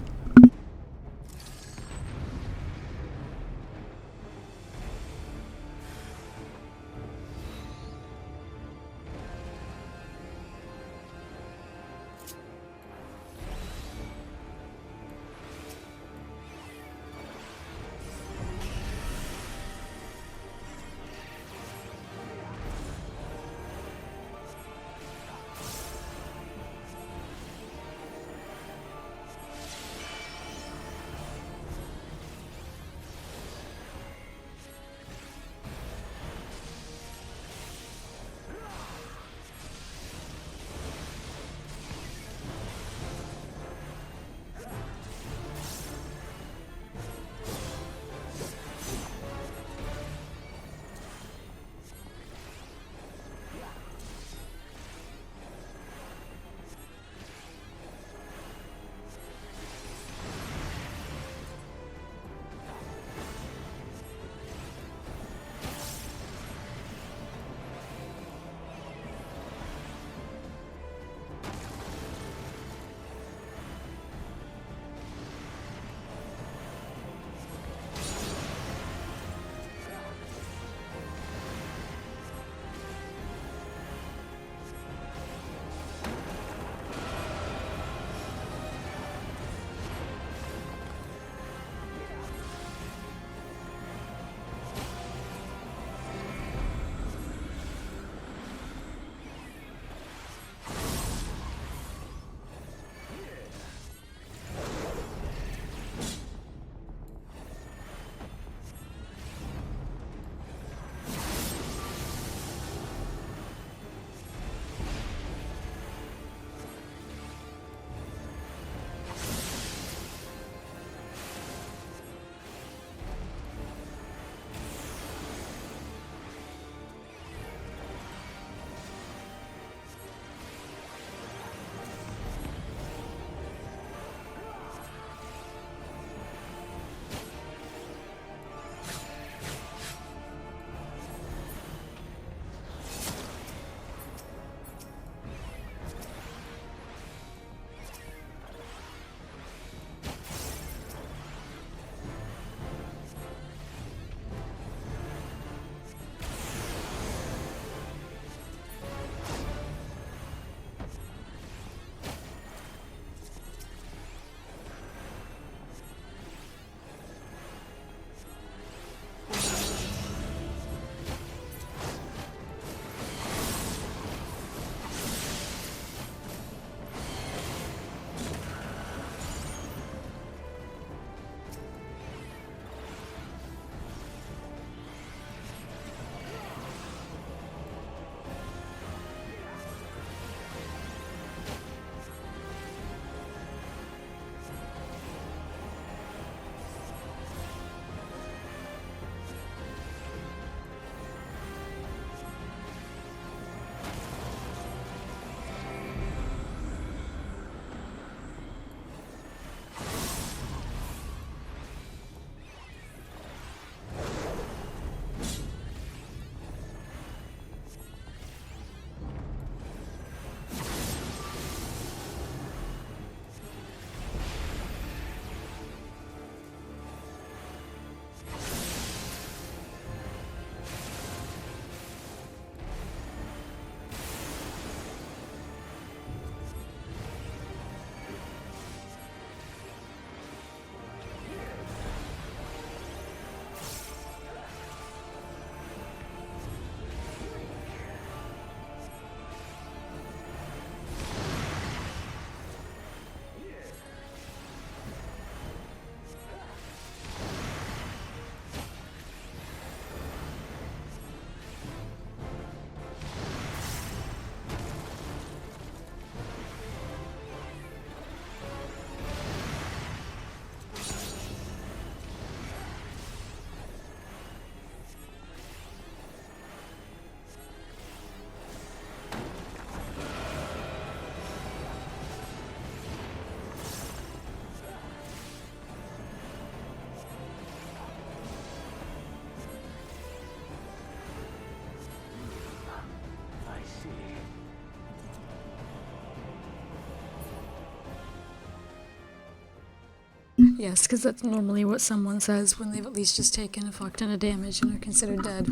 A: Yes, because that's normally what someone says when they've at least just taken a fuck ton of damage and are considered dead.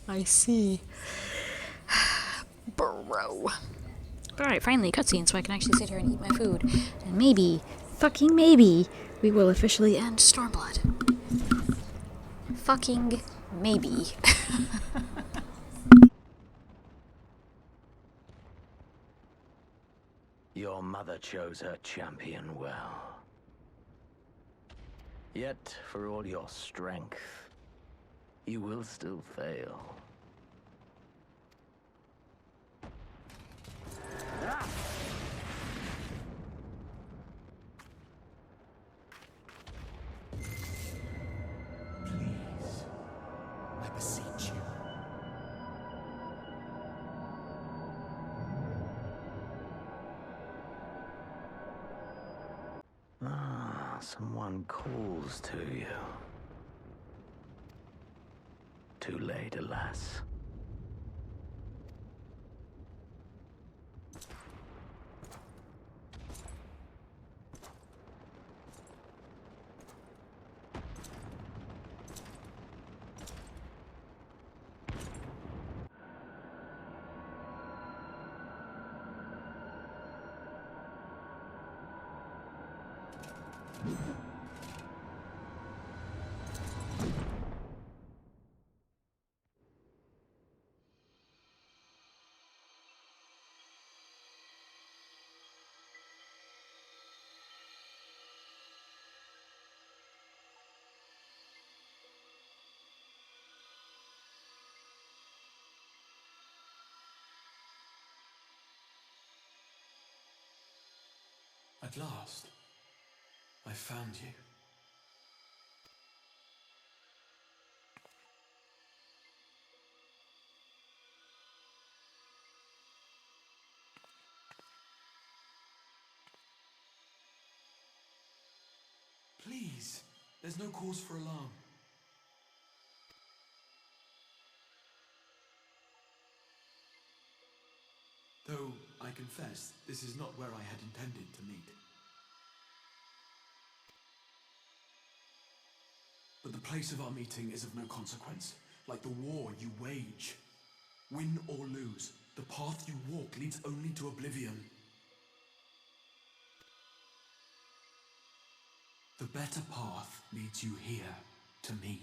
A: I see. Bro. Alright, finally a cutscene so I can actually sit here and eat my food. And maybe, fucking maybe, we will officially end Stormblood. Fucking maybe.
I: Your mother chose her champion well. Yet, for all your strength, you will still fail.
N: Please, I beseech you.
I: Someone calls to you. Too late, alas.
N: At last, I found you. Please, there's no cause for alarm. Though, I confess, this is not where I had intended to meet. But the place of our meeting is of no consequence, like the war you wage. Win or lose, the path you walk leads only to oblivion. The better path leads you here, to me.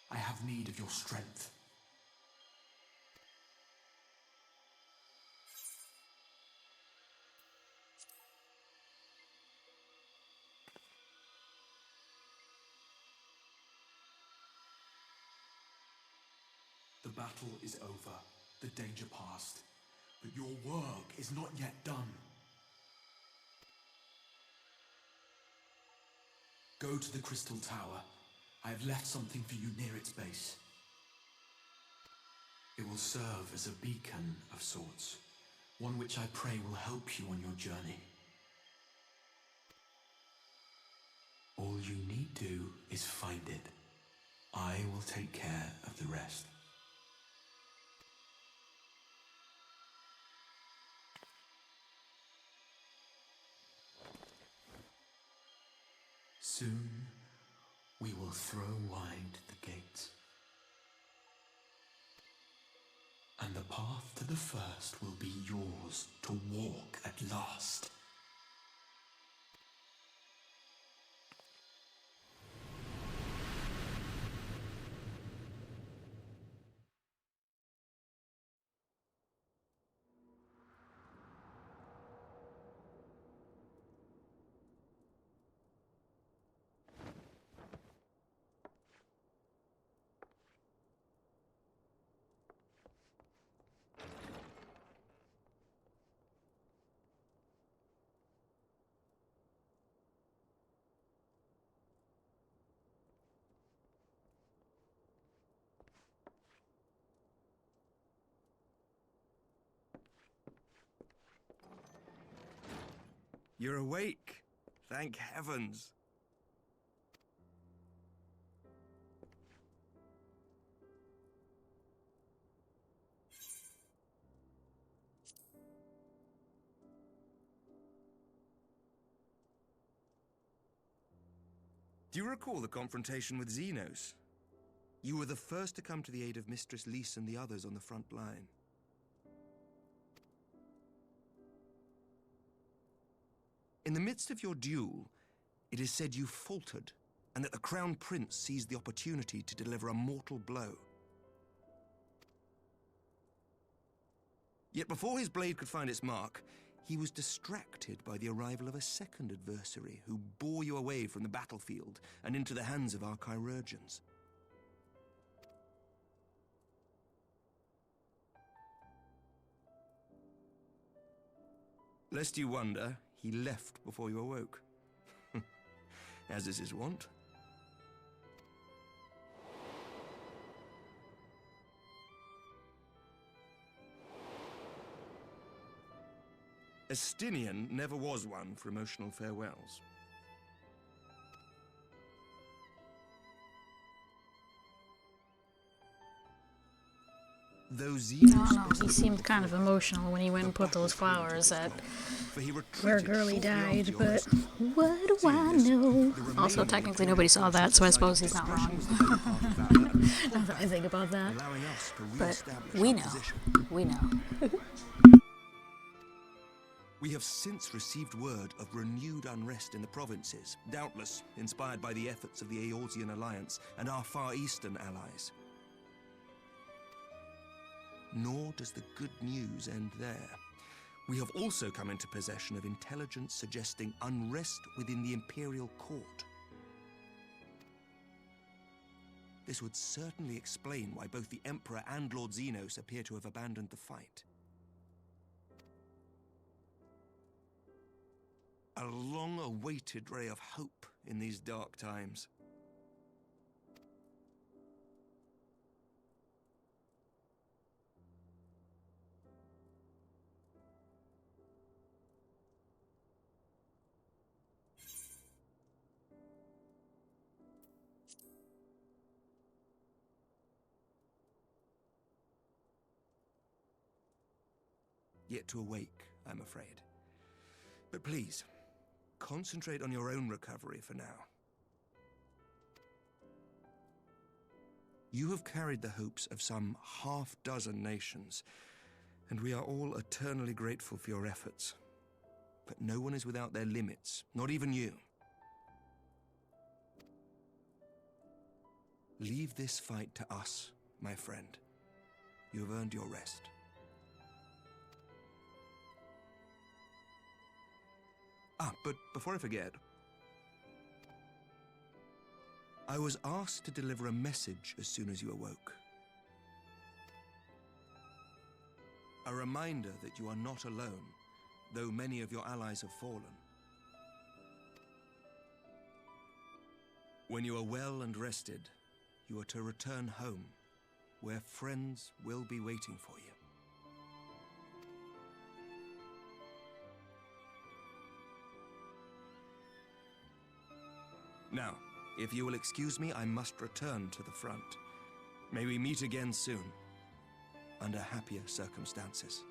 N: I have need of your strength. The battle is over, the danger past, but your work is not yet done. Go to the Crystal Tower. I have left something for you near its base. It will serve as a beacon of sorts, one which I pray will help you on your journey. All you need do is find it. I will take care of the rest. Soon, we will throw wide the gates. And the path to the first will be yours to walk at last.
T: You're awake. Thank heavens. Do you recall the confrontation with Xenos? You were the first to come to the aid of Mistress Lys and the others on the front line. In the midst of your duel, it is said you faltered, and that the Crown Prince seized the opportunity to deliver a mortal blow. Yet before his blade could find its mark, he was distracted by the arrival of a second adversary who bore you away from the battlefield and into the hands of our chirurgeons. Lest you wonder, he left before you awoke. As is his wont. Estinian never was one for emotional farewells. Those
A: I don't know, he seemed kind of emotional when he went and put those flowers at where Girly died, but what do I know? Also, technically nobody saw that, so I suppose he's not wrong. Now that I think about that. But we know. We know.
T: We have since received word of renewed unrest in the provinces, doubtless inspired by the efforts of the Eorzean Alliance and our Far Eastern allies. Nor does the good news end there. We have also come into possession of intelligence suggesting unrest within the Imperial Court. This would certainly explain why both the Emperor and Lord Xenos appear to have abandoned the fight. A long-awaited ray of hope in these dark times. Yet to awake, I'm afraid. But please, concentrate on your own recovery for now. You have carried the hopes of some half-dozen nations, and we are all eternally grateful for your efforts. But no one is without their limits, not even you. Leave this fight to us, my friend. You have earned your rest. But before I forget, I was asked to deliver a message as soon as you awoke. A reminder that you are not alone, though many of your allies have fallen. When you are well and rested, you are to return home, where friends will be waiting for you. Now, if you will excuse me, I must return to the front. May we meet again soon, under happier circumstances.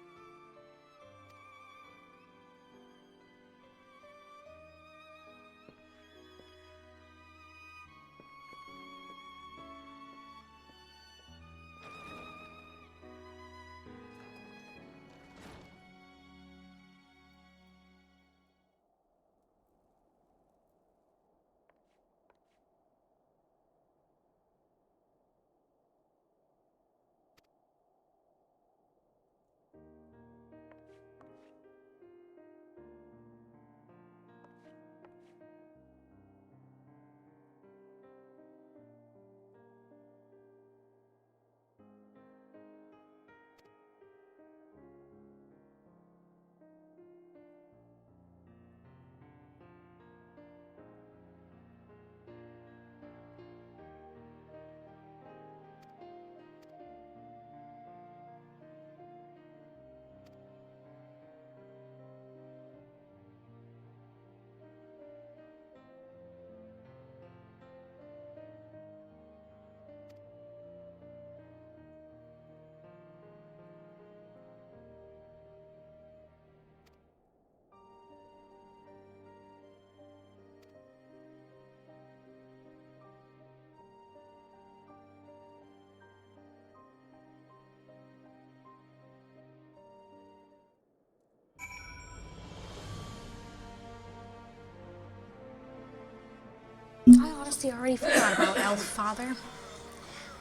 A: honestly already forgot about Elf Father.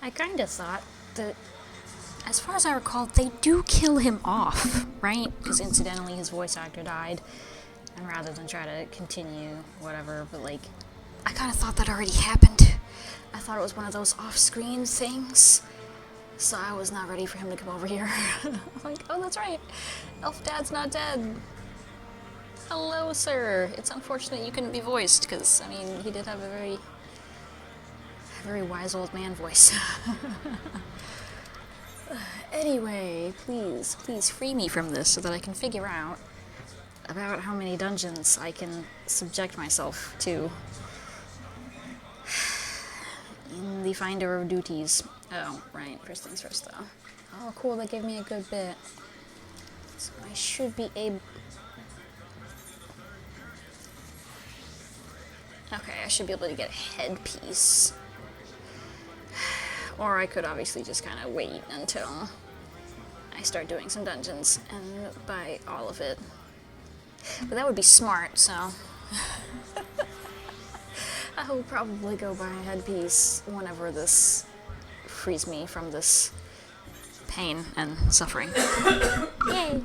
A: I kinda thought that, as far as I recall, they do kill him off, right? Because incidentally his voice actor died, and rather than try to continue whatever, but like, I kinda thought that already happened. I thought it was one of those off-screen things, so I was not ready for him to come over here. Like, oh, that's right, Elf Dad's not dead. Hello, sir. It's unfortunate you couldn't be voiced, because, I mean, he did have a very wise old man voice. Anyway, please free me from this so that I can figure out about how many dungeons I can subject myself to in the Finder of Duties. Oh, right, first things first though. Oh, cool, that gave me a good bit. So I should be able... Okay, I should be able to get a headpiece. Or I could obviously just kind of wait until I start doing some dungeons and buy all of it. But that would be smart, so... I will probably go buy a headpiece whenever this frees me from this pain and suffering. Yay!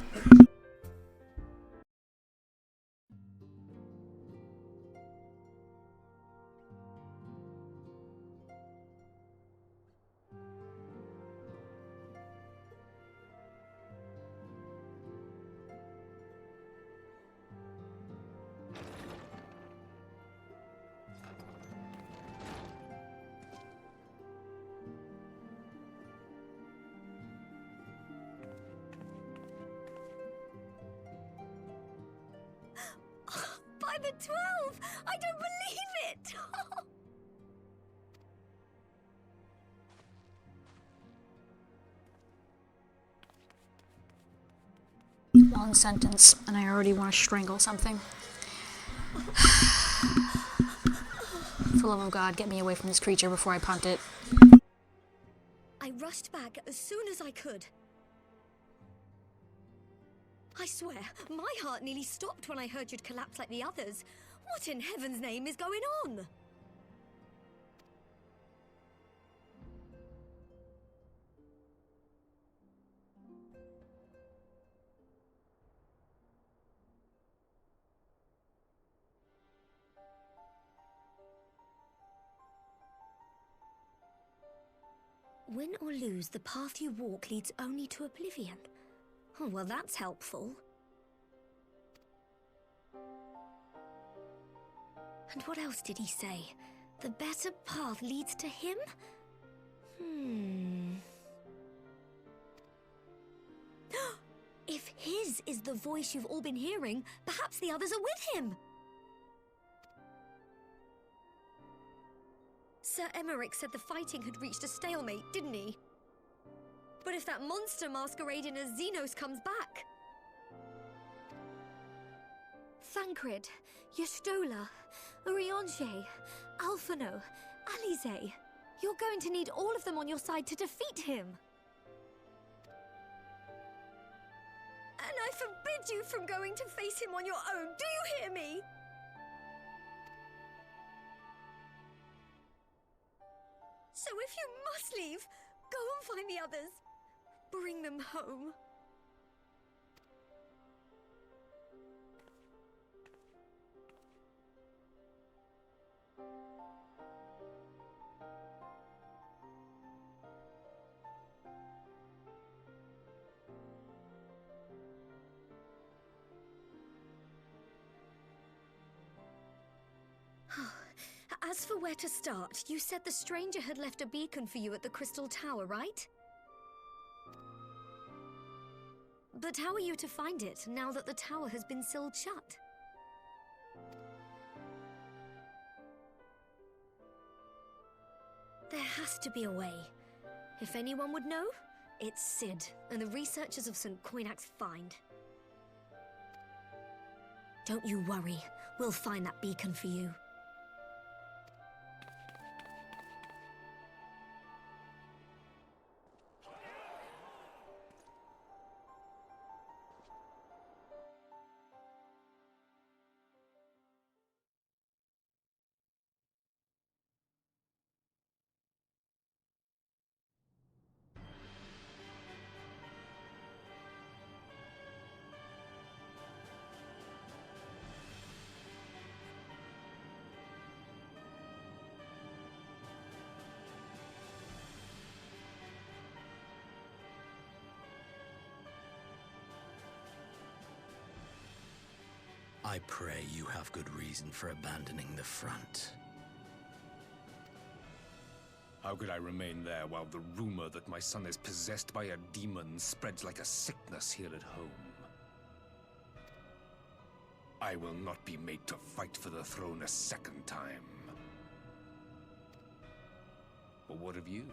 K: By the 12! I don't believe it!
A: Long sentence, and I already want to strangle something. For the love of God, get me away from this creature before I punt it.
K: I rushed back as soon as I could. I swear, my heart nearly stopped when I heard you'd collapse like the others. What in heaven's name is going on? Win or lose, the path you walk leads only to oblivion. Oh, well, that's helpful. And what else did he say? The better path leads to him? If his is the voice you've all been hearing, perhaps the others are with him. Sir Emmerich said the fighting had reached a stalemate, didn't he? But if that monster masquerading as Xenos comes back... Thancred, Y'shtola, Urianger, Alphino, Alize. You're going to need all of them on your side to defeat him. And I forbid you from going to face him on your own, do you hear me? So if you must leave, go and find the others. Bring them home. As for where to start, you said the stranger had left a beacon for you at the Crystal Tower, right? But how are you to find it, now that the tower has been sealed shut? There has to be a way. If anyone would know, it's Cid, and the researchers of St. Coinac's find. Don't you worry, we'll find that beacon for you.
L: I pray you have good reason for abandoning the front.
E: How could I remain there while the rumor that my son is possessed by a demon spreads like a sickness here at home? I will not be made to fight for the throne a second time. But what of you?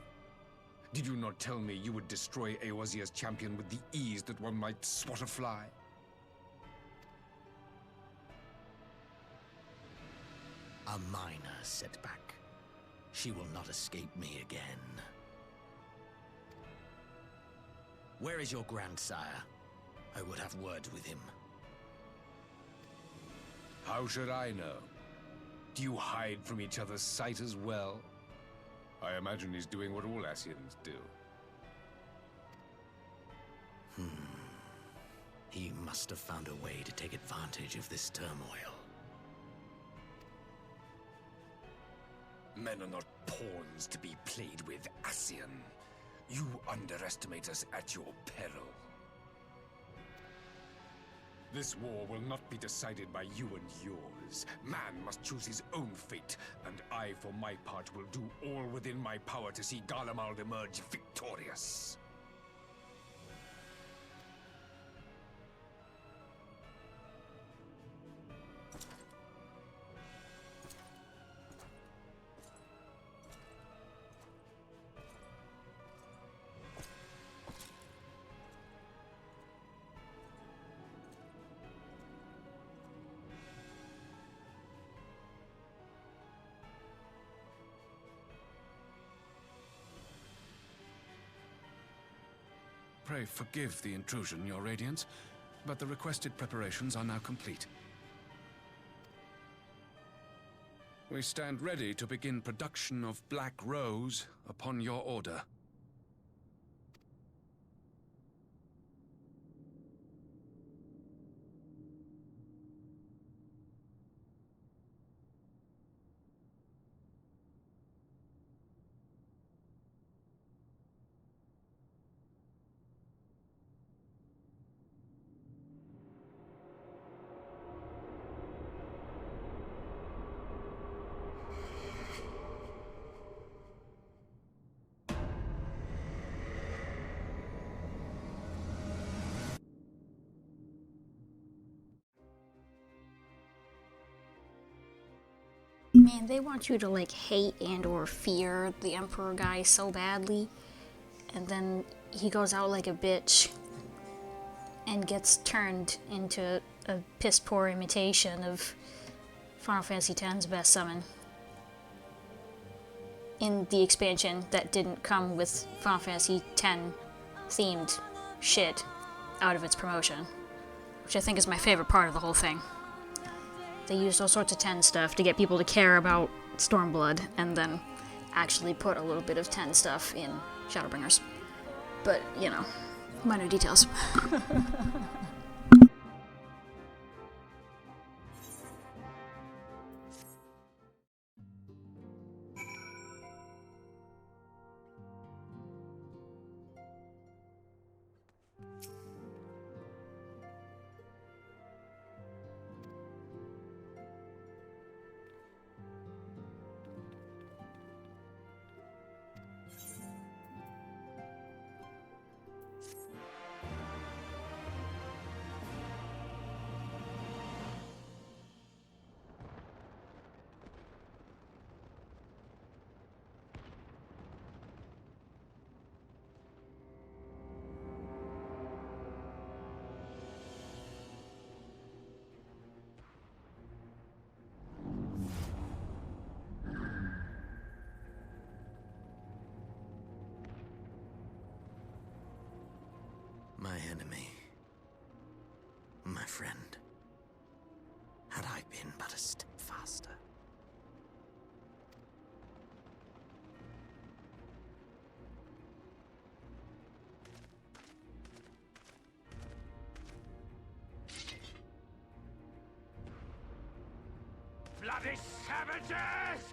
E: Did you not tell me you would destroy Eorzea's champion with the ease that one might swat a fly?
L: A minor setback. She will not escape me again. Where is your grandsire? I would have words with him.
E: How should I know? Do you hide from each other's sight as well? I imagine he's doing what all Ascians do.
L: He must have found a way to take advantage of this turmoil.
B: Men are not pawns to be played with, Ascian. You underestimate us at your peril.
E: This war will not be decided by you and yours. Man must choose his own fate, and I, for my part, will do all within my power to see Garlemald emerge victorious.
M: Pray forgive the intrusion, Your Radiance, but the requested preparations are now complete. We stand ready to begin production of Black Rose upon your order.
A: Man, they want you to like hate and or fear the Emperor guy so badly, and then he goes out like a bitch and gets turned into a piss poor imitation of Final Fantasy X's best summon in the expansion that didn't come with Final Fantasy X themed shit out of its promotion, which I think is my favorite part of the whole thing. They used all sorts of 10 stuff to get people to care about Stormblood, and then actually put a little bit of 10 stuff in Shadowbringers. But, you know, minor details.
L: My enemy. My friend. Had I been but a step faster.
B: Bloody savages!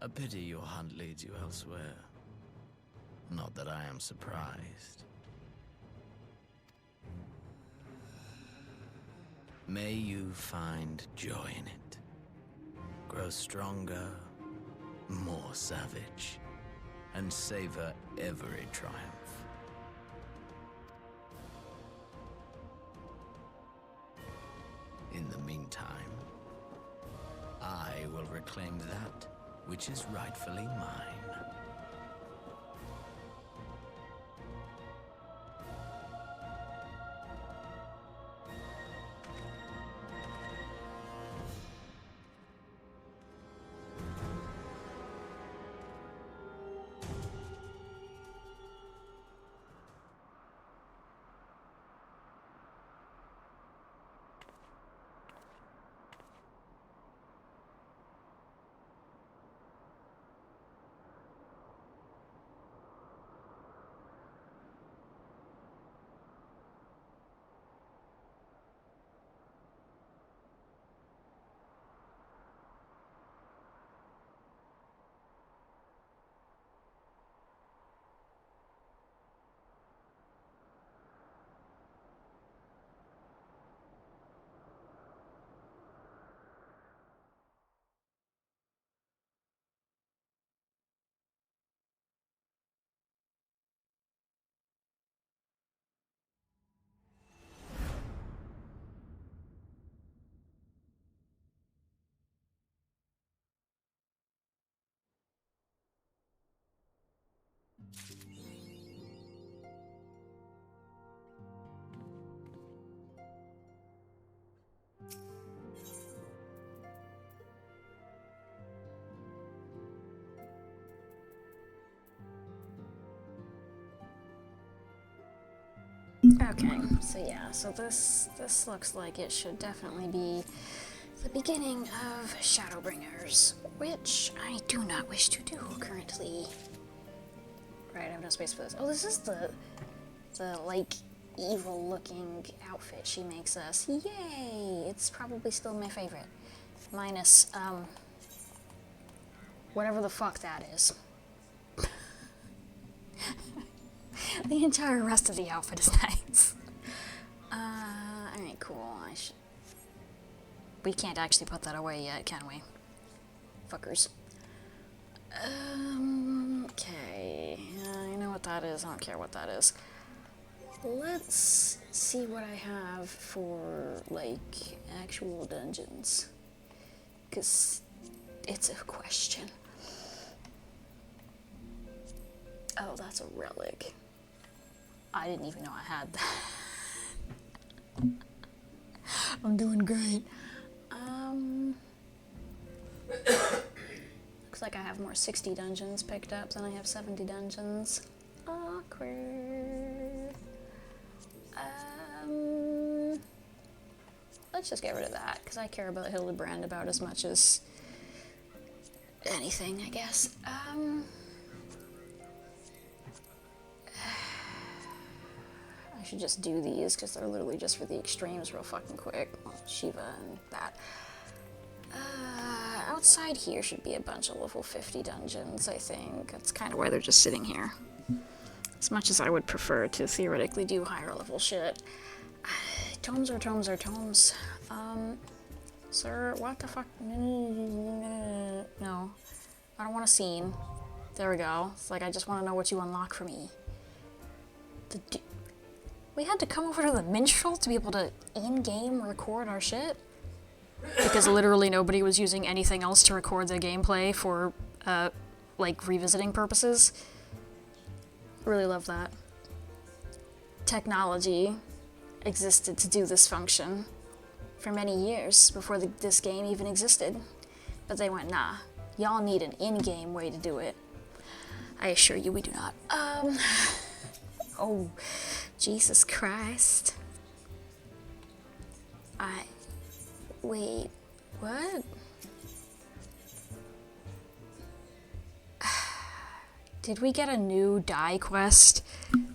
L: A pity your hunt leads you elsewhere. Not that I am surprised. May you find joy in it. Grow stronger, more savage, and savor every triumph. In the meantime, I will reclaim that which is rightfully mine.
A: Okay, so yeah, so this looks like it should definitely be the beginning of Shadowbringers, which I do not wish to do currently. Right, I have no space for this. Oh, this is the like evil-looking outfit she makes us. Yay! It's probably still my favorite, minus whatever the fuck that is. The entire rest of the outfit is nice. Alright, cool. We can't actually put that away yet, can we? Fuckers. Okay. I know what that is. I don't care what that is. Let's see what I have for, like, actual dungeons. Because it's a question. Oh, that's a relic. I didn't even know I had that. I'm doing great. Looks like I have more 60 dungeons picked up than I have 70 dungeons. Awkward. Let's just get rid of that, because I care about Hildebrand about as much as anything, I guess. I should just do these, because they're literally just for the extremes real fucking quick. Well, Shiva and that. Outside here should be a bunch of level 50 dungeons, I think. That's kind of why they're just sitting here. As much as I would prefer to theoretically do higher level shit. Tomes are tomes are tomes. Sir, what the fuck? No. I don't want a scene. There we go. It's like I just want to know what you unlock for me. We had to come over to the Minstrel to be able to in-game record our shit? Because literally nobody was using anything else to record their gameplay for, like, revisiting purposes. Really love that. Technology existed to do this function for many years before this game even existed. But they went, nah, y'all need an in-game way to do it. I assure you we do not. Oh, Jesus Christ. Wait, what? Did we get a new die quest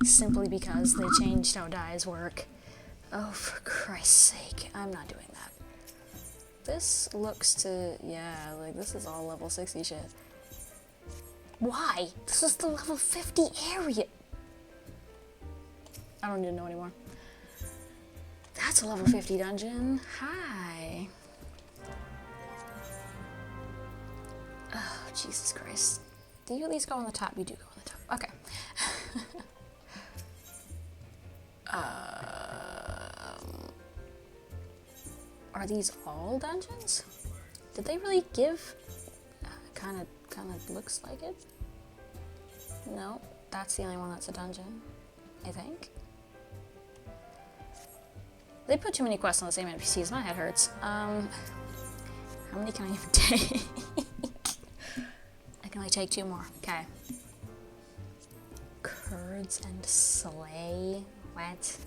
A: simply because they changed how dies work? Oh, for Christ's sake, I'm not doing that. This looks to, yeah, like this is all level 60 shit. Why? This is the level 50 area. I don't need to know anymore. That's a level 50 dungeon. Hi. Oh, Jesus Christ. Do you at least go on the top? You do go on the top. Okay. Are these all dungeons? Did they really give? Kind of looks like it. No, that's the only one that's a dungeon, I think. They put too many quests on the same NPCs. My head hurts. How many can I even take? I can only take 2 more. Okay. Kurds and Slay. What?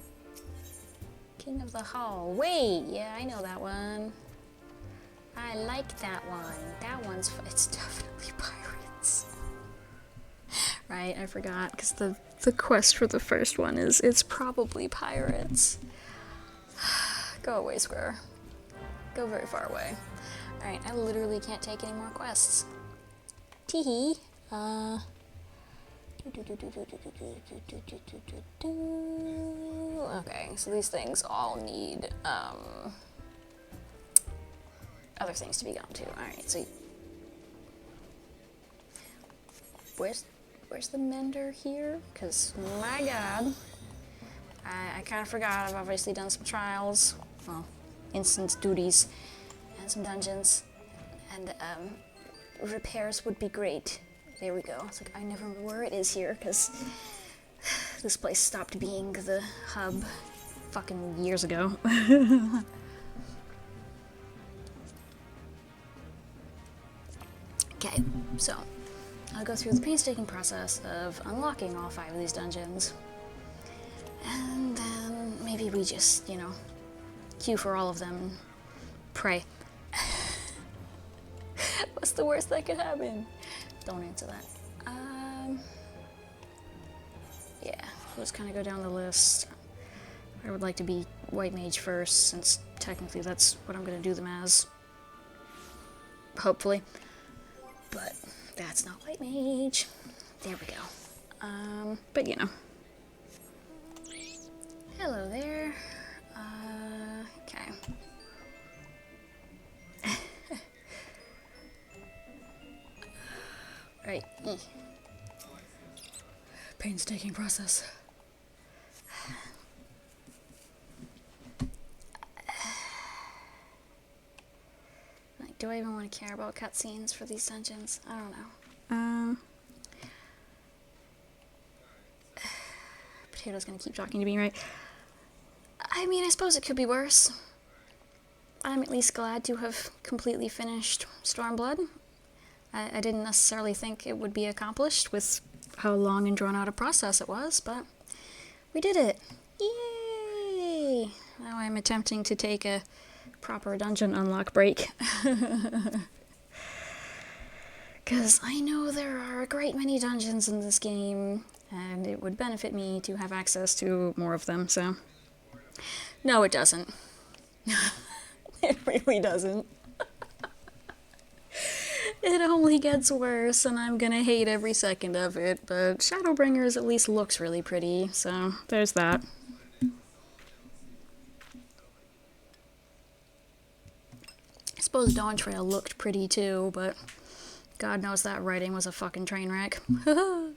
A: King of the Hall. Wait, yeah, I know that one. I like that one. That one's it's definitely pirates. Right, I forgot, because the quest for the first one is it's probably pirates. Go away, Square. Go very far away. Alright, I literally can't take any more quests. Teehee. Okay, so these things all need other things to be gone to. Alright, so where's the mender here? Because my god, I kind of forgot. I've obviously done some trials, well, instance duties, and some dungeons, and repairs would be great. There we go. It's like I never remember where it is here because this place stopped being the hub fucking years ago. Okay, so I'll go through the painstaking process of unlocking all 5 of these dungeons, and then maybe we just, you know, queue for all of them and pray. What's the worst that could happen? Don't answer that. Yeah, let's kind of go down the list. I would like to be White Mage first, since technically that's what I'm going to do them as. Hopefully. But that's not White Mage. There we go. But you know. Hello there. Okay. Right. Painstaking process. Like, do I even want to care about cutscenes for these dungeons? I don't know. Potato's gonna keep talking to me, right? I mean, I suppose it could be worse. I'm at least glad to have completely finished Stormblood. I didn't necessarily think it would be accomplished with how long and drawn out a process it was, but we did it. Yay! Now I'm attempting to take a proper dungeon unlock break. Because I know there are a great many dungeons in this game, and it would benefit me to have access to more of them, so... No, it doesn't. It really doesn't. It only gets worse, and I'm gonna hate every second of it, but Shadowbringers at least looks really pretty, so there's that. I suppose Dawntrail looked pretty too, but God knows that writing was a fucking train wreck. Can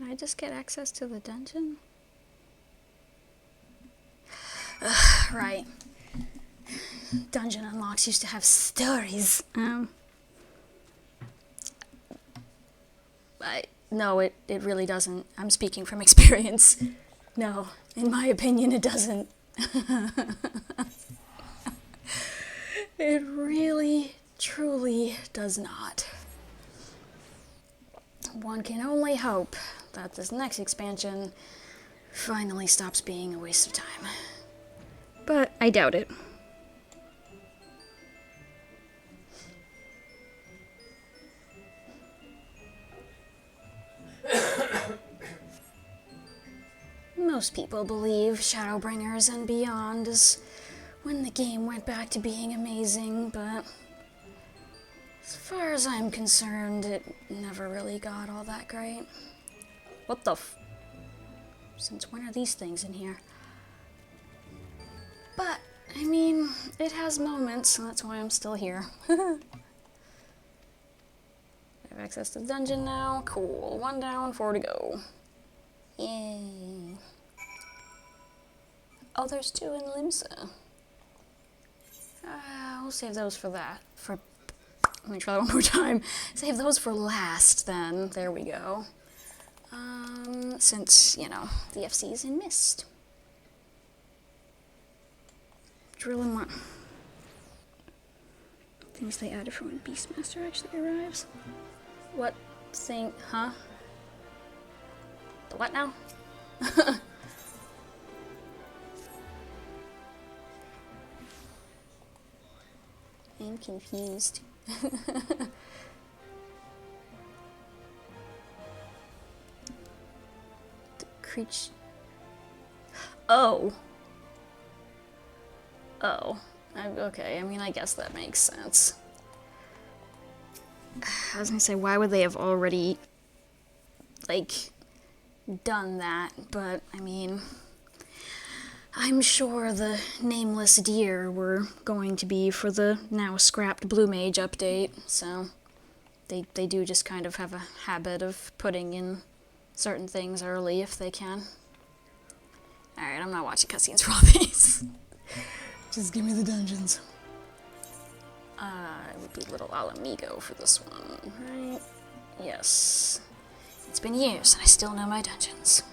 A: I just get access to the dungeon? Right. Dungeon unlocks used to have stories. No, it really doesn't. I'm speaking from experience. No, in my opinion, it doesn't. It really, truly does not. One can only hope that this next expansion finally stops being a waste of time. But I doubt it. Most people believe Shadowbringers and beyond is when the game went back to being amazing, but as far as I'm concerned, it never really got all that great. What the f... Since when are these things in here? But, I mean, it has moments, so that's why I'm still here. I have access to the dungeon now. Cool. 1 down, 4 to go. Yay. Oh, there's 2 in Limsa. We'll save those for that. Let me try that one more time. Save those for last, then. There we go. Since, you know, the FC is in Mist. Drilling more things they added for when Beastmaster actually arrives. What thing? Huh? The what now? I'm confused. The creature. Oh. Oh. Okay, I mean, I guess that makes sense. I was gonna say, why would they have already, like, done that? But, I mean, I'm sure the nameless deer were going to be for the now scrapped Blue Mage update, so they do just kind of have a habit of putting in certain things early if they can. Alright, I'm not watching cutscenes for all these. Just give me the dungeons. It would be Little Alamigo for this one, right? Yes. It's been years and I still know my dungeons.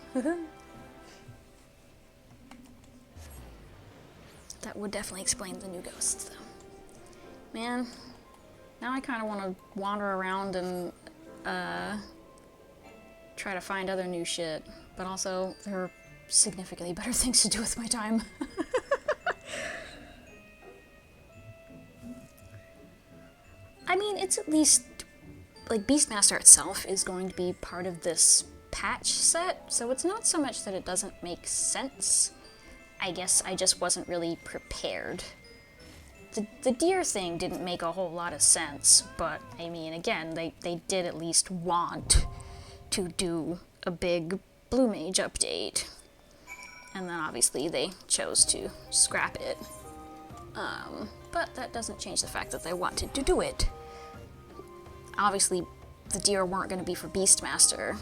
A: That would definitely explain the new ghosts, though. Man, now I kind of want to wander around and try to find other new shit, but also there are significantly better things to do with my time. I mean, it's at least, like, Beastmaster itself is going to be part of this patch set, so it's not so much that it doesn't make sense. I guess I just wasn't really prepared. The deer thing didn't make a whole lot of sense, but, I mean, again, they did at least want to do a big Blue Mage update. And then, obviously, they chose to scrap it. But that doesn't change the fact that they wanted to do it. Obviously, the deer weren't going to be for Beastmaster,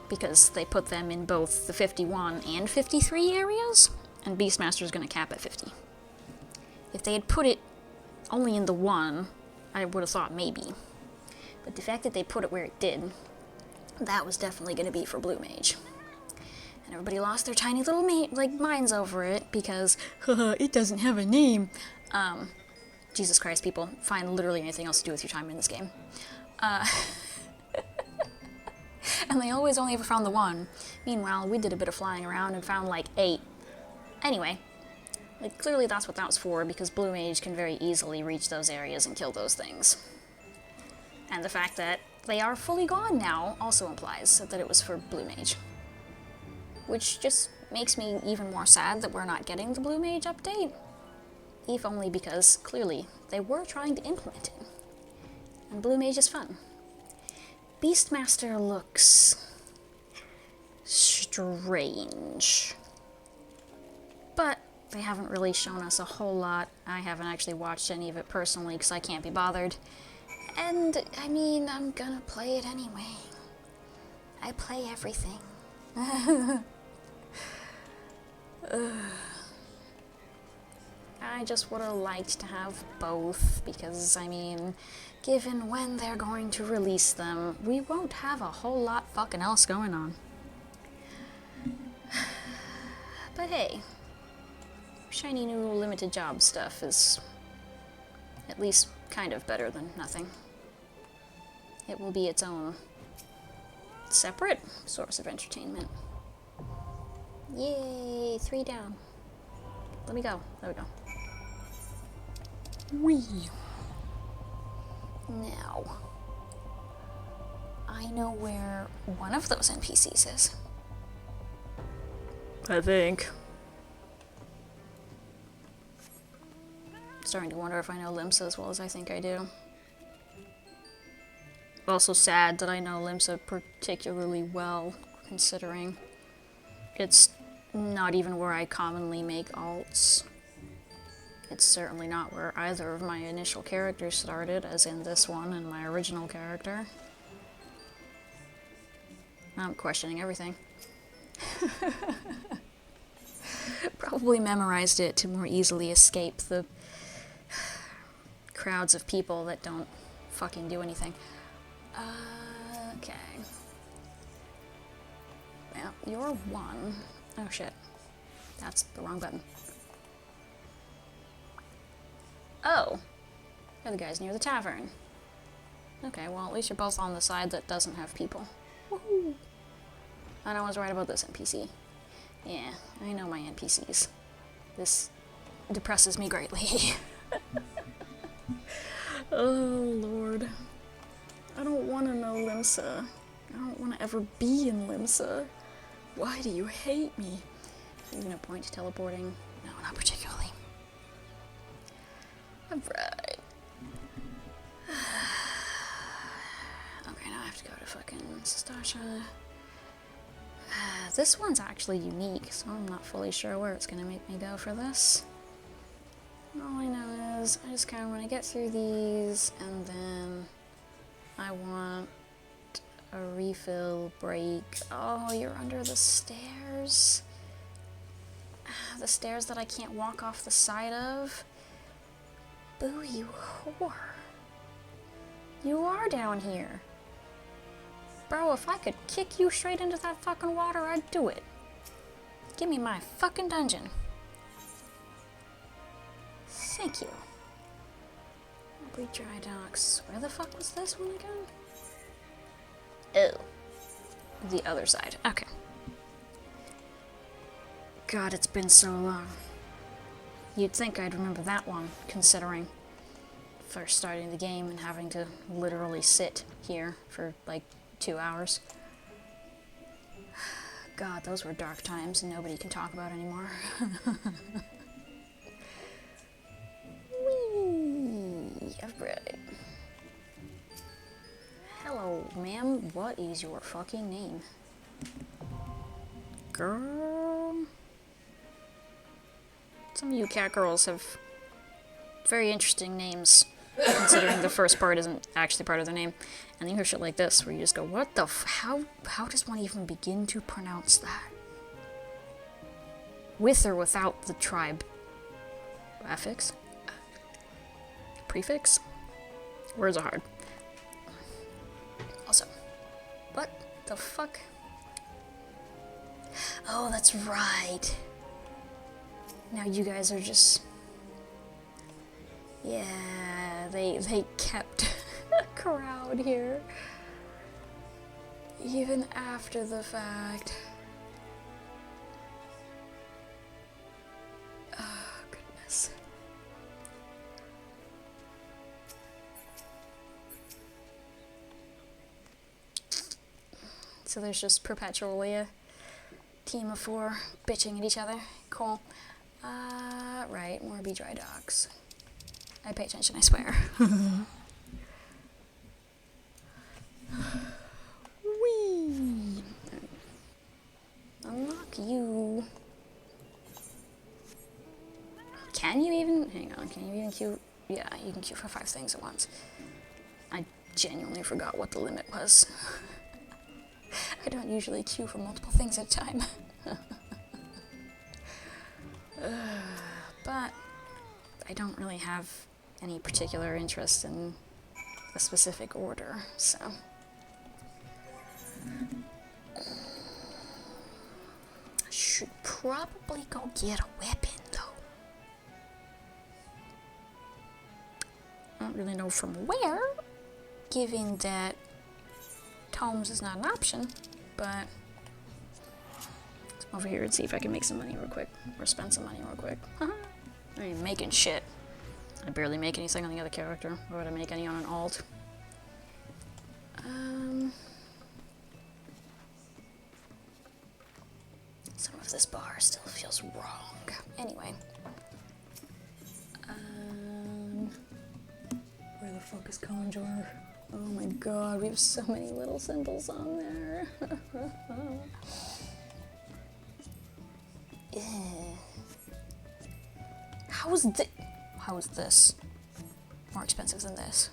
A: because they put them in both the 51 and 53 areas, and Beastmaster is going to cap at 50. If they had put it only in the 1, I would have thought maybe. But the fact that they put it where it did, that was definitely going to be for Blue Mage. And everybody lost their tiny little minds over it, because, it doesn't have a name. Jesus Christ, people, find literally anything else to do with your time in this game. And they always only ever found the 1. Meanwhile, we did a bit of flying around and found like 8. Anyway, like, clearly that's what that was for, because Blue Mage can very easily reach those areas and kill those things. And the fact that they are fully gone now also implies that it was for Blue Mage. Which just makes me even more sad that we're not getting the Blue Mage update. If only because, clearly, they were trying to implement it. And Blue Mage is fun. Beastmaster looks strange. But they haven't really shown us a whole lot. I haven't actually watched any of it personally because I can't be bothered. And, I mean, I'm gonna play it anyway. I play everything. I just would have liked to have both, because, I mean, given when they're going to release them, we won't have a whole lot fucking else going on. But hey, shiny new limited job stuff is at least kind of better than nothing. It will be its own separate source of entertainment. Yay, 3 down. Let me go. There we go. Whee! Now, I know where one of those NPCs is. I think. starting to wonder if I know Limsa as well as I think I do. Also sad that I know Limsa particularly well, considering it's not even where I commonly make alts. It's certainly not where either of my initial characters started, as in this one and my original character. I'm questioning everything. Probably memorized it to more easily escape the crowds of people that don't fucking do anything. Okay. Well, you're one. Oh shit. That's the wrong button. Oh. You're the guys near the tavern. Okay, well at least you're both on the side that doesn't have people. Woohoo! And I was right about this NPC. Yeah, I know my NPCs. This depresses me greatly. Oh, Lord. I don't want to know Limsa. I don't want to ever be in Limsa. Why do you hate me? Even a point to teleporting? No, not particularly. Alright. Okay, now I have to go to fucking Sastasha. This one's actually unique, so I'm not fully sure where it's gonna make me go for this. All I know is I just kind of want to get through these, and then I want a refill break. Oh, you're under the stairs. The stairs that I can't walk off the side of. Boo, you whore. You are down here. Bro, if I could kick you straight into that fucking water, I'd do it. Give me my fucking dungeon. Thank you. Aubrey Dry Docks. Where the fuck was this one again? Oh. The other side. Okay. God, it's been so long. You'd think I'd remember that one, considering first starting the game and having to literally sit here for like 2 hours. God, those were dark times and nobody can talk about anymore. Whee! Alright. Hello, ma'am. What is your fucking name? Girl? Some of you cat girls have very interesting names, considering the first part isn't actually part of their name. And you hear shit like this, where you just go, what the how does one even begin to pronounce that? With or without the tribe affix? Prefix? Words are hard. Also, what the fuck? Oh, that's right. Now you guys are just... Yeah, they kept a crowd here. Even after the fact. Oh, goodness. So there's just perpetually a team of 4 bitching at each other. Cool. Right, more Be Dry Docks. I pay attention, I swear. Whee! Unlock you. Can you even? Hang on, can you even queue? Yeah, you can queue for 5 things at once. I genuinely forgot what the limit was. I don't usually queue for multiple things at a time. But I don't really have any particular interest in a specific order, so. I should probably go get a weapon, though. I don't really know from where, given that tomes is not an option, but let's come over here and see if I can make some money real quick, or spend some money real quick. I ain't making shit. I barely make anything on the other character. Why would I make any on an alt? Some of this bar still feels wrong. Anyway. fuck is Conjure? Oh my god, we have so many little symbols on there. How is this more expensive than this?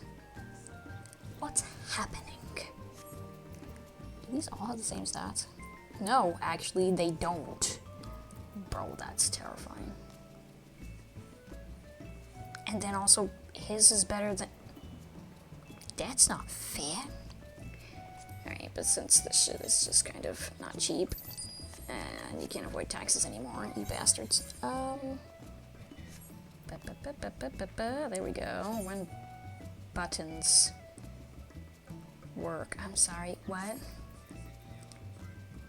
A: What's happening? Do these all have the same stats? No, actually they don't. Bro, that's terrifying. And then also, his is better than... That's not fair. Alright, but since this shit is just kind of not cheap, and you can't avoid taxes anymore, you bastards. There we go. When buttons work. I'm sorry, what?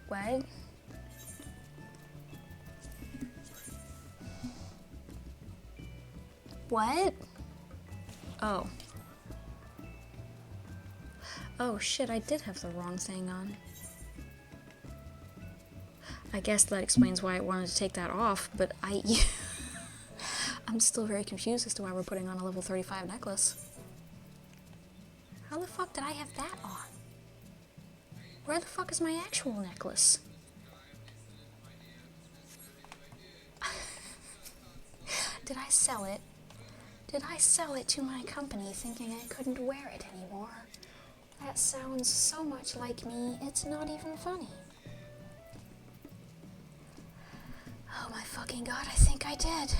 A: What? What? Oh. Oh shit, I did have the wrong thing on. I guess that explains why I wanted to take that off, but I'm still very confused as to why we're putting on a level 35 necklace. How the fuck did I have that on? Where the fuck is my actual necklace? Did I sell it? Did I sell it to my company thinking I couldn't wear it anymore? That sounds so much like me, it's not even funny. Oh my fucking god, I think I did.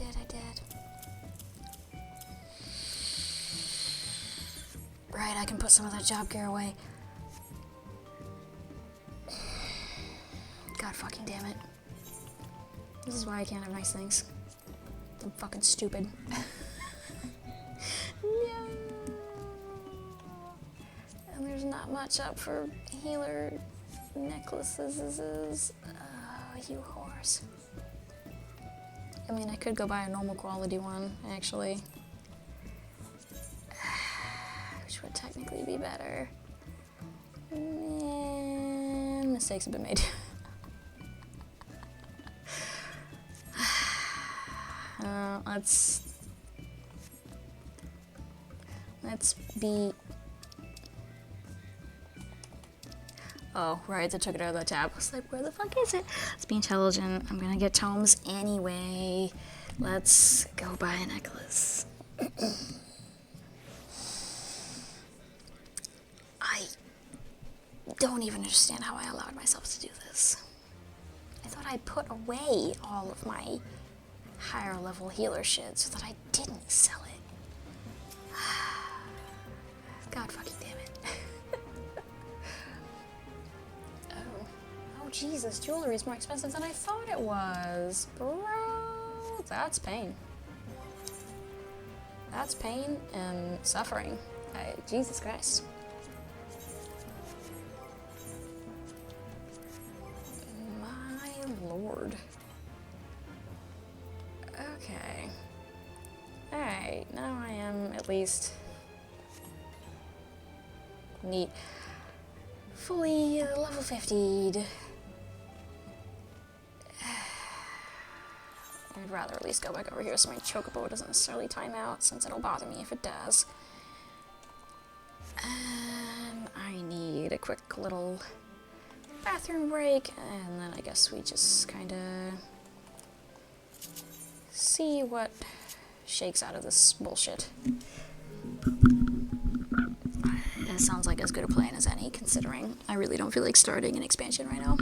A: I did. Right, I can put some of that job gear away. God fucking damn it. This is why I can't have nice things. I'm fucking stupid. No. And there's not much up for healer necklaces. You whores. I mean, I could go buy a normal quality one, actually. Which would technically be better. And mistakes have been made. Let's be... Oh, right, they took it out of the tab. I was like, where the fuck is it? Let's be intelligent. I'm gonna get tomes anyway. Let's go buy a necklace. I don't even understand how I allowed myself to do this. I thought I put away all of my higher level healer shit so that I didn't sell it. God fucking damn it. Oh Jesus, jewelry is more expensive than I thought it was. Bro, that's pain. That's pain and suffering. Jesus Christ. My lord. Okay. Alright, now I am at least neat. Fully level 50'd. I'd rather at least go back over here so my chocobo doesn't necessarily time out, since it'll bother me if it does. I need a quick little bathroom break, and then I guess we just kind of see what shakes out of this bullshit. It sounds like as good a plan as any, considering I really don't feel like starting an expansion right now.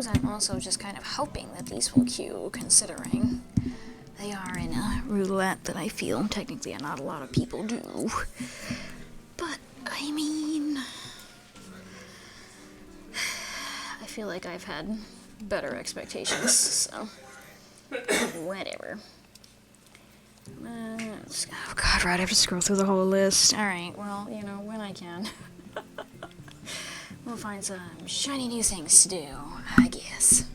A: suppose I'm also just kind of hoping that these will queue, considering they are in a roulette that I feel technically not a lot of people do. But, I mean, I feel like I've had better expectations, so whatever. Oh god, right, I have to scroll through the whole list. Alright, well, you know, when I can. We'll find some shiny new things to do, I guess.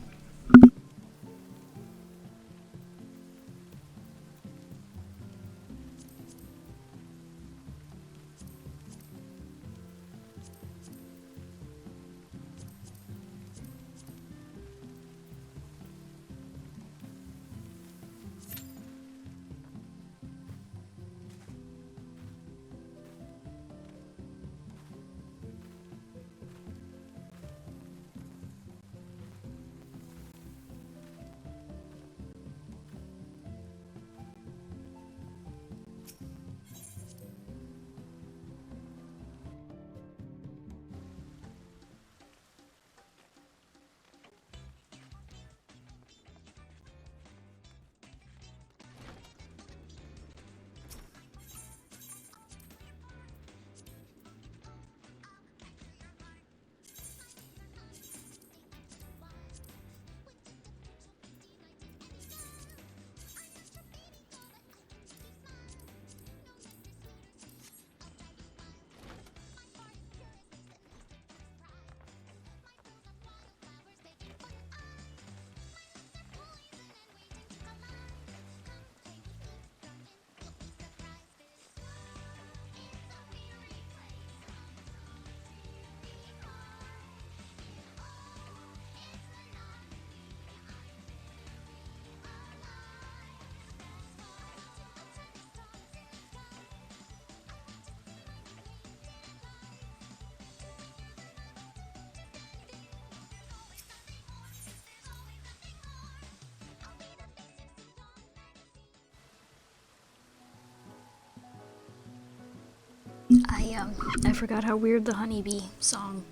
A: I forgot how weird the honeybee song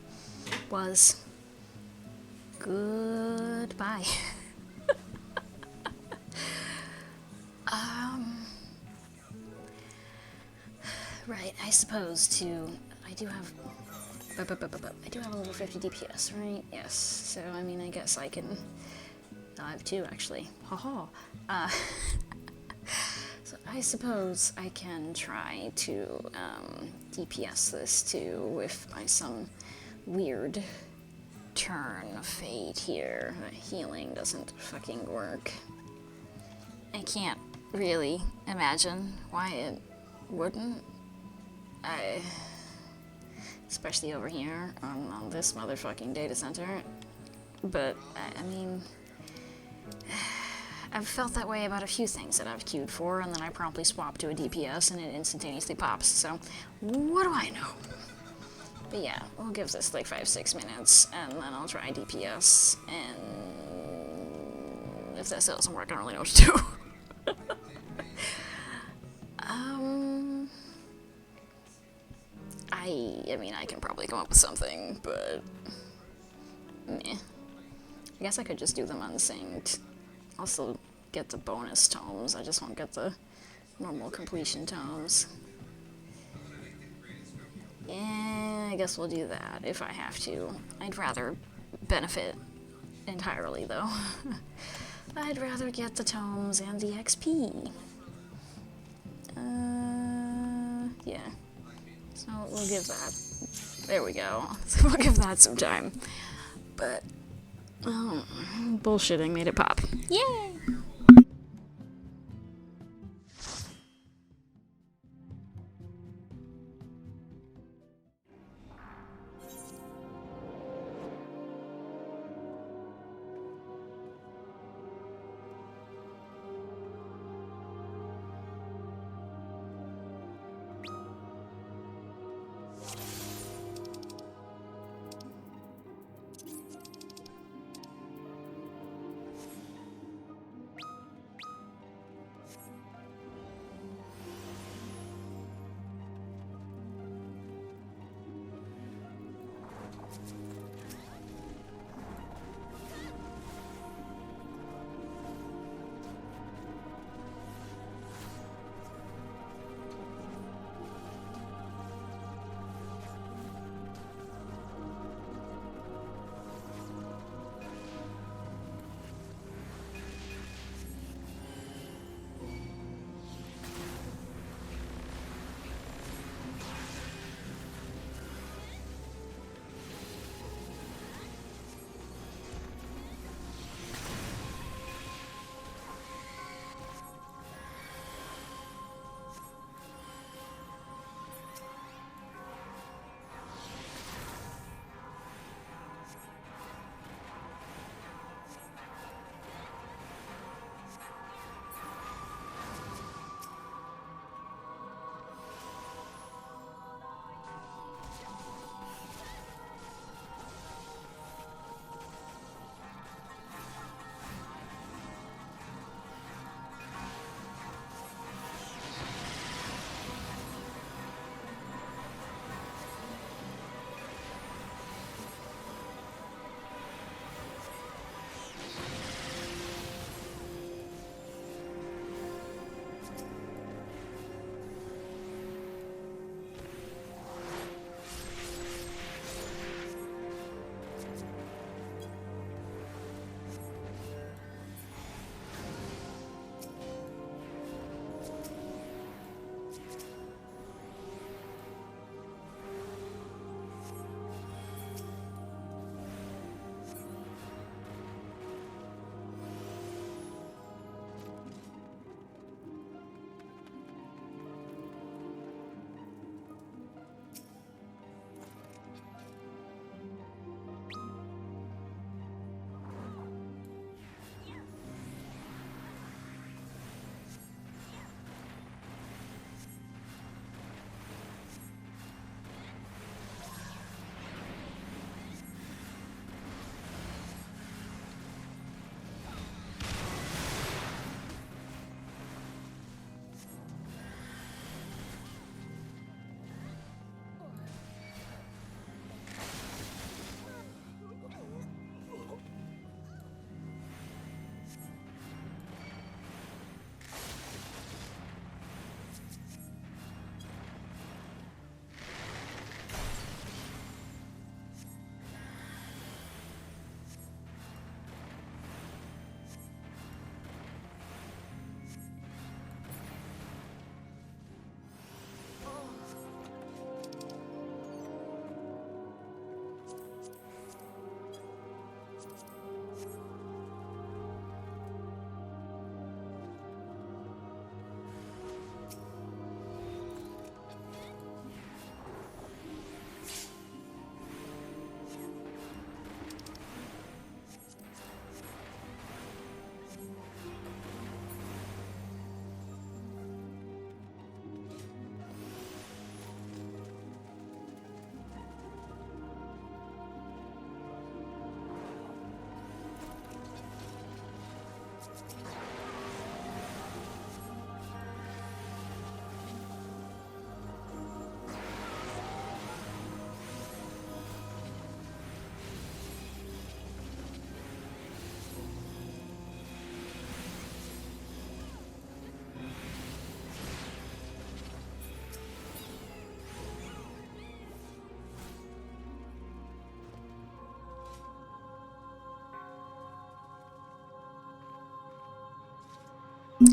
A: was. Goodbye. Right, I suppose I do have a level 50 DPS, right? Yes, so I mean, I guess I can, I have two actually, haha. So I suppose I can try to DPS this too if by some weird turn of fate here, healing doesn't fucking work. I can't really imagine why it wouldn't. Especially over here on this motherfucking data center. But I mean, I've felt that way about a few things that I've queued for, and then I promptly swap to a DPS and it instantaneously pops. So what do I know? But yeah, we'll give this like 5-6 minutes, and then I'll try DPS, and if that still doesn't work, I don't really know what to do. I mean, I can probably come up with something, but meh. I guess I could just do them unsynced. Also get the bonus tomes, I just won't get the normal completion tomes. Yeah, I guess we'll do that if I have to. I'd rather benefit entirely, though. I'd rather get the tomes and the XP. Yeah. So we'll give that. There we go. So we'll give that some time. But, bullshitting made it pop. Yay!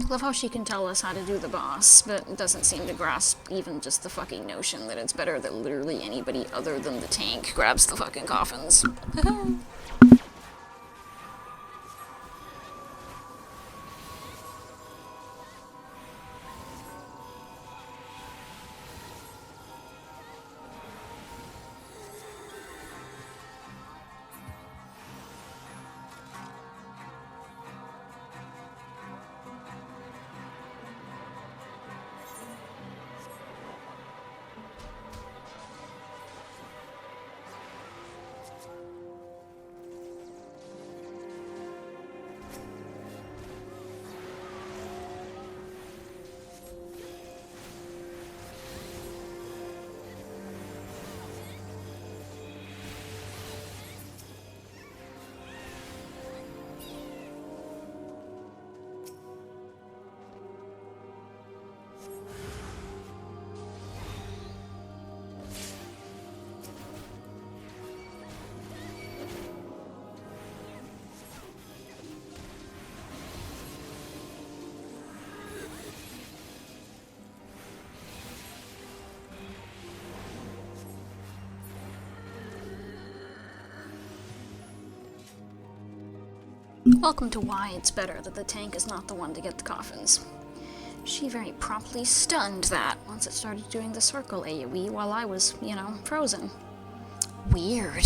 A: Love how she can tell us how to do the boss, but doesn't seem to grasp even just the fucking notion that it's better that literally anybody other than the tank grabs the fucking coffins. Welcome to why it's better that the tank is not the one to get the coffins. She very promptly stunned that once it started doing the circle AoE while I was, you know, frozen. Weird.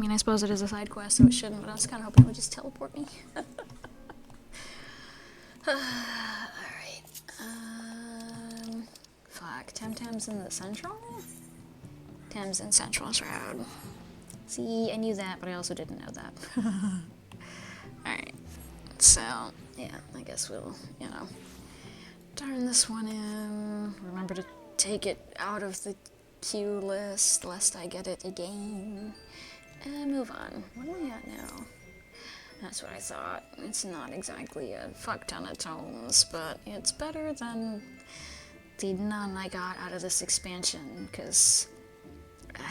A: mean, I suppose it is a side quest, so it shouldn't, but I was kind of hoping it would just teleport me. Alright. Fuck. Temtem's in the Central? Tem's in Central Shroud. See, I knew that, but I also didn't know that. Alright. So, yeah, I guess we'll, you know, turn this one in. Remember to take it out of the queue list, lest I get it again. And move on. What am I at now? That's what I thought. It's not exactly a fuck ton of tomes, but it's better than the none I got out of this expansion, because there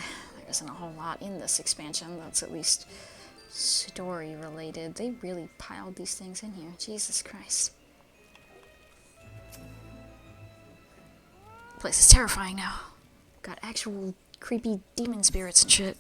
A: isn't a whole lot in this expansion that's at least story related. They really piled these things in here. Jesus Christ. The place is terrifying now. Got actual creepy demon spirits and shit.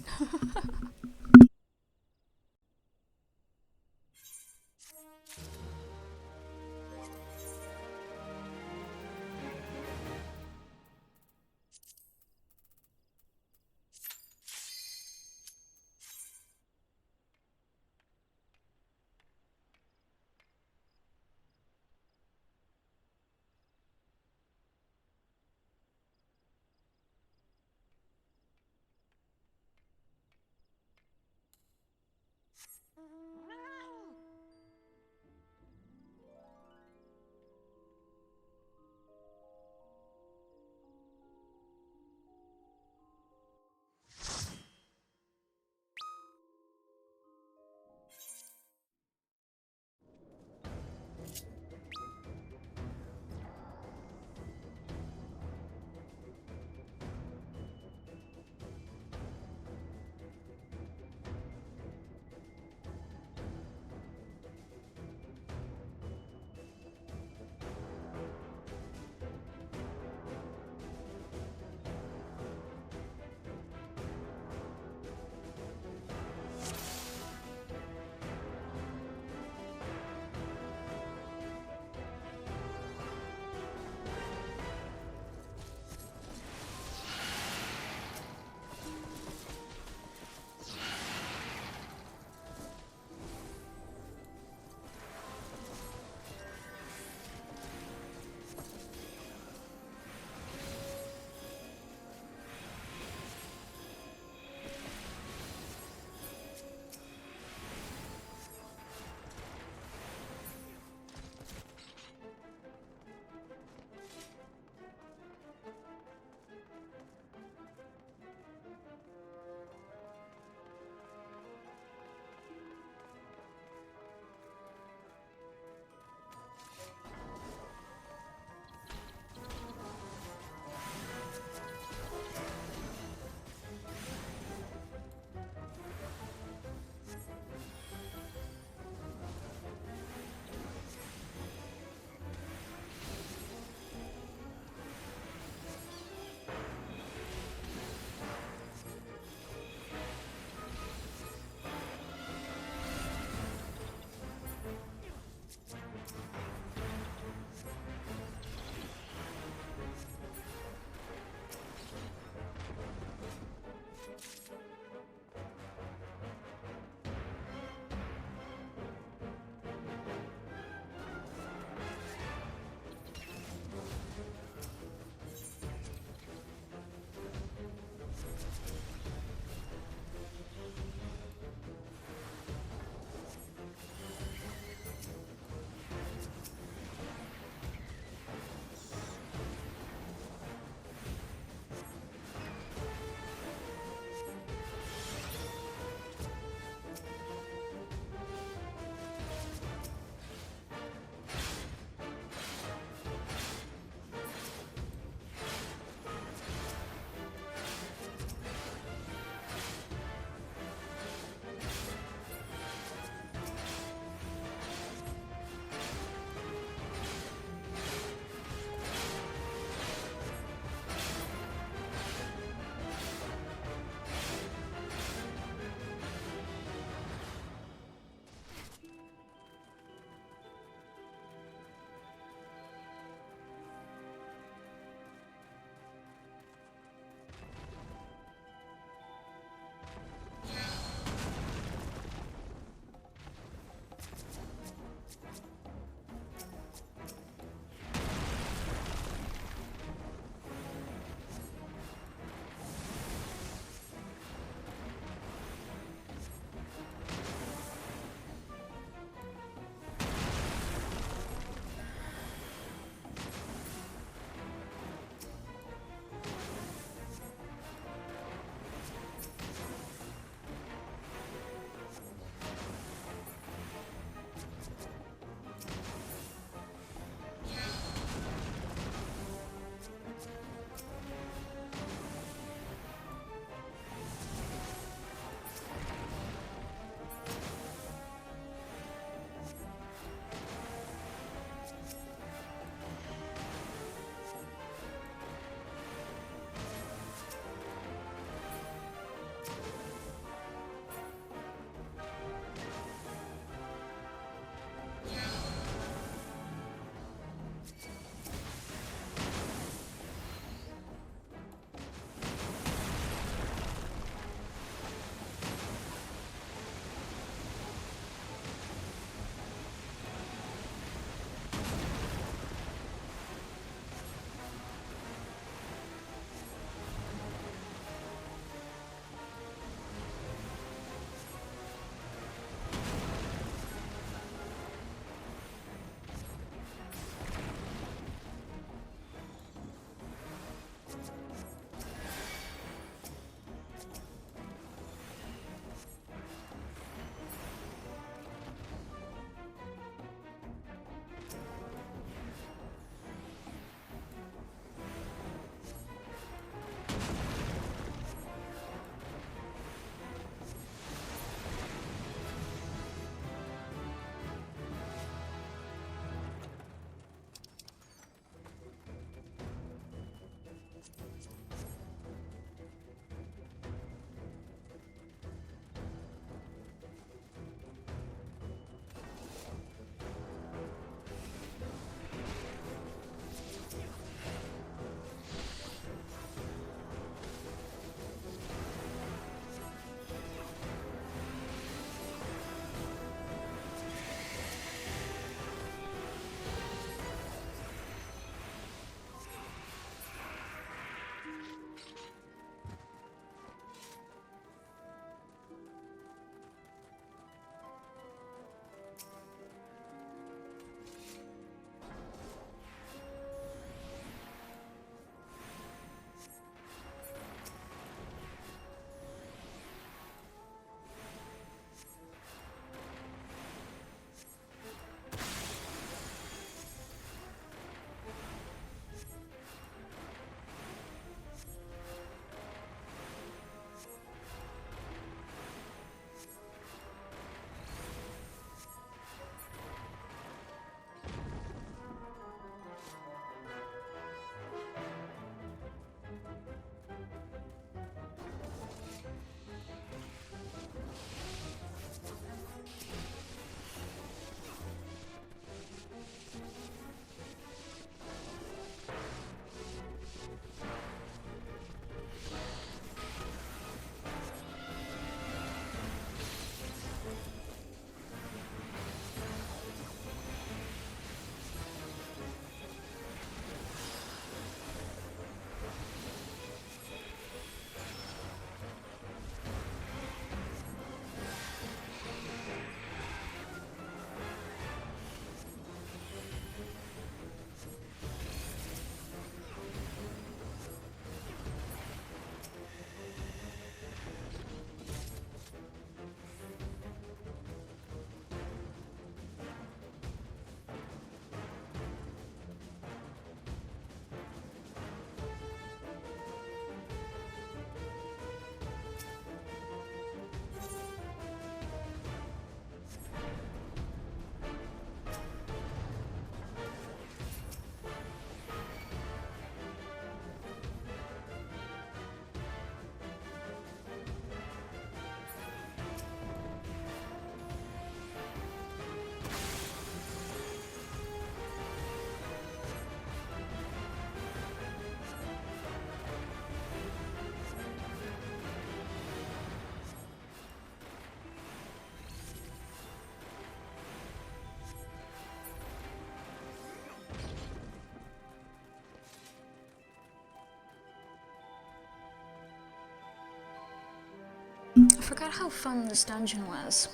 A: I forgot how fun this dungeon was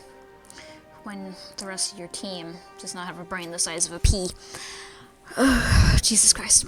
A: when the rest of your team does not have a brain the size of a pea. Jesus Christ.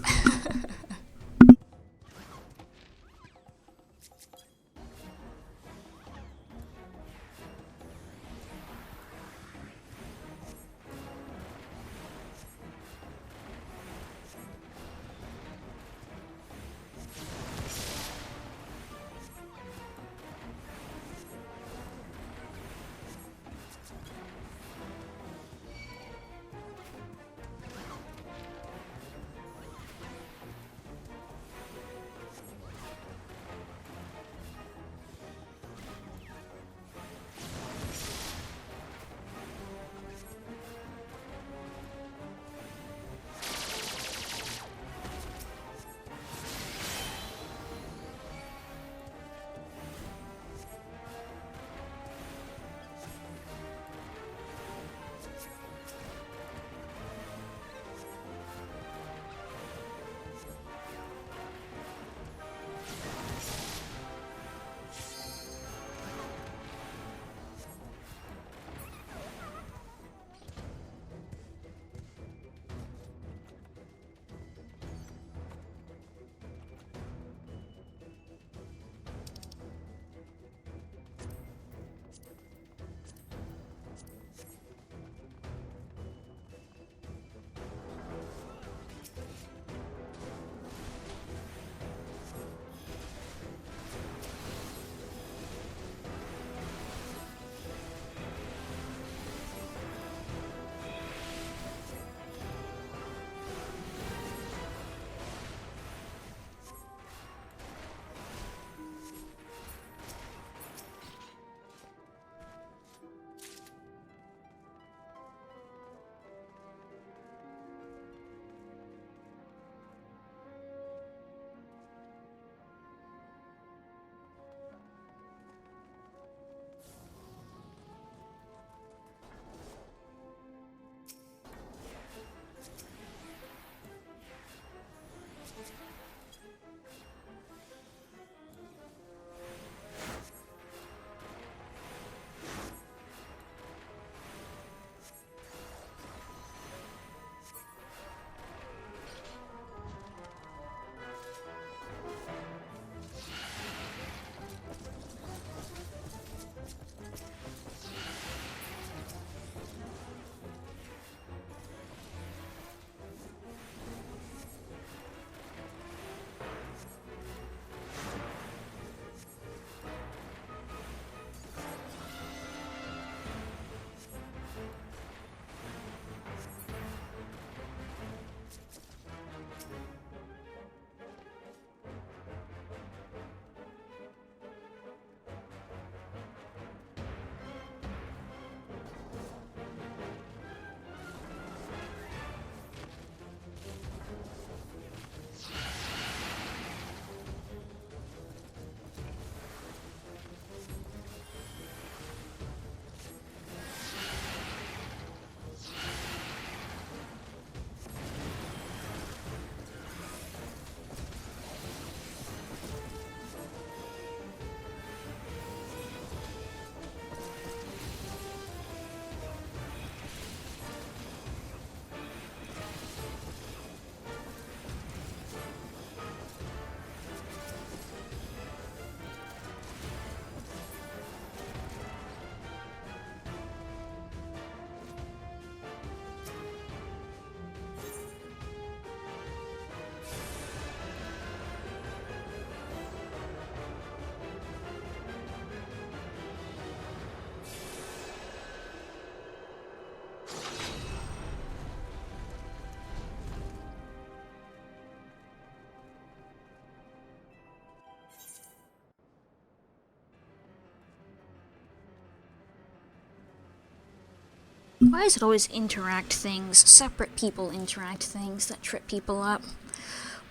A: Why is it always interact things, separate people interact things that trip people up?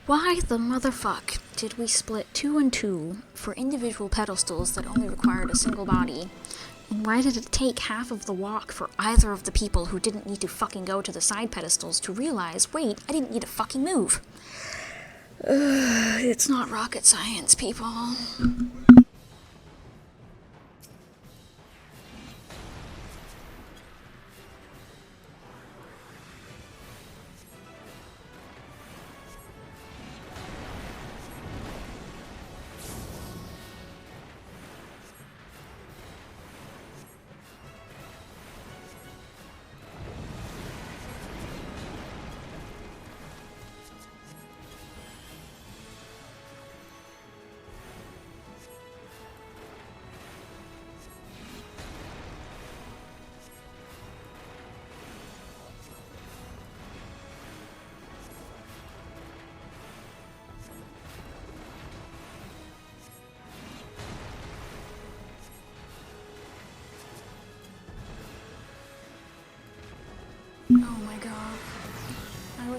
A: Why the motherfuck did we split 2 and 2 for individual pedestals that only required a single body? And why did it take half of the walk for either of the people who didn't need to fucking go to the side pedestals to realize, wait, I didn't need to fucking move? It's not rocket science, people.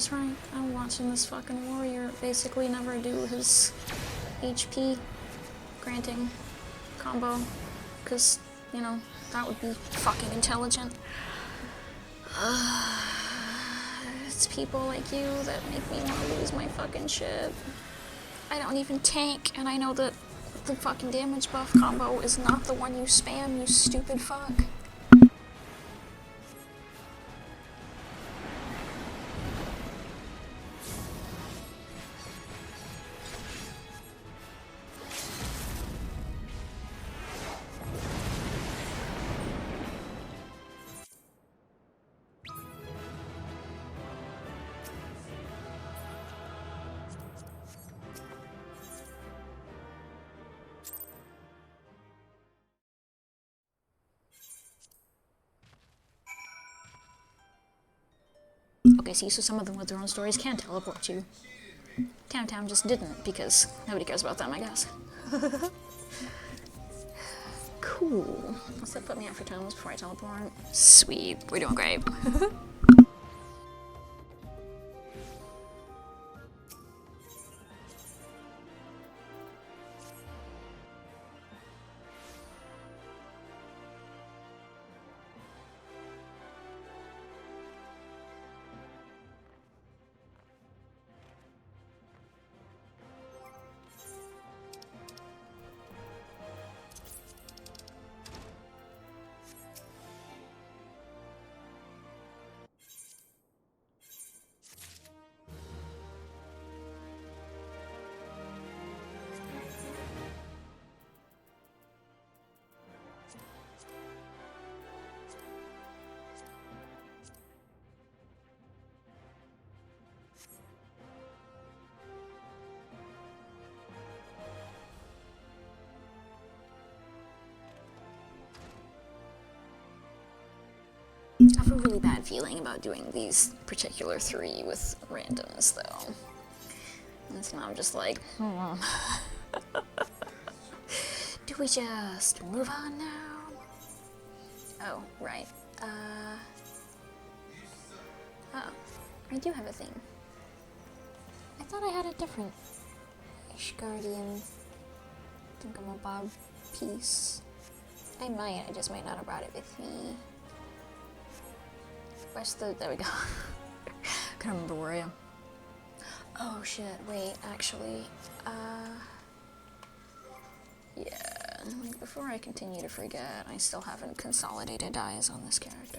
A: was right. I'm watching this fucking warrior basically never do his HP granting combo, because, you know, that would be fucking intelligent. It's people like you that make me want to lose my fucking shit. I don't even tank, and I know that the fucking damage buff combo is not the one you spam, you stupid fuck. Okay, see, so some of them with their own stories can teleport you. Town just didn't, because nobody cares about them, I guess. Cool. Let's put me out for timeless before I teleport. Sweet, we're doing great. I have a really bad feeling about doing these particular 3 with randoms, though. And so now I'm just like, do we just move on now? Oh, right. Oh, I do have a thing. I thought I had a different Ishgardian thingamabob piece. I might, I just might not have brought it with me. Where's the, there we go. Can't remember where I am. Oh shit, wait, actually, yeah, like before I continue to forget, I still haven't consolidated eyes on this character.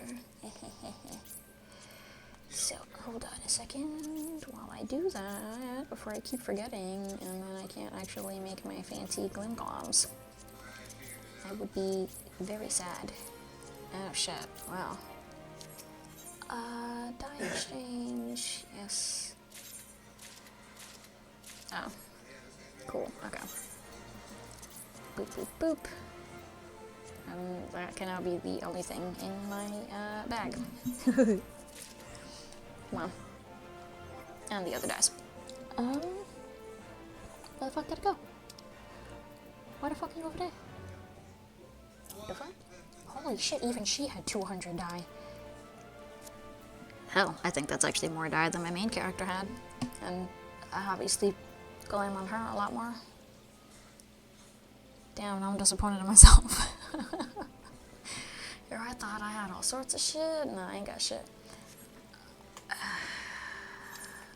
A: So, hold on a second while I do that, before I keep forgetting, and then I can't actually make my fancy glimgloms. I would be very sad. Oh shit, wow. Die exchange, yes. Oh, cool, okay. Boop, boop, boop. That can now be the only thing in my, bag. Come on. And the other dies. Where the fuck did it go? Why the fuck are you over there? The fuck? Holy shit, even she had 200 die. Hell, I think that's actually more die than my main character had. And I obviously glam on her a lot more. Damn, I'm disappointed in myself. Here I thought I had all sorts of shit. No, I ain't got shit.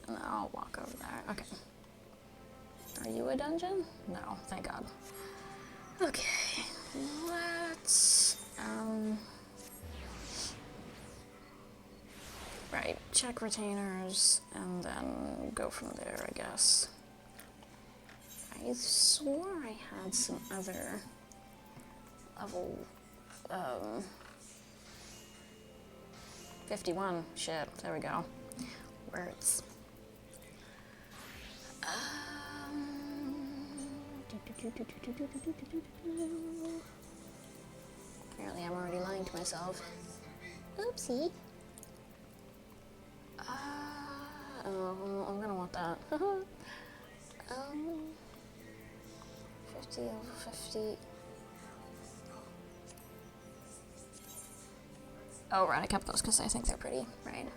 A: No, I'll walk over there. Okay. Are you a dungeon? No, thank God. Okay, let's, right, check retainers, and then go from there, I guess. I swore I had some other level, 51, shit, there we go. Words. Apparently I'm already lying to myself. Oopsie. Oh, I'm gonna want that. 50 over 50. Oh, right, I kept those because I think they're pretty, right?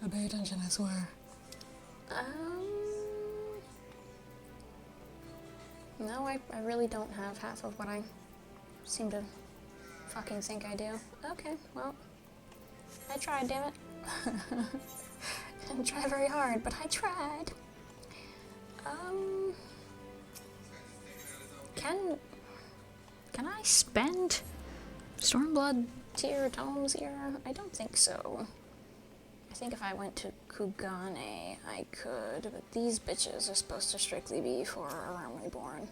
D: I pay attention, I swear.
A: No, I really don't have half of what I seem to fucking think I do. Okay, well, I tried, damn it. Didn't try very hard, but I tried. Can I spend Stormblood tier tomes here? I don't think so. I think if I went to Kugane, I could, but these bitches are supposed to strictly be for A Realm Reborn.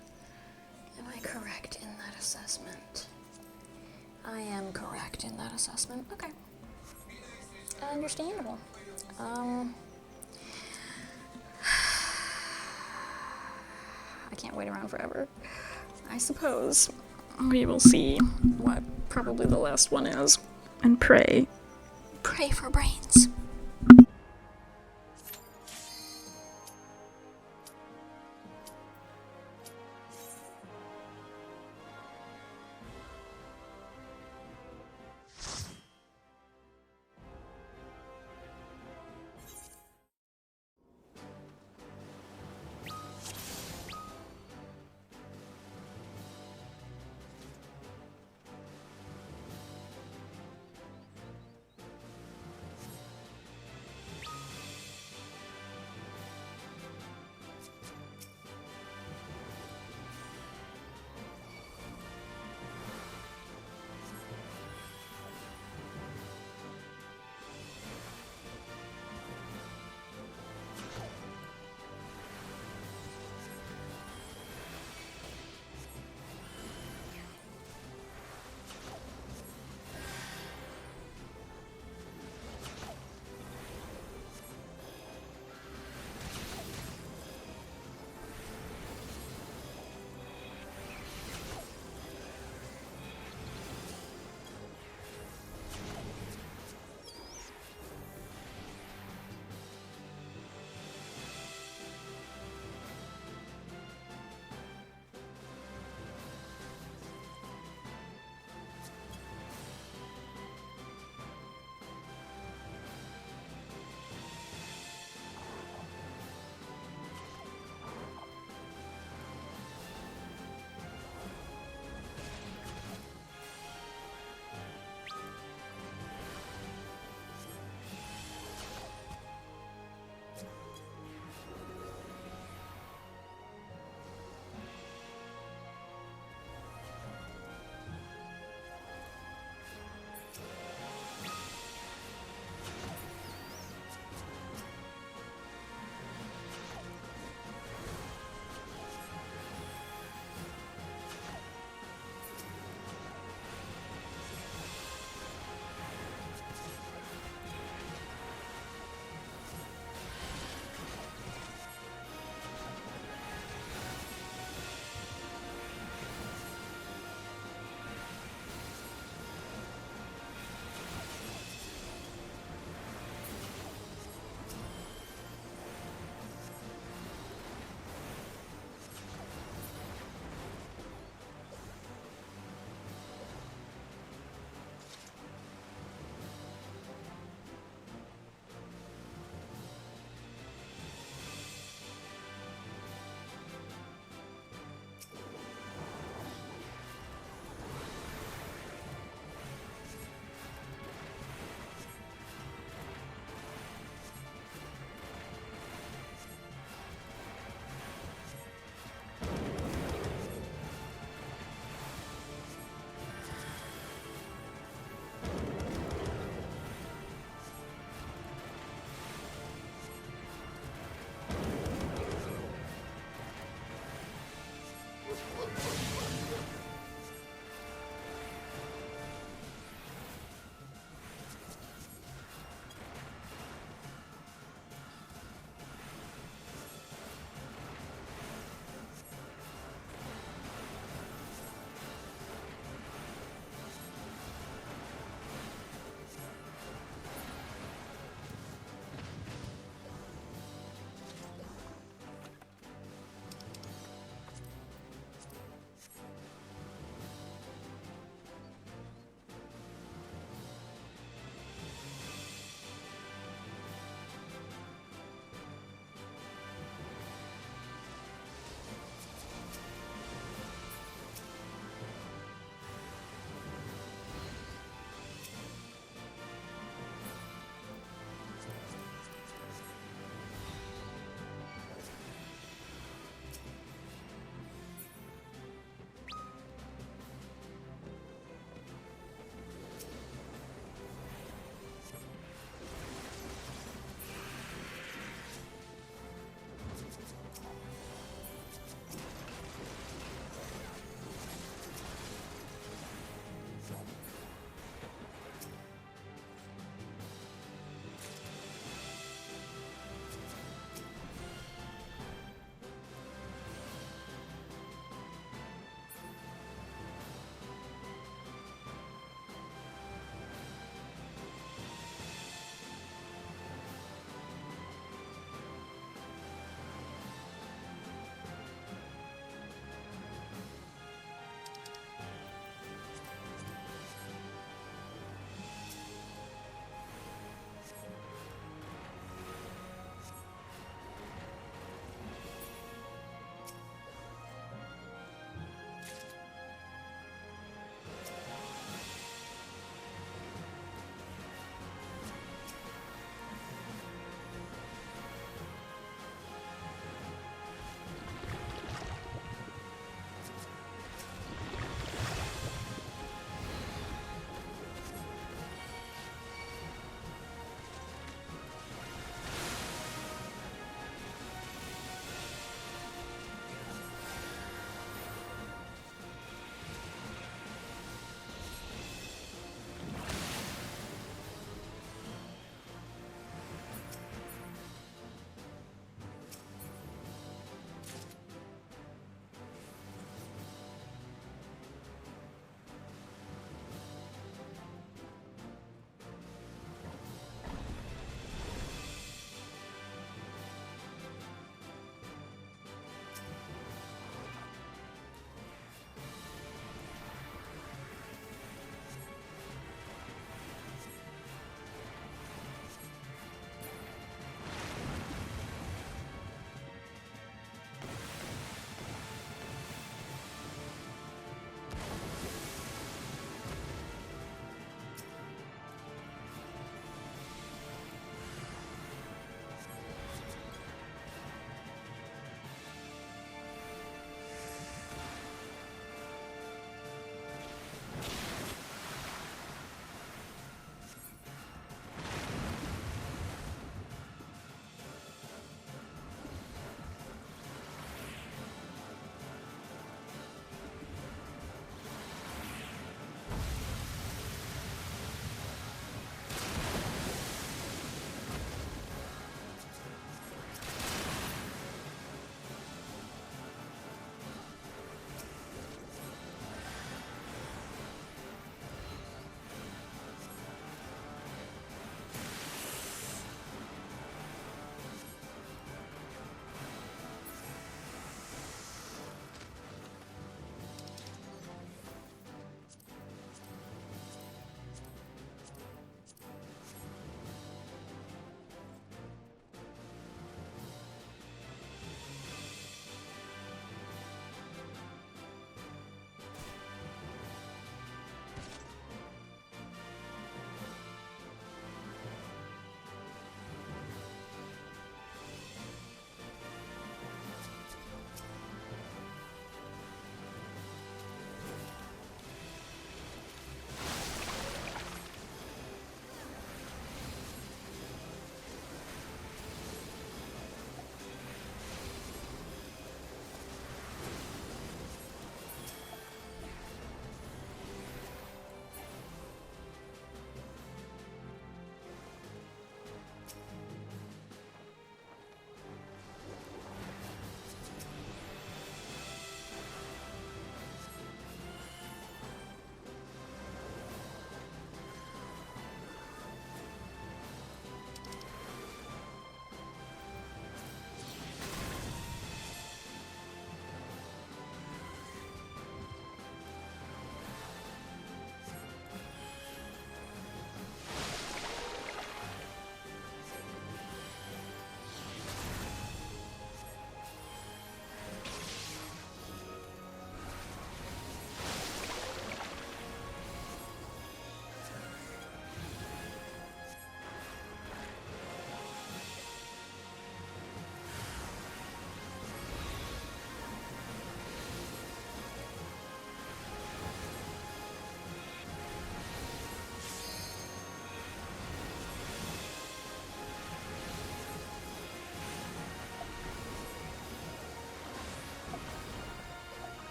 A: Am I correct in that assessment? I am correct in that assessment. Okay. Understandable. I can't wait around forever. I suppose we will see what probably the last one is and pray. Pray for brains.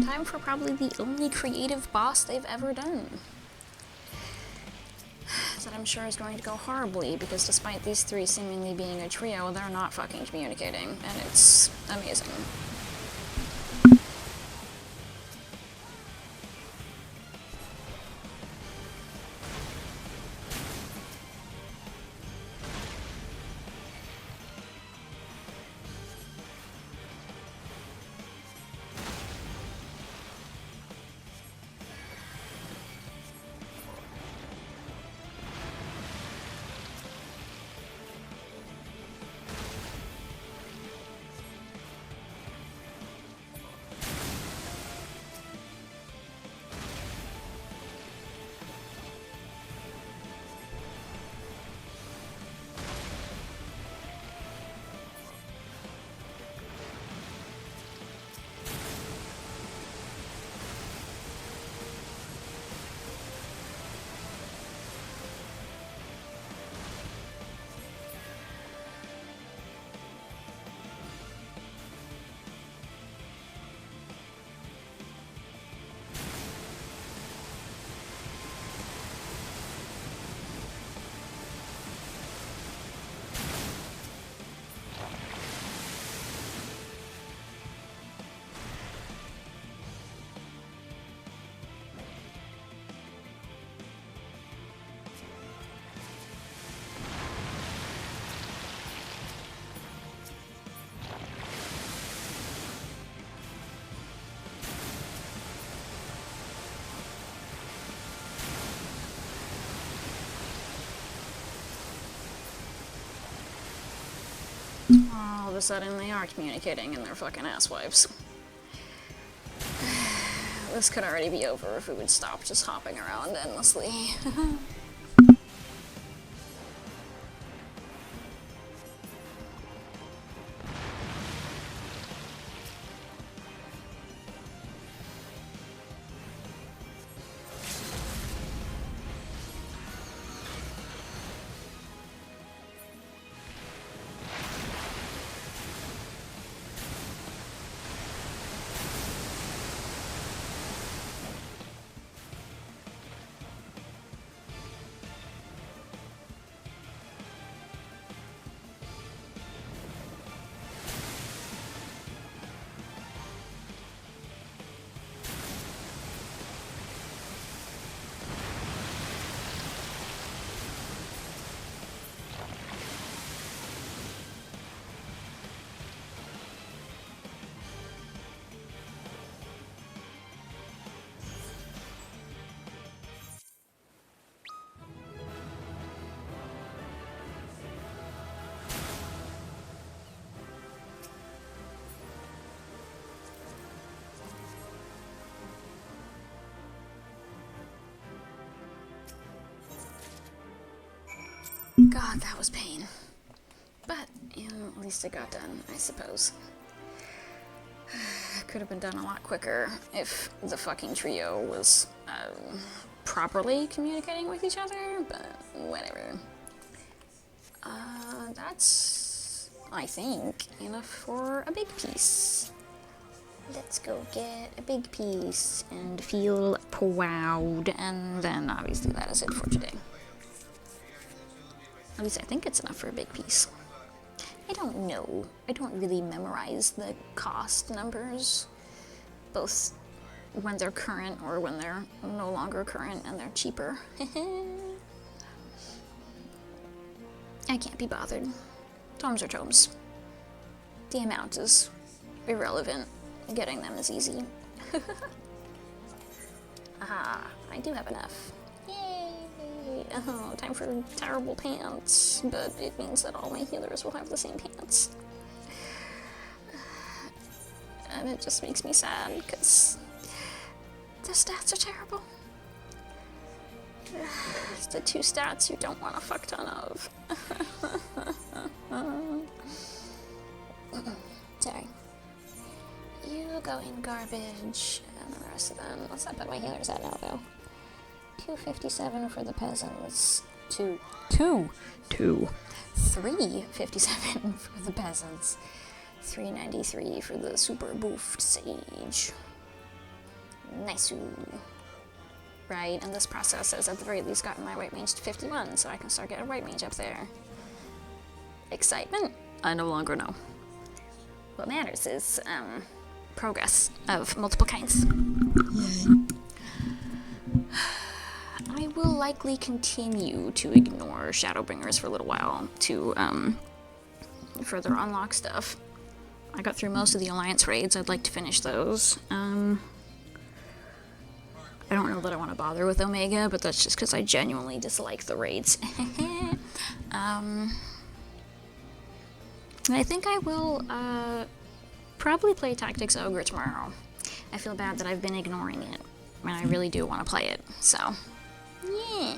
A: Time for probably the only creative boss they've ever done. That I'm sure is going to go horribly, because despite these three seemingly being a trio, they're not fucking communicating, and it's amazing. All of a sudden, they are communicating and they're fucking asswipes. This could already be over if we would stop just hopping around endlessly. God, that was pain. But, you know, at least it got done, I suppose. Could have been done a lot quicker if the fucking trio was properly communicating with each other, but whatever. That's, I think, enough for a big piece. Let's go get a big piece and feel proud, and then obviously that is it for today. At least I think it's enough for a big piece. I don't know. I don't really memorize the cost numbers, both when they're current or when they're no longer current and they're cheaper. I can't be bothered. Tomes are tomes. The amount is irrelevant. Getting them is easy. Aha, I do have enough. Yay! Oh, time for terrible pants, but it means that all my healers will have the same pants. And it just makes me sad, because the stats are terrible. It's the two stats you don't want a fuck ton of. Sorry. You go in garbage, and the rest of them, what's that put my healers at now, though? 257 for the peasants. 357 for the peasants. 393 for the super boofed sage. Nice. Right, and this process has at the very least gotten my white mage to 51, so I can start getting a white mage up there. Excitement? I no longer know. What matters is progress of multiple kinds. I will likely continue to ignore Shadowbringers for a little while to further unlock stuff. I got through most of the Alliance raids. I'd like to finish those. I don't know that I want to bother with Omega, but that's just because I genuinely dislike the raids. I think I will probably play Tactics Ogre tomorrow. I feel bad that I've been ignoring it, and I really do want to play it, so yeah.